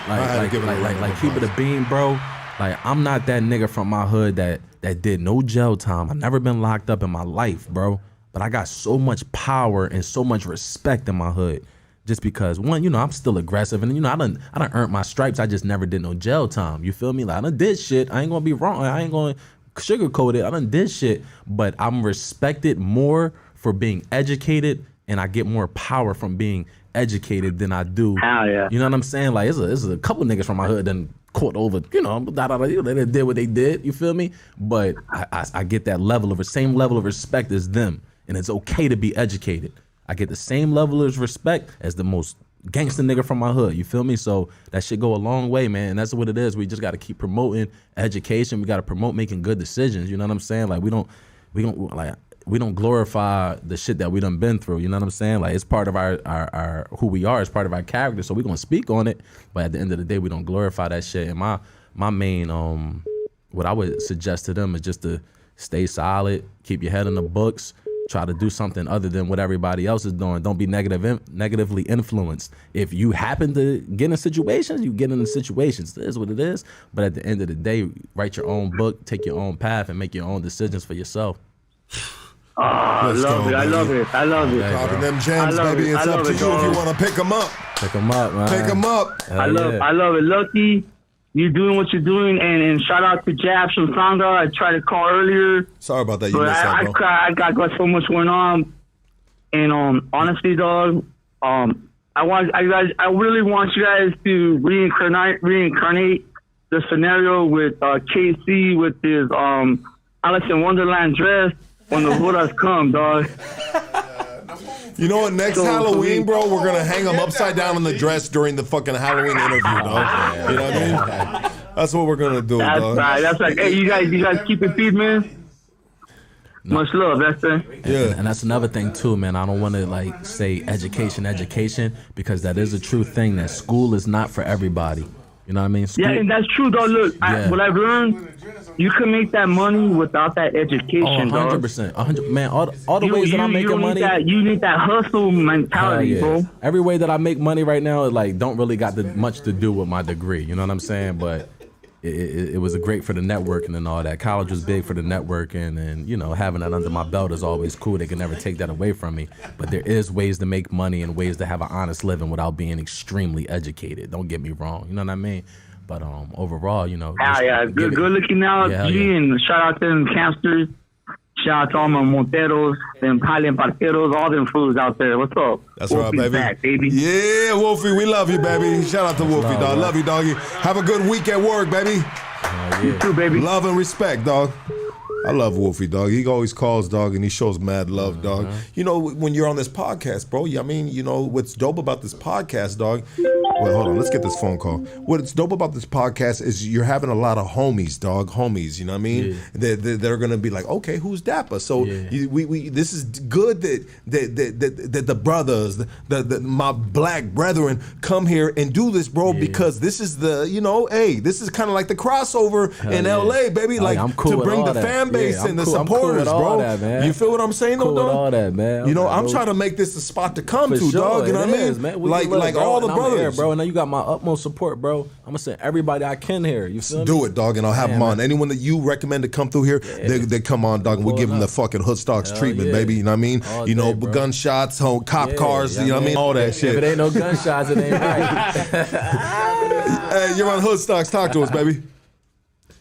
like keep it a beam, bro. Like, I'm not that nigga from my hood that did no jail time. I've never been locked up in my life, bro. But I got so much power and so much respect in my hood. Just because, one, I'm still aggressive, and I done earned my stripes. I just never did no jail time. You feel me? Like, I done did shit. I ain't gonna be wrong. I ain't gonna sugarcoat it. I done did shit, but I'm respected more for being educated, and I get more power from being educated than I do. Hell yeah. You know what I'm saying? Like, it's a couple niggas from my hood done caught over, they did what they did. You feel me? But I get that same level of respect as them, and it's okay to be educated. I get the same level of respect as the most gangster nigga from my hood. You feel me? So that shit go a long way, man. And that's what it is. We just got to keep promoting education. We got to promote making good decisions. You know what I'm saying? Like, we don't glorify the shit that we done been through. You know what I'm saying? Like, it's part of our who we are. It's part of our character. So we gonna speak on it. But at the end of the day, we don't glorify that shit. And my main what I would suggest to them is just to stay solid, keep your head in the books, Try to do something other than what everybody else is doing. Don't be negatively influenced. If you happen to get in situations, you get in situations. It is what it is. But at the end of the day, write your own book, take your own path, and make your own decisions for yourself. I love it. I love it. Dropping them gems, baby. It's up to you if you want to pick them up. Pick them up, man. Pick them up. I love it. Lucky, you doing what you're doing, and shout out to Jabs from Sanga. I tried to call earlier. Sorry about that. You but missed that, bro. I got so much going on, and honestly, dog, I really want you guys to reincarnate the scenario with KC with his Alice in Wonderland dress when the Buddhas come, dog. You know what? Next Halloween, bro, we're gonna hang them upside down in the dress during the fucking Halloween interview, dog. You know what I mean? That's what we're gonna do, dog. That's right. Hey, you guys keep it feed, man. No. Much love, that's it. Yeah, and that's another thing too, man. I don't want to like say education, because that is a true thing. That school is not for everybody. You know what I mean? School, and that's true, though. Look, what I've learned, you can make that money without that education, 100%. 100%. Man, all the ways that I'm making money. You need that hustle mentality, bro. Every way that I make money right now, like, don't really got much to do with my degree. You know what I'm saying? But it was great for the networking and all that. College was big for the networking, and you know, having that under my belt is always cool. They can never take that away from me. But there is ways to make money and ways to have an honest living without being extremely educated. Don't get me wrong. You know what I mean? But overall, you know. Good looking out, G, and shout out to them campsters. Shout out to all my Monteros, them Highland Parqueros, all them fools out there. What's up? That's Wolfie's right, baby. Back, baby. Yeah, Wolfie, we love you, baby. Shout out to Wolfie, dog. Love you, doggy. Have a good week at work, baby. You too, baby. Love and respect, dog. I love Wolfie, dog. He always calls, dog, and he shows mad love, dog. You know, when you're on this podcast, bro, I mean, you know, what's dope about this podcast, dog. Well, hold on. Let's get this phone call. What's dope about this podcast is you're having a lot of homies, dog. Homies, you know what I mean? Yeah. They're going to be like, okay, who's DAPPA? So we this is good that the brothers, my black brethren come here and do this, bro, because this is the, you know, hey, this is kind of like the crossover in LA, baby. Like, I'm cool to bring the fan base and the supporters, bro. That, you feel what I'm saying, though, dog? All that, man. You know, I'm trying to make this a spot to come to, dog. You know what I mean? Man. Like all the brothers, here, bro. And now you got my utmost support, bro. I'm gonna send everybody I can here. You feel me? Do it, dog, and I'll have them on. Anyone that you recommend to come through here, they come on, dog, and we give them the fucking hood stocks treatment, baby. You know what I mean? All you know, day, gunshots, cop cars, you know what I mean? All that shit. If it ain't no gunshots, it ain't right. Hey, you're on hood stocks. Talk to us, baby.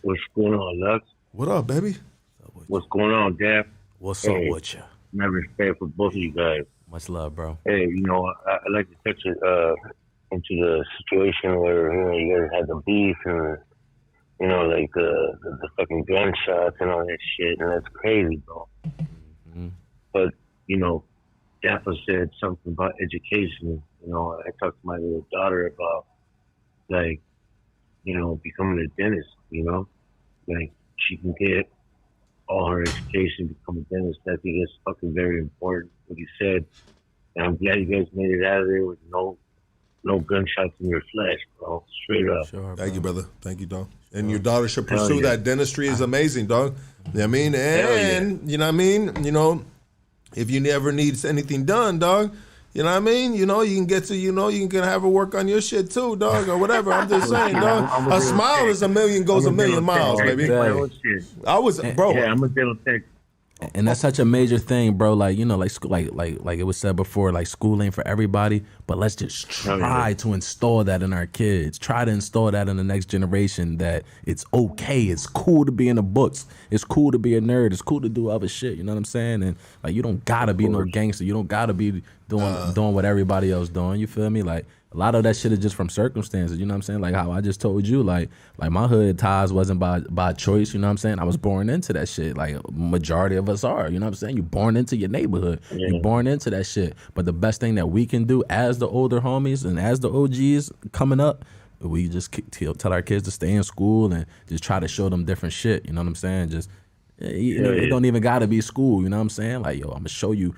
What's going on, Lux? What up, baby? What's going on, Dap? What's up with you? My respect for both of you guys. Much love, bro. Hey, you know, I'd like to touch into the situation where, you know, you guys had the beef and, you know, like the fucking gunshots and all that shit, and that's crazy, bro. Mm-hmm. But, you know, DAPPA said something about education. You know, I talked to my little daughter about, like, you know, becoming a dentist, you know? Like, she can get all her education, become a dentist. I think it's fucking very important what you said. And I'm glad you guys made it out of there with no gunshots in your flesh, bro. Straight up. Sure, thank you, brother. Thank you, dog. And your daughter should pursue that. Dentistry is amazing, dog. You know what I mean? And, you know what I mean? You know, if you never need anything done, dog, you know what I mean? You know, you can get to, you know, you can have her work on your shit too, dog, or whatever. I'm just saying, dog. A smile is a million miles, baby. I was, bro. Yeah, I'm a dental tech. And that's such a major thing, bro. Like, you know, like it was said before, like, school ain't for everybody, but let's just try to install that in our kids. Try to install that in the next generation, that it's okay. It's cool to be in the books. It's cool to be a nerd. It's cool to do other shit. You know what I'm saying? And like, you don't gotta be no gangster. You don't gotta be doing what everybody else doing. You feel me? Like, a lot of that shit is just from circumstances, you know what I'm saying? Like how I just told you, like my hood ties wasn't by choice, you know what I'm saying? I was born into that shit, like majority of us are, you know what I'm saying? You're born into your neighborhood. Yeah. You're born into that shit. But the best thing that we can do as the older homies and as the OGs coming up, we just tell our kids to stay in school and just try to show them different shit, you know what I'm saying? Just it don't even gotta be school, you know what I'm saying? Like, yo, I'm gonna show you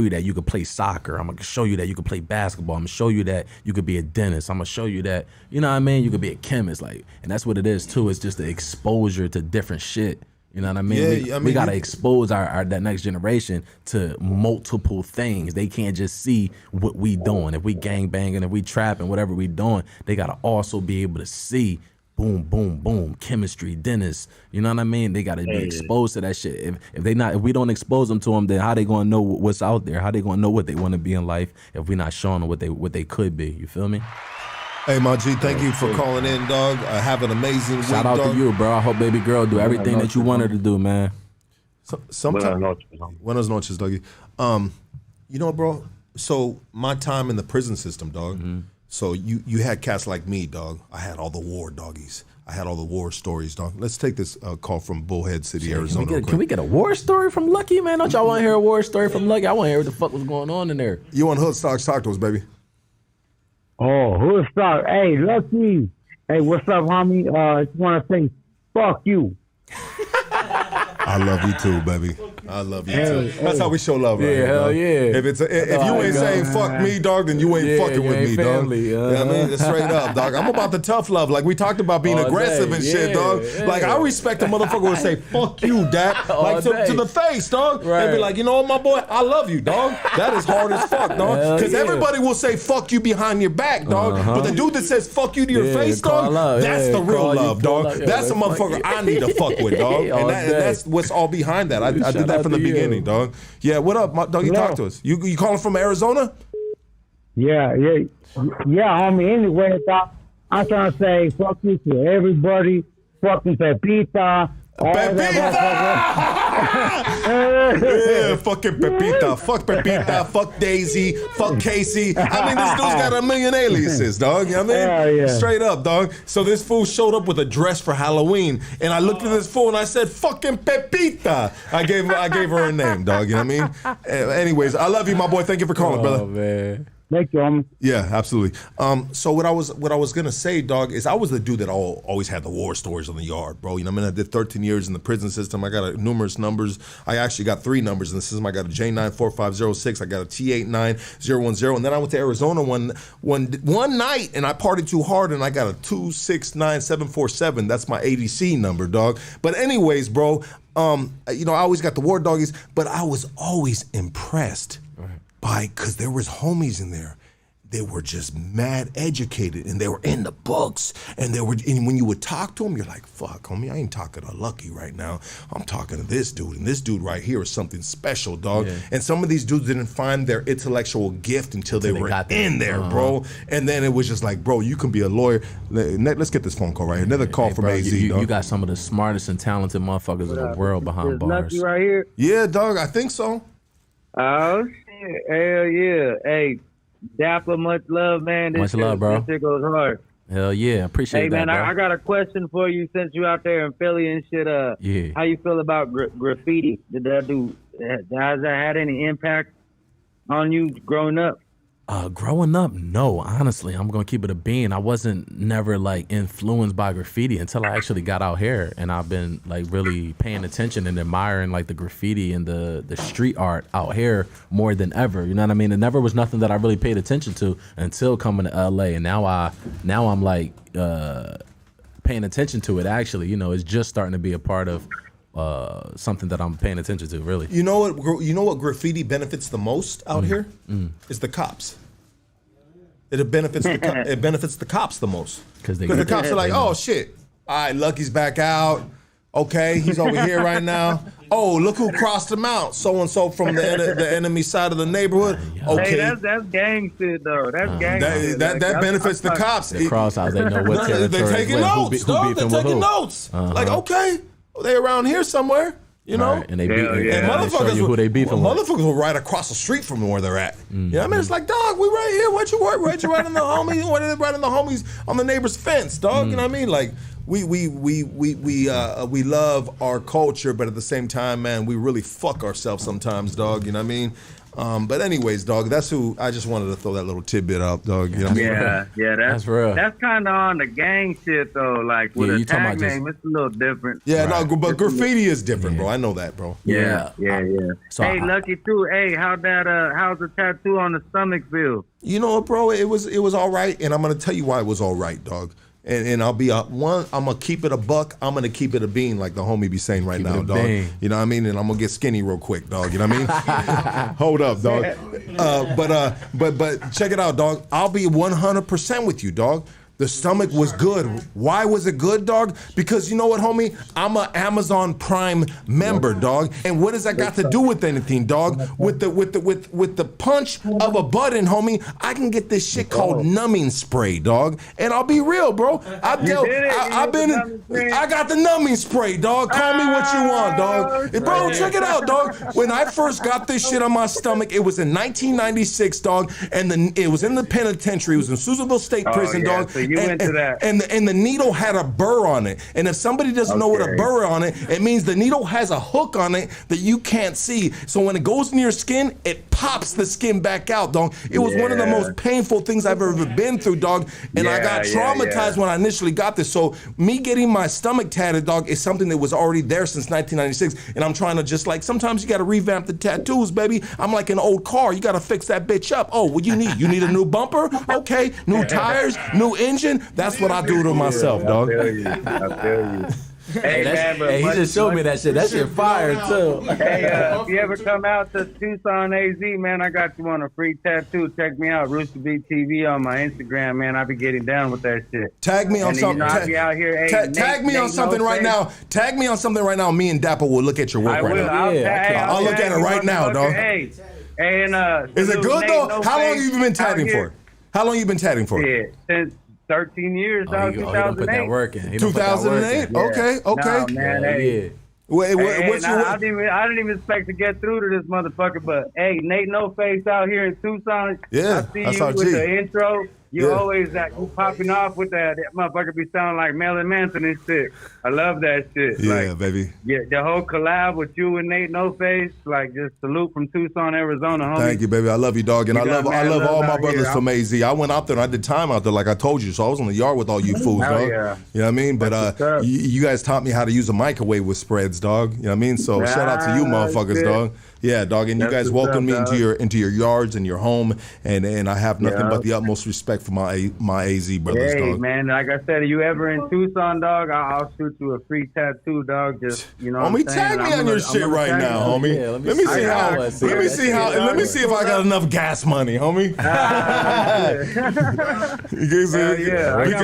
that you could play soccer. I'm gonna show you that you could play basketball. I'm gonna show you that you could be a dentist. I'm gonna show you that, you know what I mean, you could be a chemist. Like, and that's what it is too. It's just the exposure to different shit. You know what I mean? We gotta expose our that next generation to multiple things. They can't just see what we doing. If we gang banging, if we trapping, whatever we doing, they gotta also be able to see boom, boom, boom, chemistry, dentists. You know what I mean? They gotta be exposed to that shit. If we don't expose them to them, then how they gonna know what's out there? How they gonna know what they want to be in life if we not showing them what they could be? You feel me? Hey, my G, thank you for calling in, dog. Have an amazing week, Shout out dog. to you, bro. I hope baby girl do everything that you want her to do, man. Buenas noches, doggy. You know, bro, so my time in the prison system, dog, so you had cats like me, dog. I had all the war doggies. I had all the war stories, dog. Let's take this call from Bullhead City, Arizona. Can we get a war story from Lucky, man? Don't y'all want to hear a war story from Lucky? I want to hear what the fuck was going on in there. You on Hood Stocks? Talk to us, baby. Oh, Hood Stock. Hey, Lucky. Hey, what's up, homie? I just want to say, fuck you. I love you too, baby. I love you too. That's how we show love, right? Yeah, hell yeah. If you ain't saying fuck me, dog, then you ain't fucking with me, family, dog. You know what I mean? Straight up, dog. I'm about the tough love. Like we talked about being aggressive and shit, dog. Yeah. Like I respect a motherfucker who will say fuck you, dad, like to the face, dog. Right. And be like, you know what, my boy, I love you, dog. That is hard as fuck, dog. Because everybody will say fuck you behind your back, dog. But the dude that says fuck you to your face, dog, that's the real love, dog. That's the motherfucker I need to fuck with, dog. And that's what's all behind that. I did that from the beginning, dog. Yeah, what up, doggy? Talk to us. You calling from Arizona? Yeah, homie. Anyway, I'm trying to say fuck you to everybody. Fucking Pepita. Yeah, fucking Pepita. Fuck Pepita. Fuck Daisy. Fuck Casey. I mean, this dude's got a million aliases, dog. You know what I mean? Straight up, dog. So this fool showed up with a dress for Halloween, and I looked at this fool and I said, fucking Pepita. I gave her a name, dog. You know what I mean? Anyways, I love you, my boy. Thank you for calling, brother. Oh, man. Thank you, homie. Yeah, absolutely. So what I was gonna say, dog, is I was the dude that always had the war stories on the yard, bro. You know what I mean? I did 13 years in the prison system. I got numerous numbers. I actually got 3 numbers in the system. I got a J94506. I got a T89010, and then I went to Arizona one night, and I partied too hard, and I got a 269747. That's my ADC number, dog. But anyways, bro, you know, I always got the war doggies, but I was always impressed. Because there was homies in there. They were just mad educated, and they were in the books, and when you would talk to them, you're like, fuck, homie, I ain't talking to Lucky right now. I'm talking to this dude, and this dude right here is something special, dog. Yeah. And some of these dudes didn't find their intellectual gift until they were in there, bro. And then it was just like, bro, you can be a lawyer. Let's get this phone call right here. Another call from AZ, dog. You got some of the smartest and talented motherfuckers in the world behind bars. Lucky right here? Yeah, dog, I think so. Oh, shit. Hell yeah. Hey, DAPPA, much love, man. Much love, bro. This shit goes hard. Hell yeah. Appreciate that, man, bro. I got a question for you since you out there in Philly and shit. How you feel about graffiti? Has that had any impact on you growing up? Growing up, no. Honestly, I'm gonna keep it a bean. I wasn't never like influenced by graffiti until I actually got out here, and I've been like really paying attention and admiring like the graffiti and the street art out here more than ever. You know what I mean? It never was nothing that I really paid attention to until coming to LA, and now I'm like paying attention to it. Actually, you know, it's just starting to be a part of something that I'm paying attention to, really. You know what graffiti benefits the most out here is the cops. It benefits the cops the most because the cops are like, oh shit, all right, Lucky's back out. Okay, he's over here right now. Oh, look who crossed him out. So and so from the enemy side of the neighborhood. Okay, hey, that's gang shit though. That's gang shit. That benefits the cops. The cross out, they know what territory. They're taking notes, dog. They're taking notes. Like, okay, they around here somewhere. You know, right. And they beat and motherfuckers who they beefing with. Motherfuckers were right across the street from where they're at. You know what I mean? It's like, dog, we right here. What you right in the homies? Right in the homies on the neighbor's fence, dog. You know what I mean? Like we love our culture, but at the same time, man, we really fuck ourselves sometimes, dog. You know what I mean? But anyways, dog, that's who I just wanted to throw that little tidbit out, dog. You know what I mean? Yeah, that's real. That's kind of on the gang shit though. Like with a tag name, it's a little different. Yeah, right. No, but graffiti is different, bro. I know that, bro. Yeah. So hey, Lucky too. Hey, how's the tattoo on the stomach feel? You know what, bro? It was all right, and I'm gonna tell you why it was all right, dog. And I'll be I'm gonna keep it a buck. I'm gonna keep it a bean, like the homie be saying right now, dog. Bean. You know what I mean? And I'm gonna get skinny real quick, dog. You know what I mean? Hold up, dog. But check it out, dog. I'll be 100% with you, dog. The stomach was good. Why was it good, dog? Because you know what, homie? I'm an Amazon Prime member, dog. And what does that got to do with anything, dog? With the punch of a button, homie, I can get this shit called numbing spray, dog. And I'll be real, bro. I got the numbing spray, dog. Call me what you want, dog. Bro, check it out, dog. When I first got this shit on my stomach, it was in 1996, dog. And it was in the penitentiary. It was in Susanville State Prison, dog. So you went to that. And the needle had a burr on it. And if somebody doesn't know what a burr on it, it means the needle has a hook on it that you can't see. So when it goes in your skin, it pops the skin back out, dog. It was one of the most painful things I've ever been through, dog. And I got traumatized when I initially got this. So me getting my stomach tatted, dog, is something that was already there since 1996. And I'm trying to just like, sometimes you got to revamp the tattoos, baby. I'm like an old car. You got to fix that bitch up. Oh, what you need? You need a new bumper? Okay. New tires, new engine. That's what I do to myself, dog. I feel you. Hey, man, but he just showed me that shit. That shit fire, too. Hey, if you ever come out to Tucson, AZ, man, I got you on a free tattoo. Check me out, Rooster Beat TV on my Instagram, man. I be getting down with that shit. Tag me on something. I be out here, tag me on something right now. Tag me on something right now. Me and DAPPA will look at your work right now. I'll look at it right now, dog. Hey, and is it good, though? How long have you been tagging for? How long you been tagging for? Yeah, since 13 years, dog. 2008. Put that work in. 2008? Yeah. Okay. Nah, man, hey. What's your... I didn't even expect to get through to this motherfucker, but hey, Nate No Face out here in Tucson. Yeah, I see you with the intro. You always you popping off with that motherfucker be sounding like Marilyn Manson and shit. I love that shit. Yeah, like, baby. Yeah, the whole collab with you and Nate No Face, like just salute from Tucson, Arizona, homie. Thank you, baby. I love you, dog, and I love all my brothers here, from AZ. I went out there and I did time out there, like I told you. So I was in the yard with all you fools, dog. Yeah. You know what I mean? But you guys taught me how to use a microwave with spreads, dog. You know what I mean? So shout out to you, motherfuckers, shit. dog. Yeah, dog, and you guys welcomed me into your yards and your home, and I have nothing but the utmost respect for my AZ brothers, dog. Hey, man, like I said, if you ever in Tucson, dog, I'll shoot you a free tattoo, dog. Just homie, tag me on your shit right now, homie. Yeah, let me see if I got enough gas money, homie. I got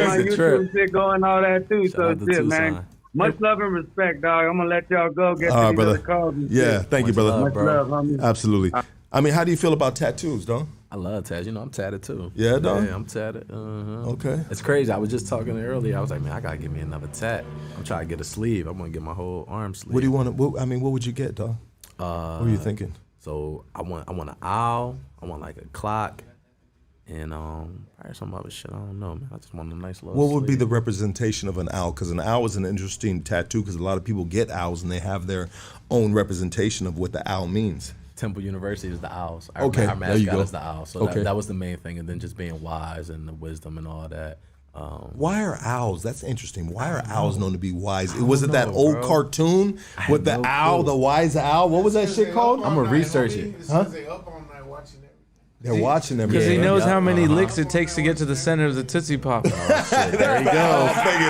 my YouTube shit going, all that too. So shit, man. Much love and respect, dog. I'm gonna let y'all go get to these other calls. Yeah, thank you, brother. Much love, homie. Absolutely. I mean, how do you feel about tattoos, dog? I love tats. You know, I'm tatted too. Yeah, dog? Yeah, I'm tatted. Okay. It's crazy. I was just talking earlier. I was like, man, I gotta get me another tat. I'm trying to get a sleeve. I'm gonna get my whole arm sleeve. What do you want to? What would you get, dog? What are you thinking? So I want an owl. I want like a clock, and probably some other shit. I don't know, man. I just want a nice little. What would be the representation of an owl? Because an owl is an interesting tattoo. Because a lot of people get owls and they have their own representation of what the owl means. Temple University is the owls. Our There you go. mascot is the owl. So that was the main thing, and then just being wise and the wisdom and all that. Why are owls? That's interesting. Why are owls known to be wise? Was it that old cartoon with the owl, the wise owl? What was that shit called? I'm gonna research it. Huh? They're watching everything. Because he knows how many licks it takes to get to the center of the Tootsie Pop. There he goes. Pick it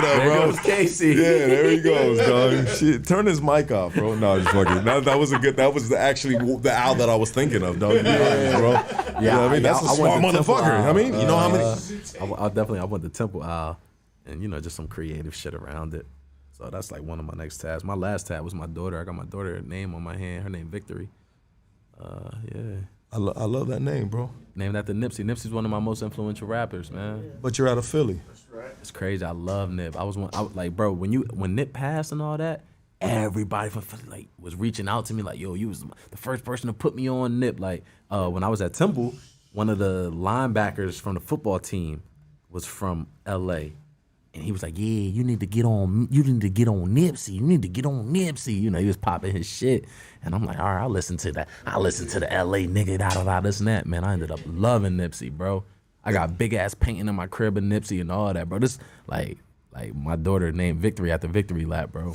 up, There bro. goes Casey. Yeah, there he goes, dog. Shit, turn his mic off, bro. No, just fucking. That was actually the owl that I was thinking of, dog. Yeah, bro. Yeah, you know what I mean, that's a smart motherfucker. I mean, you know how many? I want the temple owl, and just some creative shit around it. So that's like one of my next tabs. My last tab was my daughter. I got my daughter's name on my hand. Her name Victory. Yeah. I love that name, bro. Named after Nipsey. Nipsey's one of my most influential rappers, man. But you're out of Philly. That's right. It's crazy. I love Nip. I was like, bro, when Nip passed and all that, everybody from Philly was reaching out to me like, yo, you was the first person to put me on Nip. Like, when I was at Temple, one of the linebackers from the football team was from LA. And he was like, yeah, you need to get on Nipsey. You need to get on Nipsey. He was popping his shit. And I'm like, all right, I'll listen to that. I'll listen to the LA nigga, this and that. Man, I ended up loving Nipsey, bro. I got big ass painting in my crib of Nipsey and all that, bro. This like my daughter named Victory after Victory Lap, bro.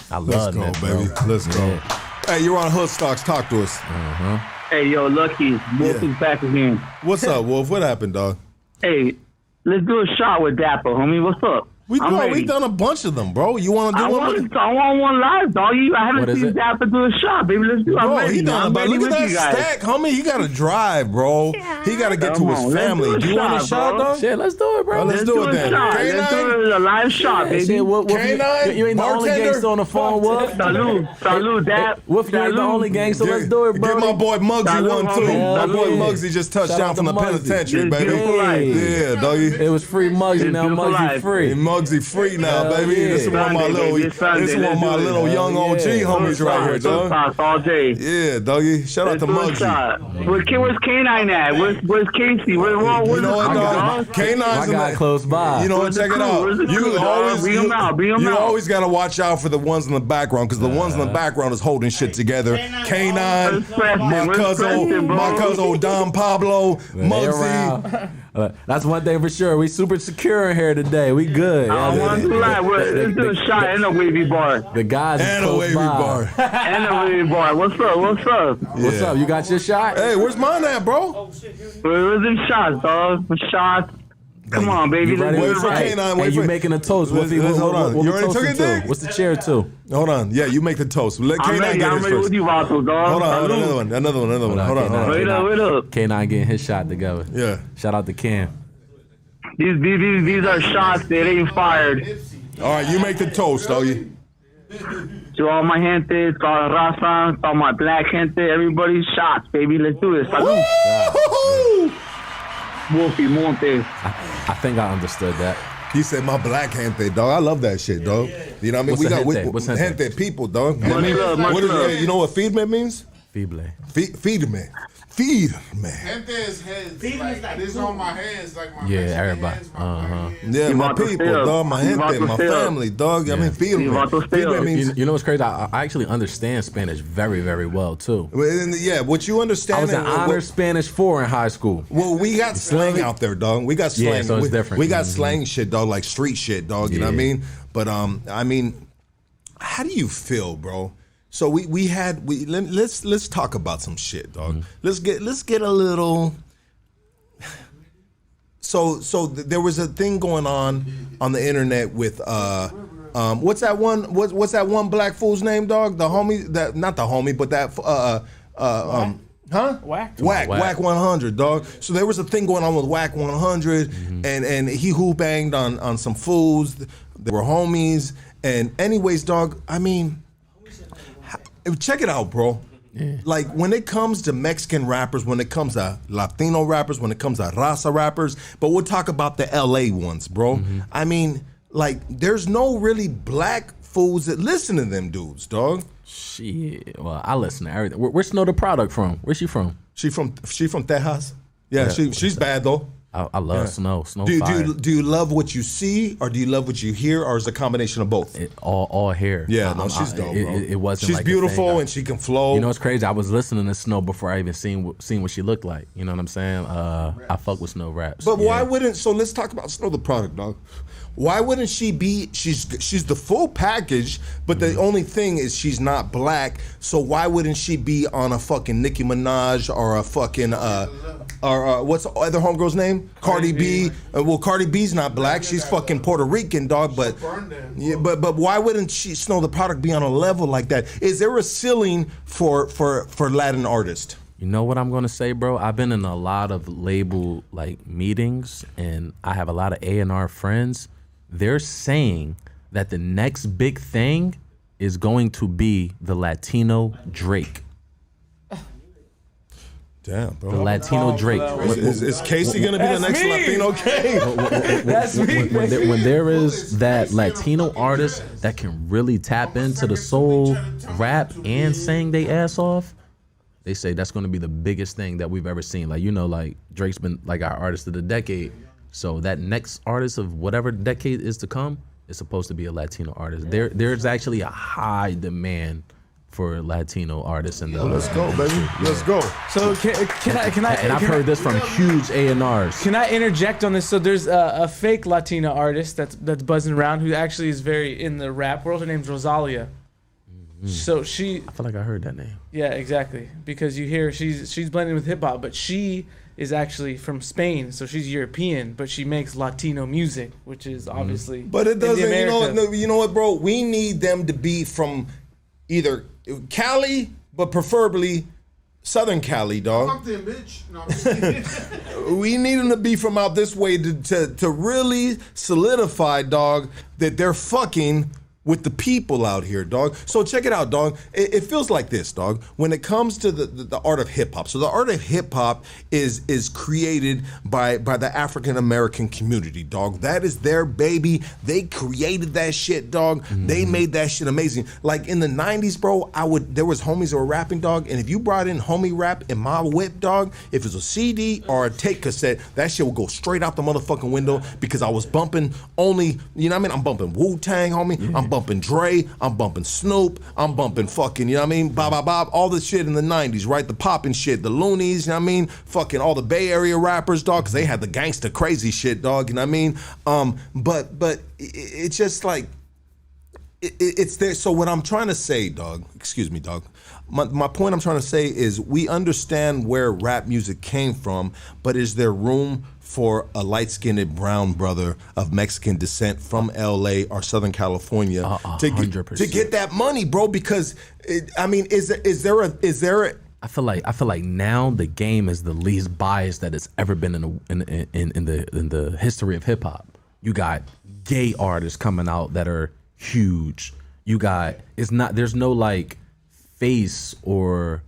I love Let's go, Nip, baby. bro. Let's go. Hey, you're on Hood Stocks. Talk to us. Hey, yo, Lucky. Wolf is back again. What's up, Wolf? What happened, dog? Hey, let's do a shot with DAPPA, homie. What's up? We done a bunch of them, bro. You want to do one? I want one live, dog. I haven't seen Dappa do a shot, baby. Let's do it. Bro, he done. But look at that stack, homie. He got to drive, bro. He got to get to his family. Do you want a shot, dog? Shit, let's do it, bro. Let's do it then. Let's do it a live shot, baby. K9, you ain't the only gangster on the phone, Wolf. Salute, Dap. Wolf, you ain't the only gangster. Let's do it, bro. Get my boy Muggsy one, too. My boy Muggsy just touched down from the penitentiary, baby. Yeah, doggy. It was free Muggsy, now Muggsy free. Muggsy free now, baby. This is one of my little young OG homies right here, dog. All day. Yeah, doggy. Shout out to Muggsy. Where's K9 at? Where's Casey? You know what, dog? K9's got close by. You know what? Check it out. You always got to watch out for the ones in the background because the ones in the background is holding shit together. K9, my cousin Don Pablo, Muggsy. That's one thing for sure. We super secure in here today. We good. I want to lie. Let's do a shot and a wavy bar. The guys and a wavy bar. And a wavy bar. What's up? What's up? You got your shot? Hey, where's mine at, bro? Where's them shots, dog? The shots. Come on, baby. Wait for K9. Wait, you making a toast. Hold on. You already took it there? What's the chair to? Hold on. Yeah, you make the toast. Let K9 get his first. With you, Vato, dog. Hold on. Another one. Hold on. Wait up. K9 getting his shot together. Yeah. Shout out to Cam. These are shots that ain't fired. All right, you make the toast, doggy. To all my gente, to all Rafa, to all my black gente, everybody shots, baby. Let's do this. Salud. Wolfie Monte. I think I understood that. He said my black gente, dog. I love that shit, dog. You know what I mean? What's gente people, dog. Much love. You know what feedme means? Feeble. Feedme. Gente is heads. Like, this on my hands, like my everybody. Hands, yeah, my people, dog. My gente, my family, dog. I mean, feedme means. You know what's crazy? I actually understand Spanish very, very well too. Yeah, what you understand. I was an honors Spanish 4 in high school. Well, we got slang out there, dog. We got slang. Yeah, so it's different. We got slang shit, dog, like street shit, dog. You know what I mean? But I mean, how do you feel, bro? So let's talk about some shit, dog. Let's get a little. So there was a thing going on the internet with what's that one black fool's name, dog? The homie that not the homie, but that Whack 100, dog. So there was a thing going on with Whack 100, and he banged on some fools. They were homies, and anyways, dog. I mean. Check it out, bro. Yeah. Like when it comes to Mexican rappers, when it comes to Latino rappers, when it comes to Raza rappers, but we'll talk about the LA ones, bro. I mean, like there's no really black fools that listen to them dudes, dog. Shit. Well, I listen to everything. Where's Snow the product from? Where's she from? She from Texas. Yeah, she's bad though. I love Snow. Do you love what you see, or do you love what you hear, or is it a combination of both? All hair. Yeah, no, she's dope, bro. It wasn't. She's like beautiful and she can flow. You know what's crazy? I was listening to Snow before I even seen what she looked like. You know what I'm saying? I fuck with Snow raps. But why wouldn't? So let's talk about Snow the product, dog. Why wouldn't she be? She's the full package, but the only thing is she's not black. So why wouldn't she be on a fucking Nicki Minaj or a fucking or what's the other homegirl's name? Cardi B. Well, Cardi B's not black. She's fucking Puerto Rican, dog. But yeah, but why wouldn't Snow the product be on a level like that? Is there a ceiling for Latin artists? You know what I'm gonna say, bro? I've been in a lot of label like meetings, and I have a lot of A&R friends. They're saying that the next big thing is going to be the Latino Drake. Damn, bro. The Latino Drake. Is Casey going to be the next Latino king? That's me. When there is that Latino artist that can really tap into the soul, rap, and sing they ass off, they say that's going to be the biggest thing that we've ever seen. Like, you know, like Drake's been like our artist of the decade. So that next artist of whatever decade is to come is supposed to be a Latino artist. There's actually a high demand for Latino artists in the. Let's go, baby. Let's go. So can I? And I've heard this from huge A&Rs. Can I interject on this? So there's a fake Latina artist that's buzzing around who actually is very in the rap world. Her name's Rosalia. So I feel like I heard that name. Yeah, exactly. Because you hear she's blending with hip hop, but she is actually from Spain, so she's European, but she makes Latino music, which is obviously. But it doesn't. You know what, bro? We need them to be from either Cali, but preferably Southern Cali, dog. Fuck them, bitch. No, I'm just kidding. We need them to be from out this way to really solidify, dog, that they're fucking with the people out here, dog. So check it out, dog. It feels like this, dog. When it comes to the art of hip hop, so the art of hip hop is created by the African American community, dog. That is their baby. They created that shit, dog. They made that shit amazing. Like in the 90s, bro, there was homies that were rapping, dog, and if you brought in homie rap in my whip, dog, if it was a CD or a tape cassette, that shit would go straight out the motherfucking window because I was bumping only, you know what I mean? I'm bumping Wu-Tang, homie. I'm bumping Dre, I'm bumping Snoop, I'm bumping fucking, you know what I mean, Bob, all the shit in the 90s, right? The poppin' shit, the Loonies, you know what I mean? Fucking all the Bay Area rappers, dog, because they had the gangsta crazy shit, dog, you know what I mean? But it's just like, it's there. So what I'm trying to say, dog, excuse me, dog, my point I'm trying to say is we understand where rap music came from, but is there room for a light-skinned brown brother of Mexican descent from LA or Southern California to get that money, bro? Because is there a I feel like now the game is the least biased that it's ever been in the history of hip hop. You got gay artists coming out that are huge. You got there's no like face or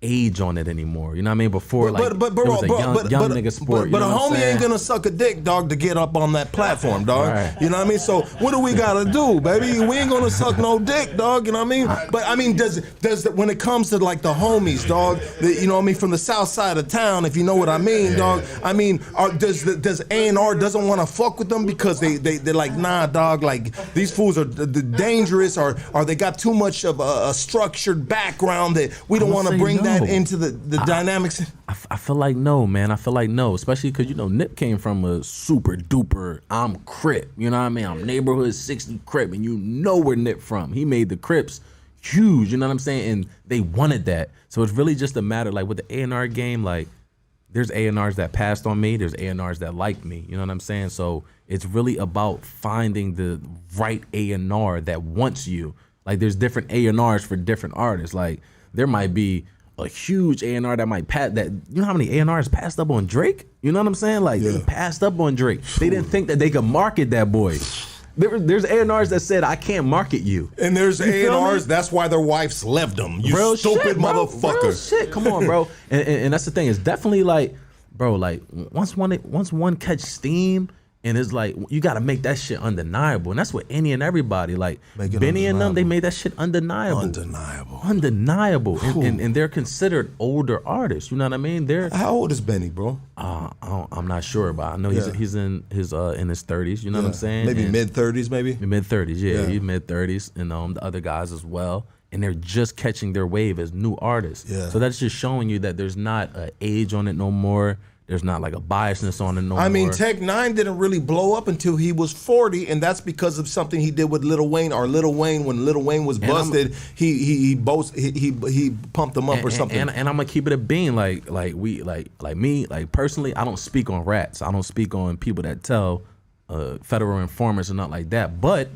age on it anymore. You know what I mean? Before, like, it was a young nigga sport. But a homie ain't gonna suck a dick, dog, to get up on that platform, dog. Right. You know what I mean? So what do we gotta do, baby? We ain't gonna suck no dick, dog. You know what I mean? But I mean, does when it comes to like the homies, dog, you know what I mean, from the south side of town, if you know what I mean, dog. I mean, does A&R doesn't want to fuck with them because they're like, nah, dog, like these fools are dangerous, or they got too much of a structured background that we don't want to bring that into the dynamics? I feel like no, man. I feel like no, especially because, you know, Nip came from a super duper, I'm Crip. You know what I mean? I'm neighborhood 60 Crip, and you know where Nip from. He made the Crips huge, you know what I'm saying? And they wanted that. So it's really just a matter, like with the A&R game, like there's A&Rs that passed on me, there's A&Rs that liked me, you know what I'm saying? So it's really about finding the right A&R that wants you. Like there's different A&Rs for different artists. Like there might be a huge A&R that might pass that. You know how many A&Rs passed up on Drake? You know what I'm saying? Like they passed up on Drake. They didn't think that they could market that boy. There's A&Rs that said, I can't market you. And there's A&Rs, that's why their wives left them. You real stupid shit, motherfucker. Real shit, come on, bro. And that's the thing. It's definitely like, bro, like once one catch steam, and it's like, you got to make that shit undeniable. And that's what any and everybody, like Benny and them, they made that shit undeniable. Undeniable. And they're considered older artists. You know what I mean? How old is Benny, bro? I'm not sure, but I know he's in his 30s. You know what I'm saying? Maybe mid-30s, maybe? Mid-30s, yeah. He's mid-30s. And the other guys as well. And they're just catching their wave as new artists. Yeah. So that's just showing you that there's not an age on it no more. There's not like a biasness on it no more. I mean, Tech 9 didn't really blow up until he was 40, and that's because of something he did with Lil Wayne. Or Lil Wayne, when Lil Wayne was busted, he pumped him up or something. And I'm gonna keep it a bean, like me, personally, I don't speak on rats. I don't speak on people that tell federal informants or nothing like that. But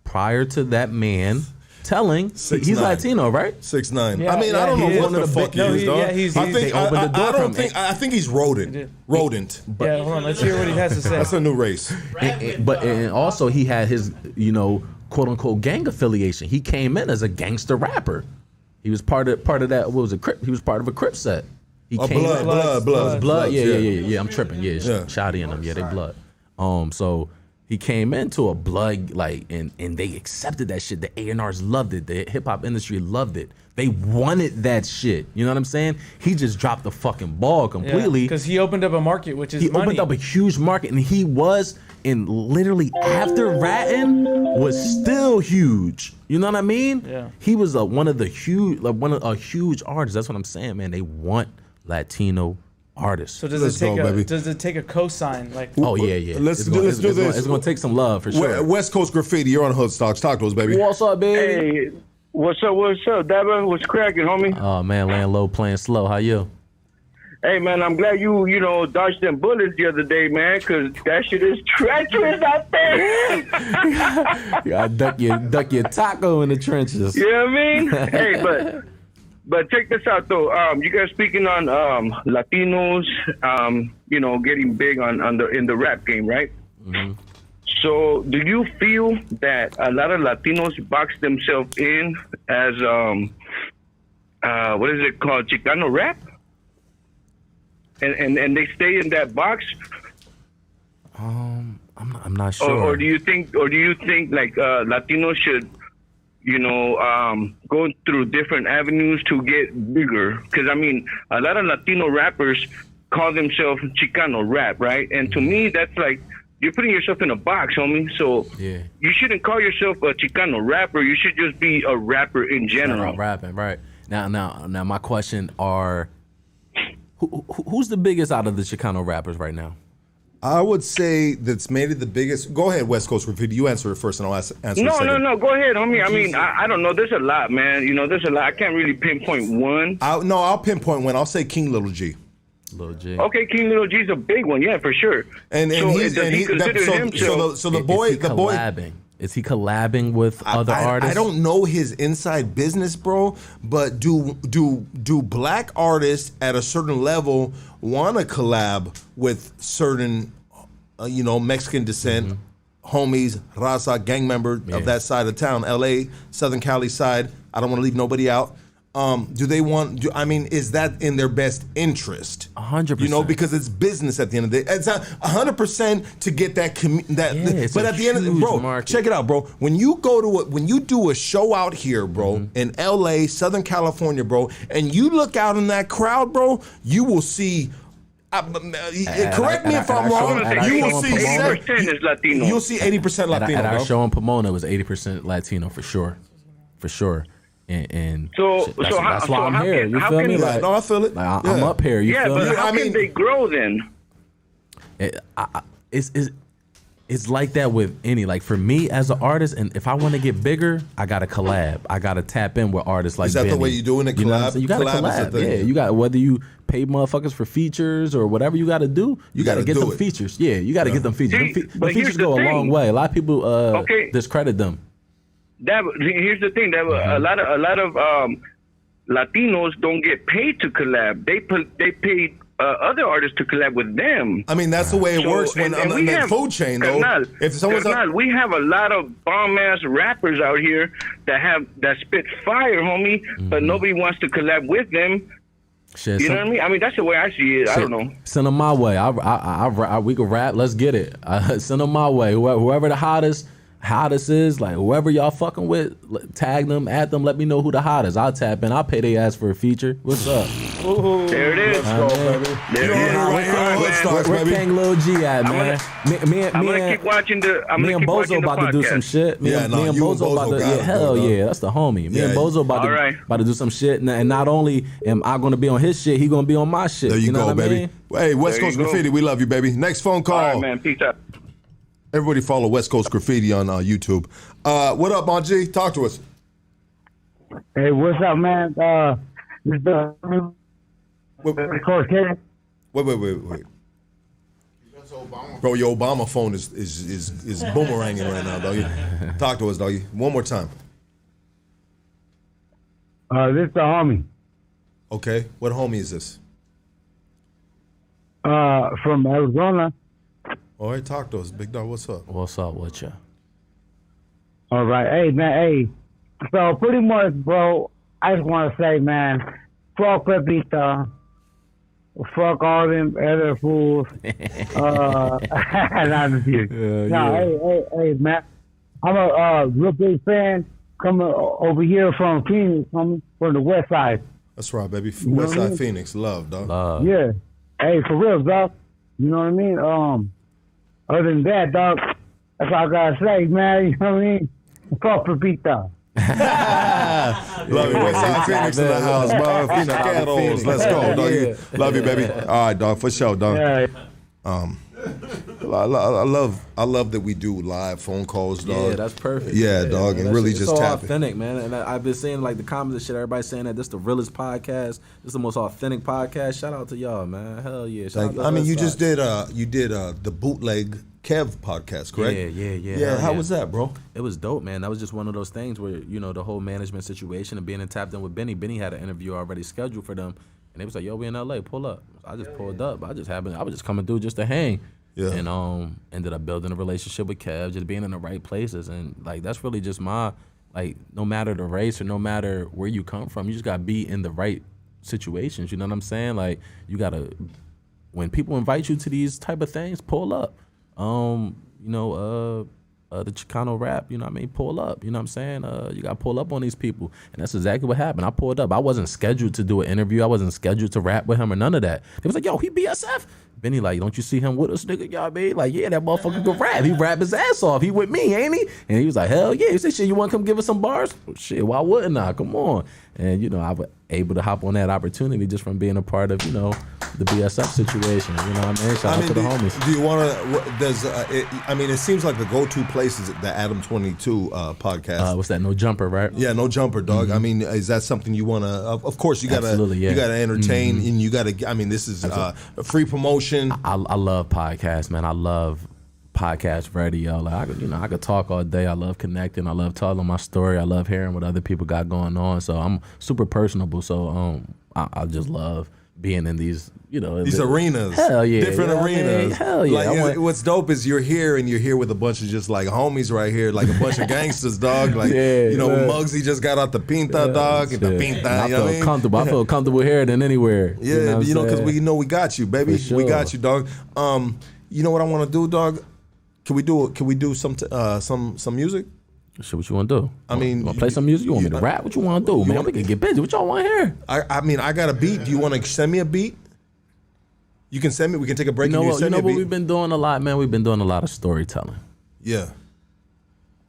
prior to that man telling, he's Latino, right? 6'9". Yeah, I mean, I don't know what the fuck he is, dog. I think he's rodent. Rodent. Yeah, hold on. Let's hear what he has to say. That's a new race. And also he had his, quote unquote gang affiliation. He came in as a gangster rapper. He was part of that. What was it? Crip? He was part of a Crip set. He came blood. Yeah. I'm tripping. Yeah, Shotty and them. Yeah, they blood. So he came into a blood, and they accepted that shit. The A&Rs loved it. The hip hop industry loved it. They wanted that shit. You know what I'm saying? He just dropped the fucking ball completely. Because he opened up a market, which is money. He opened up a huge market, and he was, and literally after ratting, was still huge. You know what I mean? Yeah. He was a huge artist. That's what I'm saying, man. They want Latino artists. So does it take a cosign? Like, oh yeah. Let's do this. It's gonna take some love for sure. West Coast Graffiti, you're on Hoodstocks. Talk to us, baby. What's up, baby? Hey, what's up, DAPPA? What's cracking, homie? Oh man, laying low, playing slow. How you? Hey, man, I'm glad you dodged them bullets the other day, man, because that shit is treacherous out there. You gotta duck your taco in the trenches. You know what I mean? Hey, but check this out, though. You guys speaking on Latinos, getting big in the rap game, right? Mm-hmm. So do you feel that a lot of Latinos box themselves in as, what is it called, Chicano rap? And they stay in that box. I'm not sure. Or do you think like Latinos should, go through different avenues to get bigger? Because I mean, a lot of Latino rappers call themselves Chicano rap, right? And to me, that's like you're putting yourself in a box, homie. So you shouldn't call yourself a Chicano rapper. You should just be a rapper in general. Rapping, right? Now, my question are. Who's the biggest out of the Chicano rappers right now? I would say that's made it the biggest. Go ahead, West Coast Graffiti. You answer it first, and I'll answer second. No. Go ahead, homie. I mean, I don't know. There's a lot, man. There's a lot. I can't really pinpoint one. I'll pinpoint one. I'll say King Little G. Little G. Okay, King Little G's a big one. Yeah, for sure. So the boy. Is he collabing with other artists? I don't know his inside business, bro. But do black artists at a certain level want to collab with certain, Mexican descent homies, raza, gang member of that side of town, L.A., Southern Cali side? I don't want to leave nobody out. Do they want? Is that in their best interest? 100%. Because it's business at the end of the day. It's 100% to get that. But at the end of the bro, market. Check it out, bro. When you do a show out here, bro, in L.A., Southern California, bro, and you look out in that crowd, bro, you will see. Correct me if I'm wrong. You will see 80% is Latino. You'll see 80% Latino. At our show in Pomona, it was 80% Latino for sure. And that's why I'm here. You feel me? Like, no, I feel it. Like, I'm up here. You feel me? But how can they grow then? It's like that with any. Like for me as an artist, and if I want to get bigger, I gotta collab. I gotta tap in with artists like. Is that Benny. the way you doing it? Collab. You gotta collab. Yeah, you got whether you pay motherfuckers for features or whatever you gotta do. You gotta get them features. Yeah, you gotta get them features. The features go a long way. A lot of people discredit them. Here's the thing. A lot of Latinos don't get paid to collab. They pay other artists to collab with them. I mean, that's the way it works when on that food chain, though. We have a lot of bomb ass rappers out here that spit fire, homie, but nobody wants to collab with them. Shit, you know what I mean? I mean, that's the way I see it. I don't know. Send them my way. We can rap. Let's get it. Send them my way. Whoever the hottest is, like whoever y'all fucking with, tag them, add them, let me know who the hottest. I'll tap in. I'll pay their ass for a feature. What's up? Ooh, there it is. Where King Lil G at, man? I'm gonna keep watching the. Me and Bozo about to do some shit. Me and Bozo about to. Yeah, hell yeah, that's the homie. Me and Bozo about to do some shit, and not only am I gonna be on his shit, he gonna be on my shit. There you know go, baby. I mean? Hey, West Coast Graffiti, we love you, baby. Next phone call. All right, man. Peace out. Everybody follow West Coast Graffiti on YouTube. What up, Mon G? Talk to us. Hey, what's up, man? This is Coach K. Wait. Bro, your Obama phone is boomeranging right now, doggy. Talk to us, doggy. One more time. This is the homie. Okay. What homie is this? From Arizona. All right, talk to us, big dog. What's up? What's up with you? All right, hey man, hey. So pretty much, bro. I just want to say, man, fuck Pepita, fuck all them other fools. Hey, man. I'm a real big fan coming over here from Phoenix, from the West Side. That's right, baby. West Side Phoenix, love, dog. Yeah. Hey, for real, dog. You know what I mean? Other than that, dog, that's all I gotta say, man. You know what I mean? Fuck Pepita. Love you, West Side Phoenix in the house, bro. Phoenix, let's go, dog. Love you, baby. All right, dog, for sure, dog. I love that we do live phone calls, dog. Yeah, that's perfect. Yeah, dog, and really just so tap it. authentic, man. And I've been seeing like the comments and shit. Everybody saying that this the realest podcast. This the most authentic podcast. Shout out to y'all, man. Hell yeah. I mean, you just did the bootleg Kev podcast, correct? Yeah. How was that, bro? It was dope, man. That was just one of those things where, you know, the whole management situation and being in tapped in with Benny. Benny had an interview already scheduled for them, and they was like, "Yo, we in LA, pull up." I just pulled up. I was just coming through just to hang. Yeah. And ended up building a relationship with Kev, just being in the right places, and like that's really just my no matter the race or no matter where you come from, you just gotta be in the right situations. You know what I'm saying? Like you gotta, when people invite you to these type of things, pull up. The Chicano rap, you know what I mean? Pull up, you know what I'm saying? You got to pull up on these people. And that's exactly what happened. I pulled up. I wasn't scheduled to do an interview. I wasn't scheduled to rap with him or none of that. They was like, yo, he BSF. Benny like, don't you see him with us, nigga? Y'all be like, yeah, that motherfucker can rap. He rap his ass off. He with me, ain't he? And he was like, hell yeah. He said, shit, you want to come give us some bars? Well, shit, why wouldn't I? Come on. And, you know, I was able to hop on that opportunity just from being a part of, you know, the BSF situation. You know what I mean? Shout out to the homies. Do you want to, it seems like the go-to place is the Adam 22 podcast. What's that? No Jumper, right? Yeah, No Jumper, dog. Mm-hmm. I mean, is that something you want to, of course, you got to entertain, and you got to, I mean, this is a free promotion. I love podcasts, man. I love podcast radio. Like I could talk all day. I love connecting. I love telling my story. I love hearing what other people got going on. So I'm super personable. So I just love being in these, you know, these arenas. Hell yeah, different arenas. Hell yeah. Like what's dope is you're here with a bunch of just like homies right here, like a bunch of gangsters, dog. Like Muggsy just got out the pinta, dog, and the pinta. I feel comfortable. I feel comfortable here than anywhere. Yeah, you know, because we know we got you, baby. Sure. We got you, dog. You know what I want to do, dog? Can we do some music? Shit, what you want to do? I mean, you want to play some music? You want me to rap? What you want to do, man? We can get busy. What y'all want to hear? I mean, I got a beat. Do you want to send me a beat? You can send me. We can take a break. You know what we've been doing a lot, man? We've been doing a lot of storytelling. Yeah.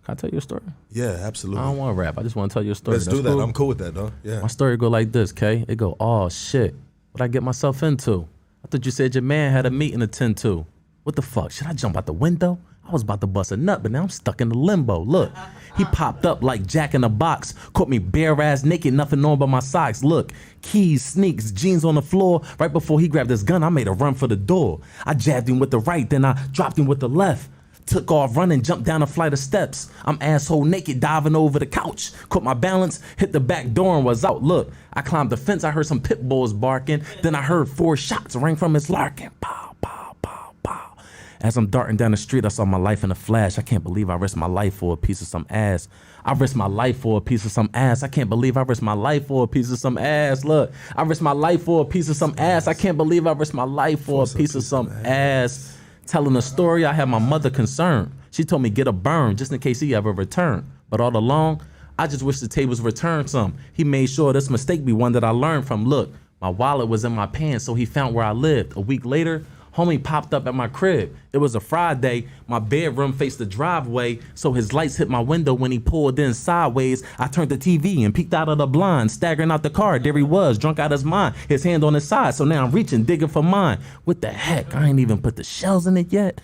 Can I tell you a story? Yeah, absolutely. I don't want to rap. I just want to tell you a story. Let's do that. Cool? I'm cool with that, though. Yeah. My story go like this, Kay. It go, oh, shit. What I get myself into? I thought you said your man had a meeting to tend to. What the fuck? Should I jump out the window? I was about to bust a nut, but now I'm stuck in the limbo. Look, he popped up like Jack in a box, caught me bare ass naked, nothing on but my socks. Look, keys, sneaks, jeans on the floor. Right before he grabbed his gun, I made a run for the door. I jabbed him with the right, then I dropped him with the left. Took off running, jumped down a flight of steps. I'm asshole naked, diving over the couch. Caught my balance, hit the back door and was out. Look, I climbed the fence, I heard some pit bulls barking. Then I heard 4 shots ring from his Larkin. Pow, pow, pow, pow. As I'm darting down the street, I saw my life in a flash. I can't believe I risked my life for a piece of some ass. I risked my life for a piece of some ass. I can't believe I risked my life for a piece of some ass. Look, I risked my life for a piece of some ass. I can't believe I risked my life for a piece of some ass. Telling a story, I had my mother concerned. She told me get a burn just in case he ever returned. But all along, I just wish the tables returned some. He made sure this mistake be one that I learned from. Look, my wallet was in my pants, so he found where I lived. A week later, homie popped up at my crib. It was a Friday. My bedroom faced the driveway, so his lights hit my window when he pulled in sideways. I turned the TV and peeked out of the blind, staggering out the car. There he was, drunk out his mind, his hand on his side. So now I'm reaching, digging for mine. What the heck? I ain't even put the shells in it yet.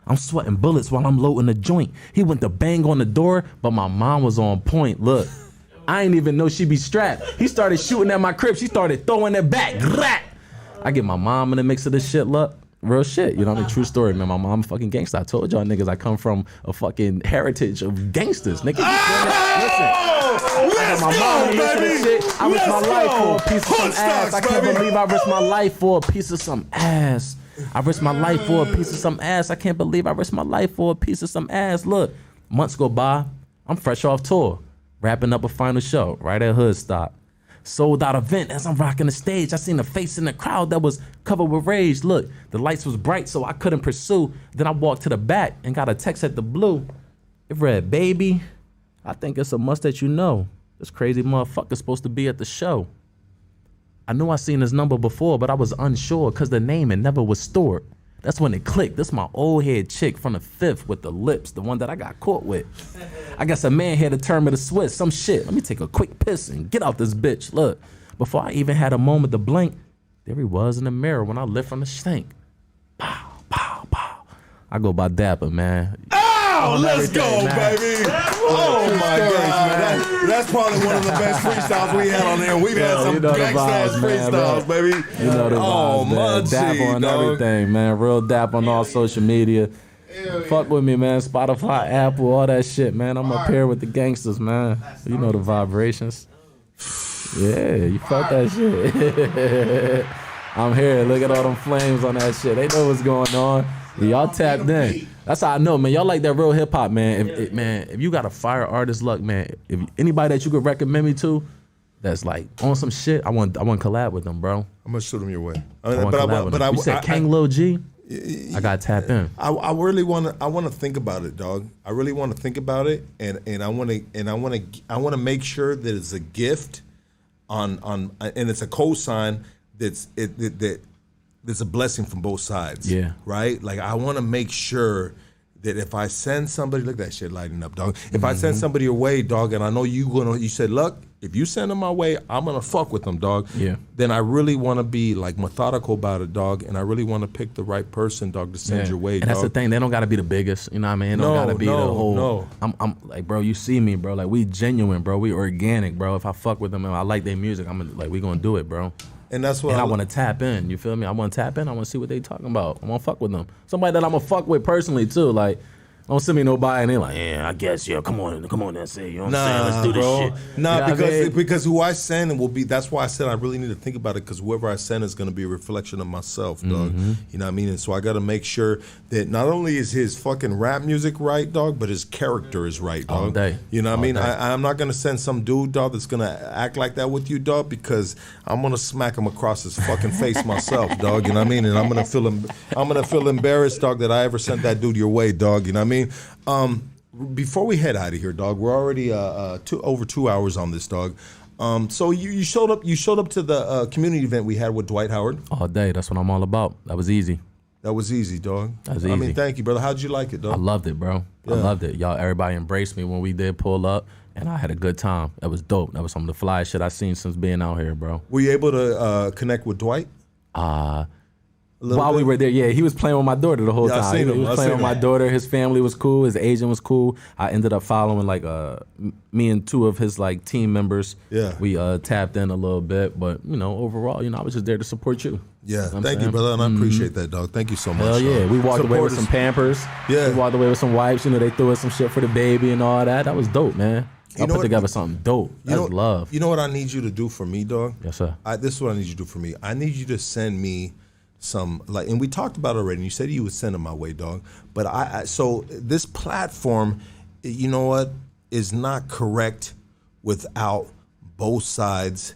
I'm sweating bullets while I'm loading the joint. He went to bang on the door, but my mom was on point. Look, I ain't even know she be strapped. He started shooting at my crib. She started throwing it back. I get my mom in the mix of this shit. Look. Real shit, you know, the true story, man. My mom a fucking gangster. I told y'all niggas I come from a fucking heritage of gangsters, nigga. Listen, I got my mom in this shit. I risked my life for a piece of some ass. I can't believe I risked my life for a piece of some ass. I risked my life for a piece of some ass. I can't believe I risked my life for a piece of some ass. Look, months go by. I'm fresh off tour, wrapping up a final show right at Hoodstock. Sold out event. As I'm rocking the stage, I seen a face in the crowd that was covered with rage. Look, the lights was bright, so I couldn't pursue. Then I walked to the back and got a text at the blue. It read, baby, I think it's a must that you know. This crazy motherfucker's supposed to be at the show. I knew I seen his number before, but I was unsure because the name it never was stored. That's when it clicked. This my old head chick from the 5th with the lips, the one that I got caught with. I guess a man had to turn me to Swiss, some shit. Let me take a quick piss and get out this bitch. Look, before I even had a moment to blink, there he was in the mirror when I lit from the sink. Pow, pow, pow. I go by DAPPA, man. Oh, let's go, baby. Oh, my God. That's probably one of the best freestyles we had on there. We've had some gangsta-ass freestyles, baby. You know the vibes, man. DAPPA on everything, man. Real DAPPA on all social media. Fuck with me, man. Spotify, Apple, all that shit, man. I'm up here with the gangsters, man. You know the vibrations. Yeah, you felt that shit. I'm here. Look at all them flames on that shit. They know what's going on. Y'all tapped in. That's how I know, man. Y'all like that real hip hop, man. If you got a fire artist luck, man. If anybody that you could recommend me to, that's like on some shit, I want to collab with them, bro. I'm gonna shoot them your way. You said Kang Lil G. I gotta tap in. I really want to think about it, dog. I really want to think about it, and I want to make sure that it's a gift on and it's a cosign that there's a blessing from both sides. Yeah. Right? Like I want to make sure that if I send somebody, look at that shit lighting up, dog. If I send somebody away, dog, and I know you said, look, if you send them my way, I'm gonna fuck with them, dog. Yeah. Then I really want to be like methodical about it, dog, and I really want to pick the right person, dog, to send your way, and dog. that's the thing. They don't gotta be the biggest. You know what I mean? They don't gotta be the whole. No. I'm like, bro, you see me, bro. Like we genuine, bro. We organic, bro. If I fuck with them and I like their music, I'm like, we gonna do it, bro. And that's what I want to tap in. You feel me? I want to tap in. I want to see what they talking about. I want to fuck with them. Somebody that I'm gonna fuck with personally too. Like, don't send me nobody and they like, yeah, I guess, yeah, come on and say, you know what I'm saying? Let's do this shit. Nah, you know because who I send will be. That's why I said I really need to think about it, because whoever I send is gonna be a reflection of myself, dog. You know what I mean? And so I gotta make sure that not only is his fucking rap music right, dog, but his character is right, dog. All day. You know what I mean? I'm not gonna send some dude, dog, that's gonna act like that with you, dog, because I'm gonna smack him across his fucking face myself, dog. You know what I mean? And I'm gonna feel embarrassed, dog, that I ever sent that dude your way, dog. You know what I mean? Before we head out of here, dog, we're already over 2 hours on this, dog. So you showed up to the community event we had with Dwight Howard. All day. That's what I'm all about. That was easy. That was easy, dog. That was easy. I mean, thank you, brother. How'd you like it, dog? I loved it, bro. Yeah. I loved it. Y'all, everybody embraced me when we did pull up, and I had a good time. That was dope. That was some of the flyest shit I've seen since being out here, bro. Were you able to connect with Dwight? While we were there, yeah, he was playing with my daughter the whole time. He was playing with my daughter. His family was cool. His agent was cool. I ended up following like me and two of his like team members. Yeah, we tapped in a little bit, but you know, overall, you know, I was just there to support you. Yeah, thank you, brother, and I appreciate that, dog. Thank you so much. Hell yeah, we walked away with some Pampers. Yeah, we walked away with some wipes. You know, they threw us some shit for the baby and all that. That was dope, man. I put together something dope. That's love. You know what I need you to do for me, dog? Yes, sir. This is what I need you to do for me. I need you to send me some, like, and we talked about it already, and you said you would send them my way, dog. But so this platform, you know what, is not correct without both sides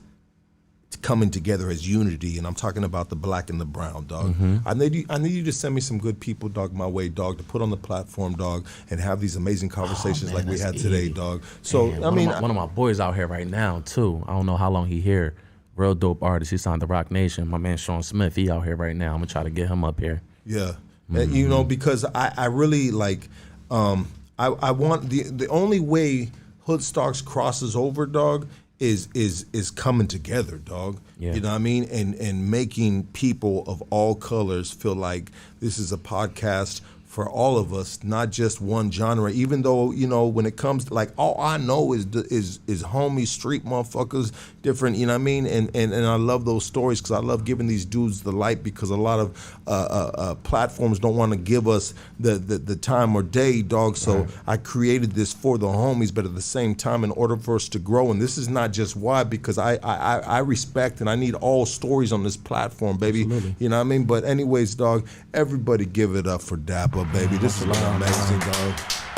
coming together as unity, and I'm talking about the black and the brown, dog. I need you to send me some good people, dog, my way, dog, to put on the platform, dog, and have these amazing conversations like we had today, dog. So man, one of my boys out here right now too. I don't know how long he here. Real dope artist. He signed the Rock Nation. My man Sean Smith, he out here right now. I'm gonna try to get him up here. Yeah, and, you know, because I really like. I want the only way Hoodstocks crosses over, dog, is coming together, dog. Yeah. You know what I mean? And making people of all colors feel like this is a podcast for all of us, not just one genre. Even though, you know, when it comes to, like, all I know is homie street motherfuckers, different, you know what I mean? And I love those stories because I love giving these dudes the light, because a lot of platforms don't want to give us the time or day, dog. So I created this for the homies, but at the same time, in order for us to grow, and this is not just why, because I respect and I need all stories on this platform, baby. Absolutely. You know what I mean? But anyways, dog, everybody give it up for DAPPA, baby. This is amazing, dog.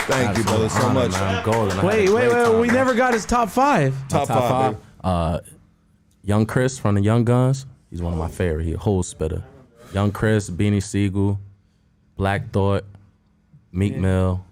Thank you, brother, so much. Wait. We never got his top five. Top five. Young Chris from the Young Guns. He's one of my favorite. He a whole spitter. Young Chris, Beanie Siegel, Black Thought, Meek Mill.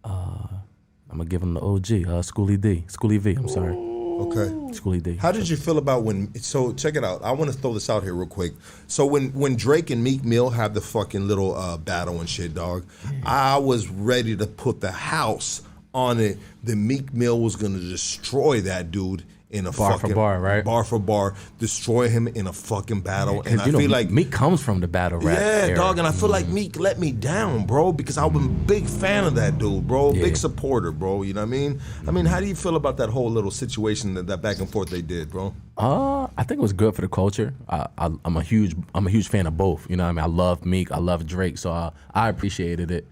I'm gonna give him the OG, Schoolie V. I'm sorry. Okay. Schoolie D. How did you feel about so check it out. I want to throw this out here real quick. So when Drake and Meek Mill had the fucking little battle and shit, dog, I was ready to put the house on it that Meek Mill was going to destroy that dude in a bar fucking for bar, right? Bar for bar, destroy him in a fucking battle. And I feel like Meek comes from the battle rap. Yeah, era. dog, and I feel like Meek let me down, bro, because I'm a big fan of that dude, bro. Big supporter, bro. You know what I mean? I mean, how do you feel about that whole little situation that back and forth they did, bro? I think it was good for the culture. I'm a huge fan of both. You know what I mean? I love Meek, I love Drake, so I appreciated it.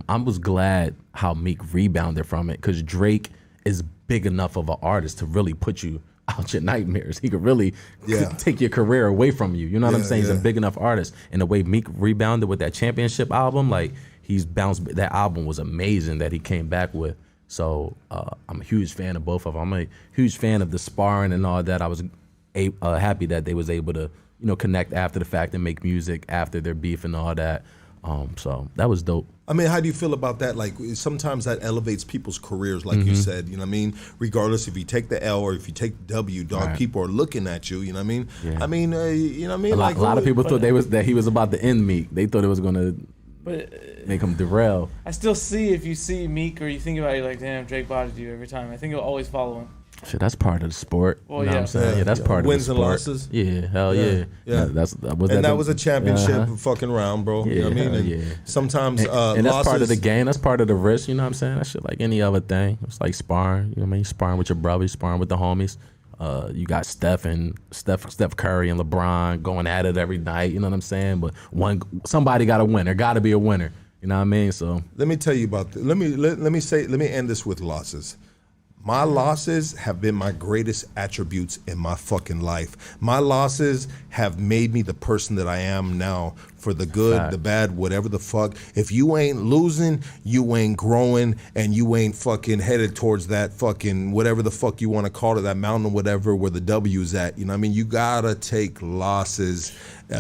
I was glad how Meek rebounded from it, because Drake is big enough of an artist to really put you out your nightmares. He could really take your career away from you. You know what I'm saying? He's a big enough artist. And the way Meek rebounded with that championship album, like he's bounced. That album was amazing that he came back with. So I'm a huge fan of both of them. I'm a huge fan of the sparring and all that. I was happy that they was able to, connect after the fact and make music after their beef and all that. So that was dope. I mean, how do you feel about that? Like, sometimes that elevates people's careers, like you said, you know what I mean? Regardless if you take the L or if you take the W, dog, people are looking at you, you know what I mean? Yeah. I mean, you know what I mean? A lot of people thought that he was about to end Meek. They thought it was going to make him derail. I still see, if you see Meek or you think about it, you're like, damn, Drake bodied you every time. I think you'll always follow him. Shit, that's part of the sport. Well, you know what I'm saying? Yeah, that's part of the wins sport. and losses. Yeah, hell yeah. That was a championship fucking round, bro. Yeah, you know what I mean? And sometimes and that's losses, part of the game. That's part of the risk. You know what I'm saying? That shit like any other thing. It's like sparring. You know what I mean? Sparring with your brother, sparring with the homies. You got Steph Curry and LeBron going at it every night. You know what I'm saying? But somebody got to win. There got to be a winner. You know what I mean? So let me tell you about. Let me end this with losses. My losses have been my greatest attributes in my fucking life. My losses have made me the person that I am now, for the good, the bad, whatever the fuck. If you ain't losing, you ain't growing, and you ain't fucking headed towards that fucking whatever the fuck you want to call it, that mountain, whatever, where the W's at. You know what I mean? You gotta take losses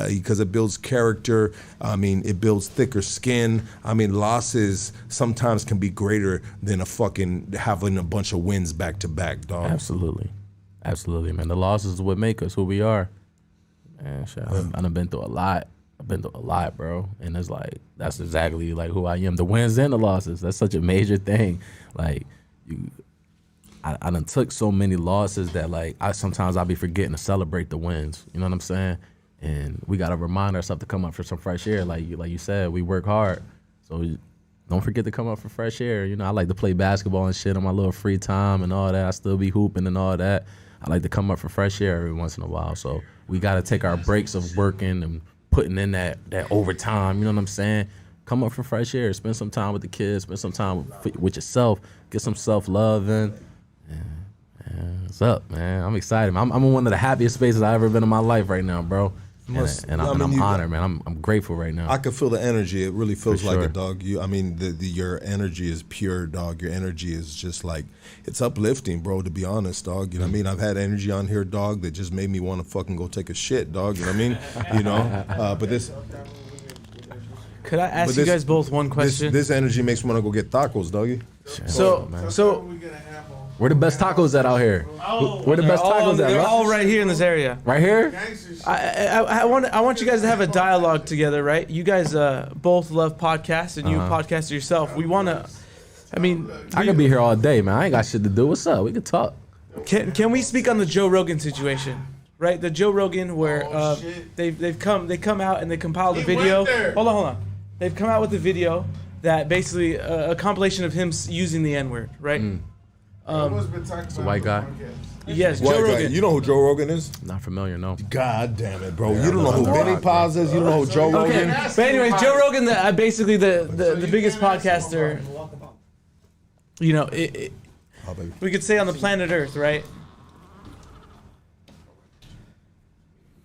because it builds character. I mean, it builds thicker skin. I mean, losses sometimes can be greater than a fucking having a bunch of wins back to back, dog. Absolutely, man. The losses is what make us who we are. Man, shit, I've been through a lot. Bro. And it's like, that's exactly like who I am. The wins and the losses. That's such a major thing. Like, I done took so many losses that like sometimes I'll be forgetting to celebrate the wins. You know what I'm saying? And we gotta remind ourselves to come up for some fresh air. Like you said, we work hard. So don't forget to come up for fresh air. You know, I like to play basketball and shit on my little free time and all that. I still be hooping and all that. I like to come up for fresh air every once in a while. So we gotta take our breaks of working and putting in that overtime, you know what I'm saying? Come up for fresh air, spend some time with the kids, spend some time with yourself, get some self-love in. What's up, man? I'm excited. I'm in one of the happiest spaces I've ever been in my life right now, bro. And I'm honored, man. I'm grateful right now. I can feel the energy. It really feels like sure. it, dog. Your energy is pure, dog. Your energy is just like, it's uplifting, bro, to be honest, dog. You know what I mean? I've had energy on here, dog, that just made me want to fucking go take a shit, dog. You know what I mean? But this... Could I ask you guys both one question? This energy makes me want to go get tacos, doggy. So where the best tacos at out here? Where the best tacos at? They're all right here in this area. Right here? I want you guys to have a dialogue together, right? You guys both love podcasts, and you podcast yourself. We want to. I mean, I could be here all day, man. I ain't got shit to do. What's up? We could talk. Can we speak on the Joe Rogan situation? Right, the Joe Rogan where they come out and they compiled a video. Hold on. They've come out with a video that basically a compilation of him using the N-word, right? It's a white guy. Yes, Joe Rogan. You know who Joe Rogan is? Not familiar, no. God damn it, bro. You don't know who Benny Paz is. You don't know who Joe Rogan is. But anyways, Joe Rogan, basically the biggest podcaster. You know, we could say on the planet Earth, right?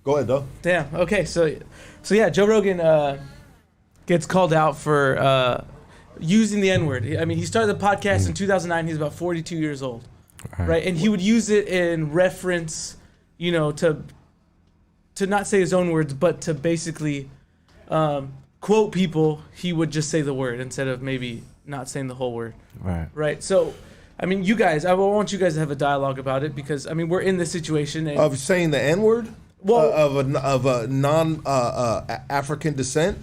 Go ahead, though. Damn. Okay, so yeah, Joe Rogan gets called out for using the N-word. I mean, he started the podcast in 2009. He's about 42 years old, right? And he would use it in reference, you know, to not say his own words, but to basically quote people. He would just say the word instead of maybe not saying the whole word. Right. So, I mean, you guys, I want you guys to have a dialogue about it because, I mean, we're in this situation. And, of saying the N-word? Well, of a non African descent?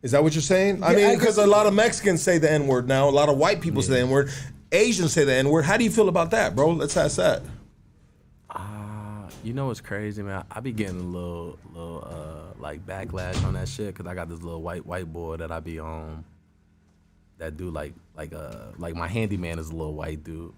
Is that what you're saying? I mean, because a lot of Mexicans say the N-word now. A lot of white people say the N-word. Asians say the N-word. How do you feel about that, bro? Let's ask that. You know what's crazy, man? I be getting a little like backlash on that shit because I got this little white boy that I be on. That dude like my handyman is a little white dude,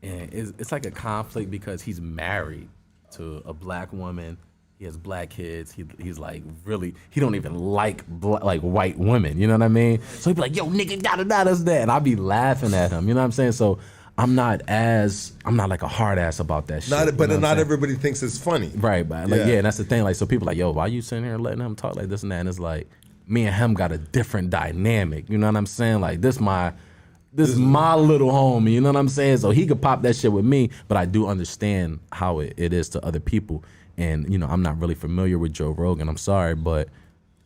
and it's like a conflict because he's married to a black woman. He has black kids. He's like really, he don't even like white women. You know what I mean? So he be like, yo, nigga, that's that. And I be laughing at him. You know what I'm saying? So I'm not like a hard ass about that shit. But not everybody thinks it's funny. Right, but like, yeah, and that's the thing. Like, so people like, yo, why you sitting here letting him talk like this and that? And it's like, me and him got a different dynamic. You know what I'm saying? Like, this is my little homie. You know what I'm saying? So he could pop that shit with me, but I do understand how it is to other people. And, you know, I'm not really familiar with Joe Rogan. I'm sorry, but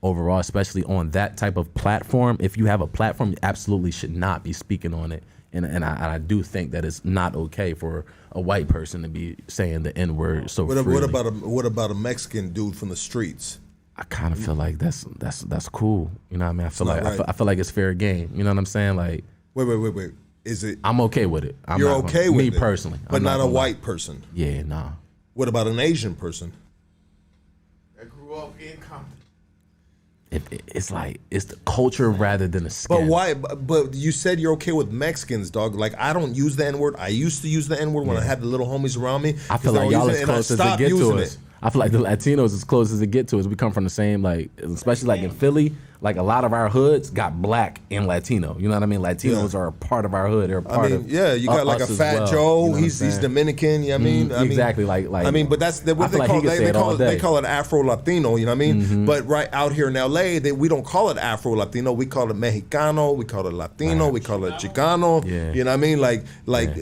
overall, especially on that type of platform, if you have a platform, you absolutely should not be speaking on it. And I do think that it's not okay for a white person to be saying the N-word so freely. What about a Mexican dude from the streets? I kind of feel like that's cool. You know what I mean? I feel like it's fair game. You know what I'm saying? Like, wait. Is it? I'm okay with it. You're okay with it? Me personally. But not a white person? Yeah, nah. What about an Asian person? That grew up in Compton. It's like, it's the culture rather than the skin. But why? But you said you're okay with Mexicans, dog. Like, I don't use the N-word. I used to use the N-word when I had the little homies around me. I feel like y'all as close as it get to us. I feel like the Latinos as close as it get to us. We come from the same, like, especially like in Philly, like a lot of our hoods got black and Latino. You know what I mean? Latinos are a part of our hood. They're a part of you got like a Fat Joe. You know he's Dominican. You know what I mean? Exactly. But that's what they call it. They call it Afro Latino. You know what I mean? But right out here in LA, we don't call it Afro Latino. We call it Mexicano. We call it Latino. We call it Chicano. Yeah. You know what I mean?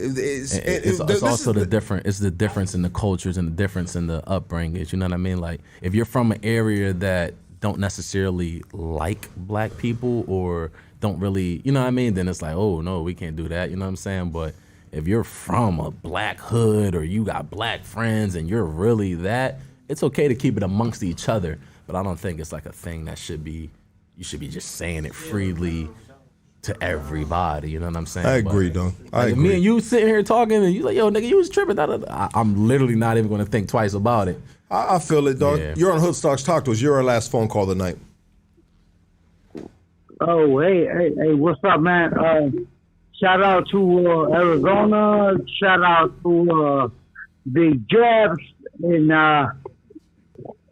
It's also the difference. It's the difference in the cultures and the difference in the upbringings. You know what I mean? Like, if you're from an area that don't necessarily like black people or don't really, you know what I mean? Then it's like, oh no, we can't do that. You know what I'm saying? But if you're from a black hood or you got black friends and you're really that, it's okay to keep it amongst each other. But I don't think it's like a thing that you should be just saying it freely to everybody. You know what I'm saying? I agree, though. Me and you sitting here talking and you like, yo, nigga, you was tripping. I'm literally not even going to think twice about it. I feel it, dog. Yeah. You're on Hoodstocks. Talk to us. You're our last phone call of the night. Oh, hey, what's up, man? Shout out to Arizona. Shout out to Big Jabs. And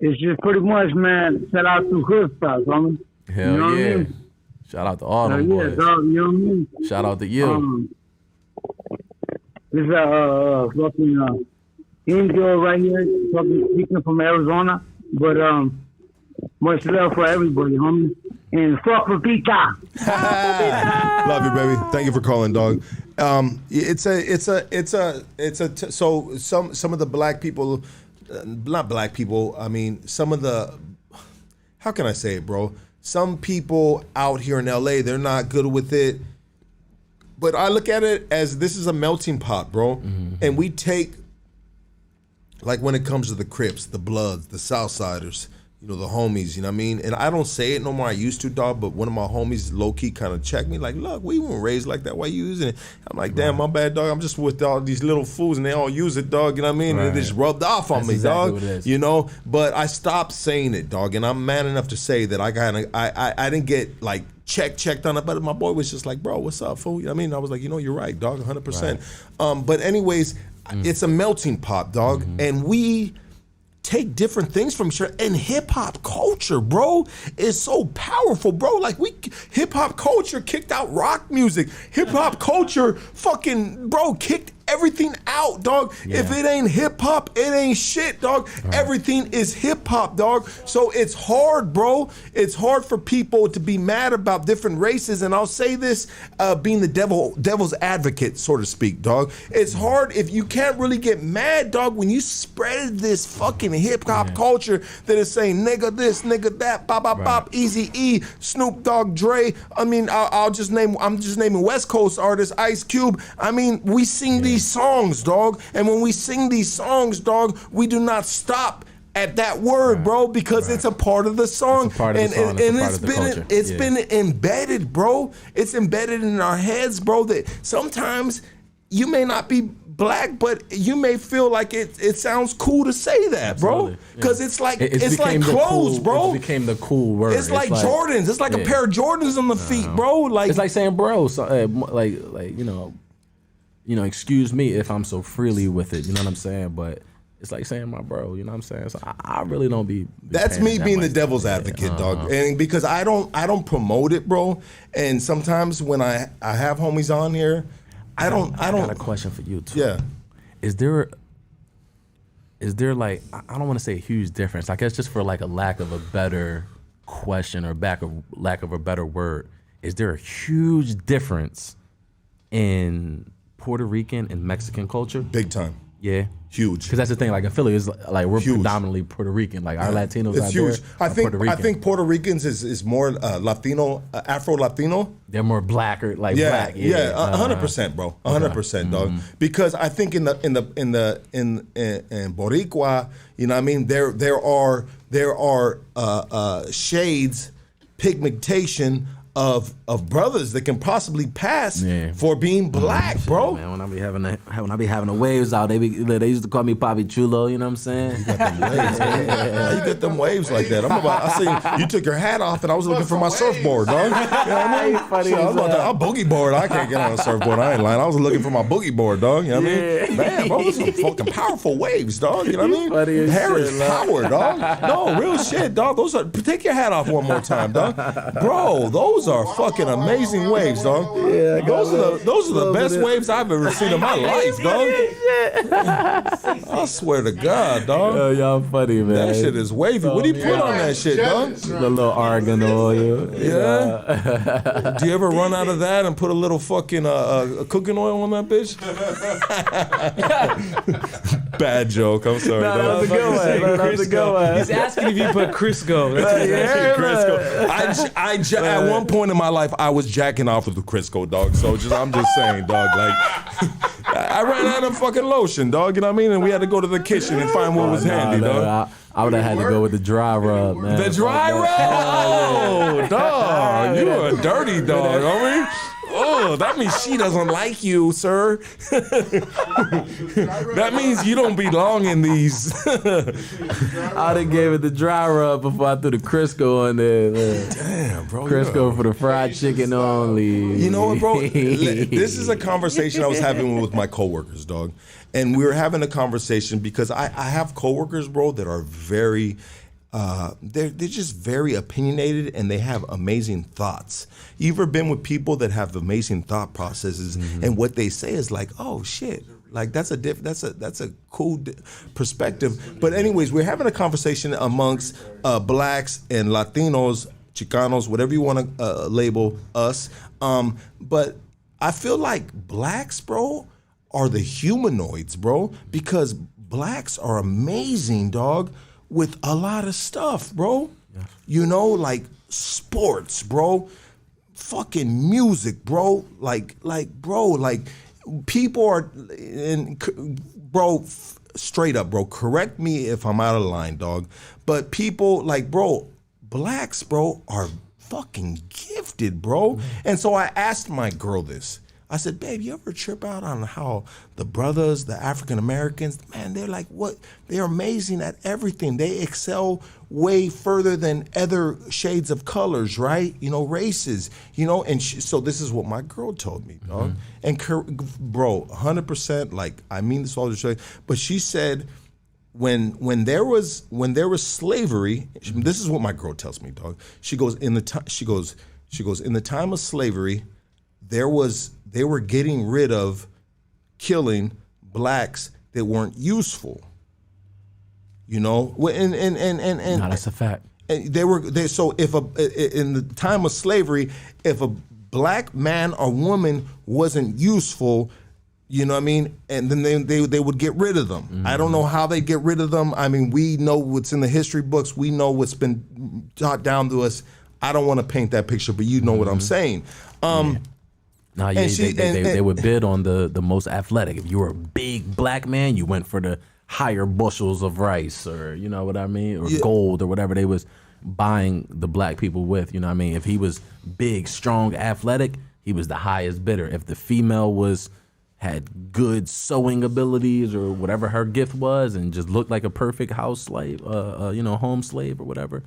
it's just pretty much, man, shout out to Hoodstocks, homie. Hell you know yeah. What I mean? Shout out to all them boys. Dog, you know what I mean? Shout out to you. This is fucking Angel right here, speaking from Arizona. But much love for everybody, homie. And fuck for Pika. Love you, baby. Thank you for calling, dog. So some of the black people, not black people. I mean, some of the, how can I say it, bro? Some people out here in LA, they're not good with it. But I look at it as this is a melting pot, bro. Mm-hmm. And we take, like when it comes to the Crips, the Bloods, the Southsiders, you know, the homies, you know what I mean? And I don't say it no more. I used to, dog, but one of my homies low-key kind of checked me like, look, we weren't raised like that. Why you using it? I'm like, damn, my bad, dog. I'm just with all these little fools and they all use it, dog. You know what I mean? And it just rubbed off on me, dog. You know? But I stopped saying it, dog. And I'm man enough to say that I didn't get like checked on it, but my boy was just like, bro, what's up, fool? You know what I mean? I was like, you know, you're right, dog, 100%. Right. But anyways, it's a melting pot, dog. Mm-hmm. And we take different things from each other. And hip hop culture, bro, is so powerful, bro. Like hip hop culture kicked out rock music. Hip hop culture fucking, bro, kicked everything out, dog. Yeah. If it ain't hip hop, it ain't shit, dog. Right. Everything is hip hop, dog. So it's hard, bro. It's hard for people to be mad about different races. And I'll say this, being the devil's advocate, so to speak, dog. It's hard if you can't really get mad, dog, when you spread this fucking hip hop culture that is saying nigga this, nigga that, bop, bop, bop, Easy-E, Snoop Dogg, Dre. I mean, I'm just naming West Coast artists, Ice Cube. I mean, we sing these songs, dog. And when we sing these songs, dog, we do not stop at that word, bro, because it's a part of the song. It's a part of the song. And it's been embedded, bro. It's embedded in our heads, bro, that sometimes you may not be black, but you may feel like it sounds cool to say that, bro. Because it's like it's like clothes, bro. It became the cool word. It's like Jordans. It's like a pair of Jordans on the feet, bro. Like it's like saying bro. So, like excuse me if I'm so freely with it. You know what I'm saying? But it's like saying my bro. You know what I'm saying? So I really don't be that's me being the devil's advocate, dog. And because I don't promote it, bro. And sometimes when I have homies on here, I got a question for you too. Yeah. Is there like, I don't want to say a huge difference. I guess just for like a lack of a better question or lack of a better word, is there a huge difference in Puerto Rican and Mexican culture? Big time. Yeah. Huge. Because that's the thing, like in Philly, is like we're predominantly Puerto Rican. Like our Latinos it's out huge. there Puerto Rican. I think Puerto Ricans is more Latino, Afro-Latino. They're more blacker, like yeah, black. Yeah, 100%, bro. 100%, dog. Because I think in Boricua, you know what I mean, there are shades, pigmentation of brothers that can possibly pass for being black, bro. Man, when I be having the waves out, they used to call me Papi Chulo. You know what I'm saying? You got them waves, man. How you get them waves like that? I seen you took your hat off, and I was looking for my surfboard, dog. You know what I mean? Funny I was about to, I'll boogie board. I can't get on a surfboard. I ain't lying. I was looking for my boogie board, dog. You know what I mean? Man, bro, those some fucking powerful waves, dog. You know what I mean? Funny Hair shit, is power, dog. No, real shit, dog. Those are. Take your hat off one more time, dog. Bro, those are fucking amazing waves, dog. Yeah, those are the best waves I've ever seen in my life, dog. I swear to God, dog. Yo, y'all funny, man. That shit is wavy. What do you put on that shit, dog? A little argan oil. Yeah. Do you ever run out of that and put a little fucking cooking oil on that bitch? Bad joke. I'm sorry. No, that was a good one. That was a good one. He's asking if you put Crisco. That's what he's asking. Crisco. At one point in my life, I was jacking off with the Crisco, dog. So I'm just saying, dog. Like, I ran out of fucking lotion, dog. You know what I mean? And we had to go to the kitchen and find what was handy, dog. I would have had to go with the dry rub, man. The dry rub? Oh, dog. You are a dirty dog, homie. Oh, that means she doesn't like you, sir. That means you don't belong in these. I done gave it the dry rub before I threw the Crisco on there. Man. Damn, bro. Crisco for the fried chicken only. You know what, bro? This is a conversation I was having with my coworkers, dog. And we were having a conversation because I have coworkers, bro, that are very... they're just very opinionated and they have amazing thoughts. You ever been with people that have amazing thought processes and what they say is like, oh shit, like that's a cool perspective. But anyways, we're having a conversation amongst blacks and Latinos, Chicanos, whatever you want to label us. But I feel like blacks, bro, are the humanoids, bro, because blacks are amazing, dog. With a lot of stuff, bro. Yeah. You know, like sports, bro. Fucking music, bro. Like people are, bro, straight up, bro. Correct me if I'm out of line, dog. But people, like, bro, blacks, bro, are fucking gifted, bro. And so I asked my girl this. I said, babe, you ever trip out on how the brothers, the African Americans, man, they're like, what? They're amazing at everything. They excel way further than other shades of colors, right? You know, races, you know? And so this is what my girl told me, dog. And bro, 100%, like, I mean this all the time, but she said, when there was slavery, this is what my girl tells me, dog. She goes, in the time of slavery, they were getting rid of killing blacks that weren't useful. You know, and no, that's a fact. And so if in the time of slavery, if a black man or woman wasn't useful, you know what I mean, and then they would get rid of them. I don't know how they get rid of them. I mean, we know what's in the history books. We know what's been taught down to us. I don't want to paint that picture, but you know what I'm saying. No, yeah, they would bid on the most athletic. If you were a big black man, you went for the higher bushels of rice, or you know what I mean, or gold, or whatever they was buying the black people with. You know what I mean? If he was big, strong, athletic, he was the highest bidder. If the female had good sewing abilities or whatever her gift was, and just looked like a perfect house slave, home slave or whatever.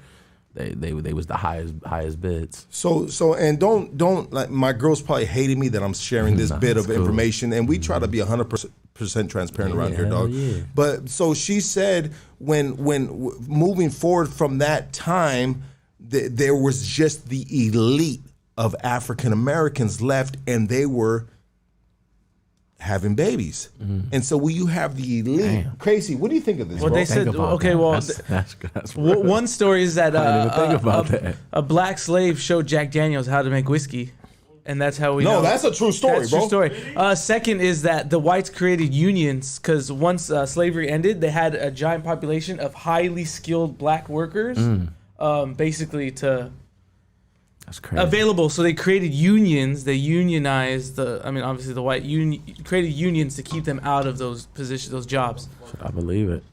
They was the highest bids. So and don't like, my girls probably hated me that I'm sharing this bit of information, and we try to be 100% transparent around here, dog. Yeah. But so she said when moving forward from that time, there was just the elite of African Americans left, and they were having babies. And so when you have the elite, Casey, what do you think of this? Well, bro? they said, okay, well, that's one story is that, that a black slave showed Jack Daniels how to make whiskey. And that's how we know. No, that's a true story, that's bro. True story. Second is that the whites created unions because once slavery ended, they had a giant population of highly skilled black workers, basically to that's crazy. Available. So they created unions. They unionized obviously the white union created unions to keep them out of those positions, those jobs. I believe it.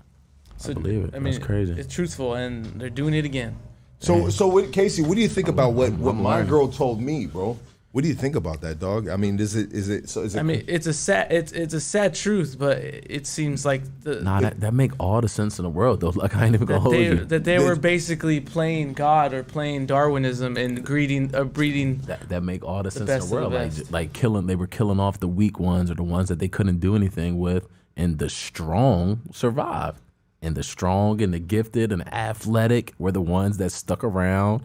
I believe it. That's crazy. It's truthful, and they're doing it again. So Casey, what do you think about what my girl told me, bro? What do you think about that, dog? I mean, is it? I mean, it's a sad truth, but it seems like that make all the sense in the world, though. Like, I ain't even gonna hold you. That they were basically playing God or playing Darwinism and breeding. That make all the sense in the world. Like killing, they were killing off the weak ones or the ones that they couldn't do anything with, and the strong survived, and the strong and the gifted and athletic were the ones that stuck around.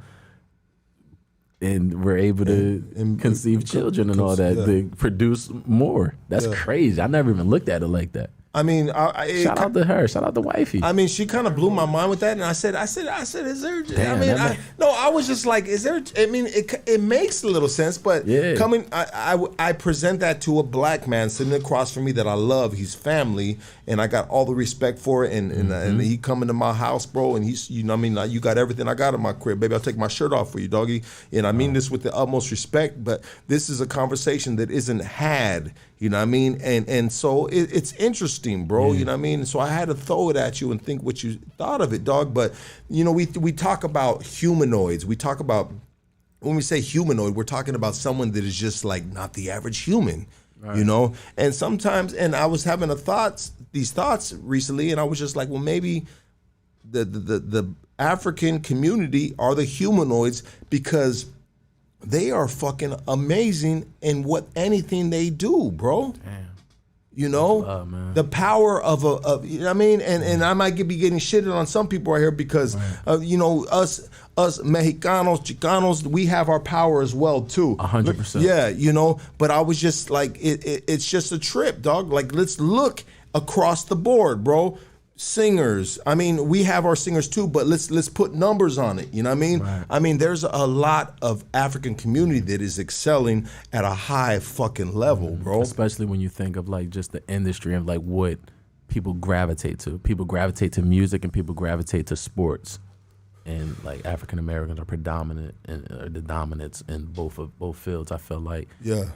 And we're able to conceive children and all that, to produce more. That's crazy. I never even looked at it like that. I mean, shout out to her. Shout out to wifey. I mean, she kind of blew my mind with that, and I said, is there? Damn, I was just like, is there? I mean, it makes a little sense, but I present that to a black man sitting across from me that I love. He's family, and I got all the respect for it. And he coming to my house, bro, and he's, you got everything I got in my crib, baby. I'll take my shirt off for you, doggy. And I mean this with the utmost respect, but this is a conversation that isn't had. You know what I mean? And so it's interesting, bro. You know what I mean? So I had to throw it at you and think what you thought of it, dog. But, we talk about humanoids. We talk about, when we say humanoid, we're talking about someone that is just like not the average human, right. And sometimes, and I was having these thoughts recently, and I was just like, well, maybe the African community are the humanoids because they are fucking amazing in anything they do, bro. Damn. The power of you know what I mean? And I might be getting shitted on some people right here because, us Mexicanos, Chicanos, we have our power as well, too. 100%. Yeah, but I was just like, it's just a trip, dog. Like, let's look across the board, bro. Singers. I mean, we have our singers too, but let's put numbers on it. You know what I mean? Right. I mean, there's a lot of African community that is excelling at a high fucking level, bro. Especially when you think of like just the industry and like what people gravitate to. People gravitate to music and people gravitate to sports. And like African Americans are predominant and the dominants in both fields. I feel like,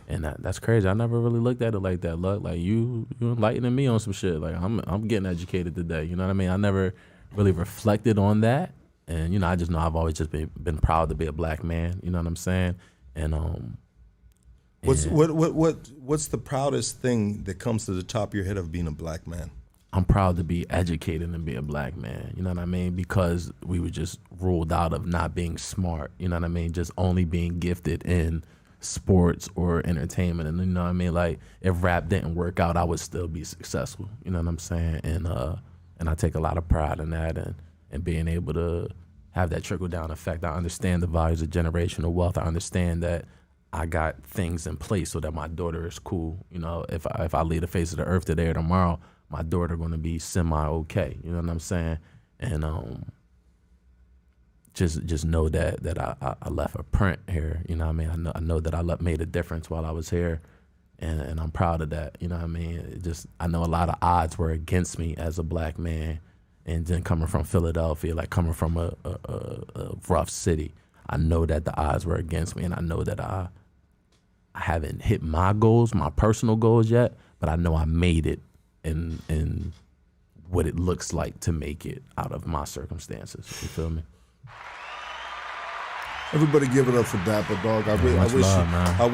and that's crazy. I never really looked at it like that. Look, like you enlightening me on some shit. Like I'm getting educated today. You know what I mean? I never really reflected on that, and I just know I've always just been proud to be a black man. You know what I'm saying? And what's the proudest thing that comes to the top of your head of being a black man? I'm proud to be educated and be a black man, you know what I mean? Because we were just ruled out of not being smart, you know what I mean? Just only being gifted in sports or entertainment. And you know what I mean? Like, if rap didn't work out, I would still be successful, you know what I'm saying? And I take a lot of pride in that and being able to have that trickle down effect. I understand the values of generational wealth. I understand that I got things in place so that my daughter is cool. If I leave the face of the earth today or tomorrow, my daughter going to be semi-okay, you know what I'm saying? And just know that I left a print here, you know what I mean? I know that I made a difference while I was here, and I'm proud of that, you know what I mean? I know a lot of odds were against me as a black man, and then coming from Philadelphia, like coming from a rough city, I know that the odds were against me, and I know that I haven't hit my goals, my personal goals yet, but I know I made it. And what it looks like to make it out of my circumstances. You feel me? Everybody give it up for Dappa, dog. I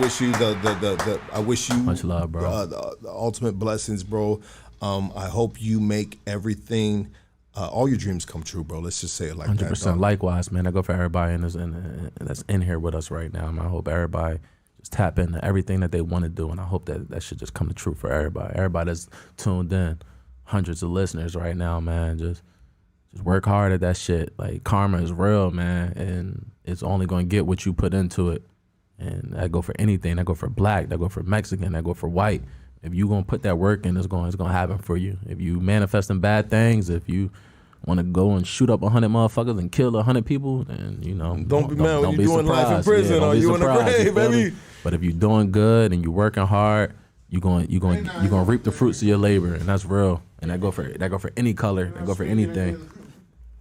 wish you much love, bro. The ultimate blessings, bro. I hope you make everything, all your dreams come true, bro. Let's just say it like 100%. That. 100%. Likewise, man. I go for everybody that's in here with us right now, man. I hope everybody just tap into everything that they want to do, and I hope that should just come true for everybody. Everybody that's tuned in, hundreds of listeners right now, man. Just work hard at that shit. Like, karma is real, man, and it's only going to get what you put into it. And I go for anything. I go for black. I go for Mexican. I go for white. If you going to put that work in, it's going to happen for you. If you manifesting bad things, if you want to go and shoot up 100 motherfuckers and kill 100 people, then, you know, don't be mad when you're doing life in prison or you in the grave, baby. But if you're doing good and you're working hard, you're going to reap the fruits of your labor, and that's real. And that go for any color. That go for anything.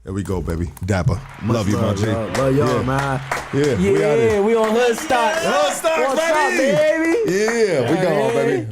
There we go, baby. Dappa. Love you, my G. Love y'all, man. Yeah, we on Hood Stock. Hood Stock, baby. What's up, baby? Yeah, we gone, baby.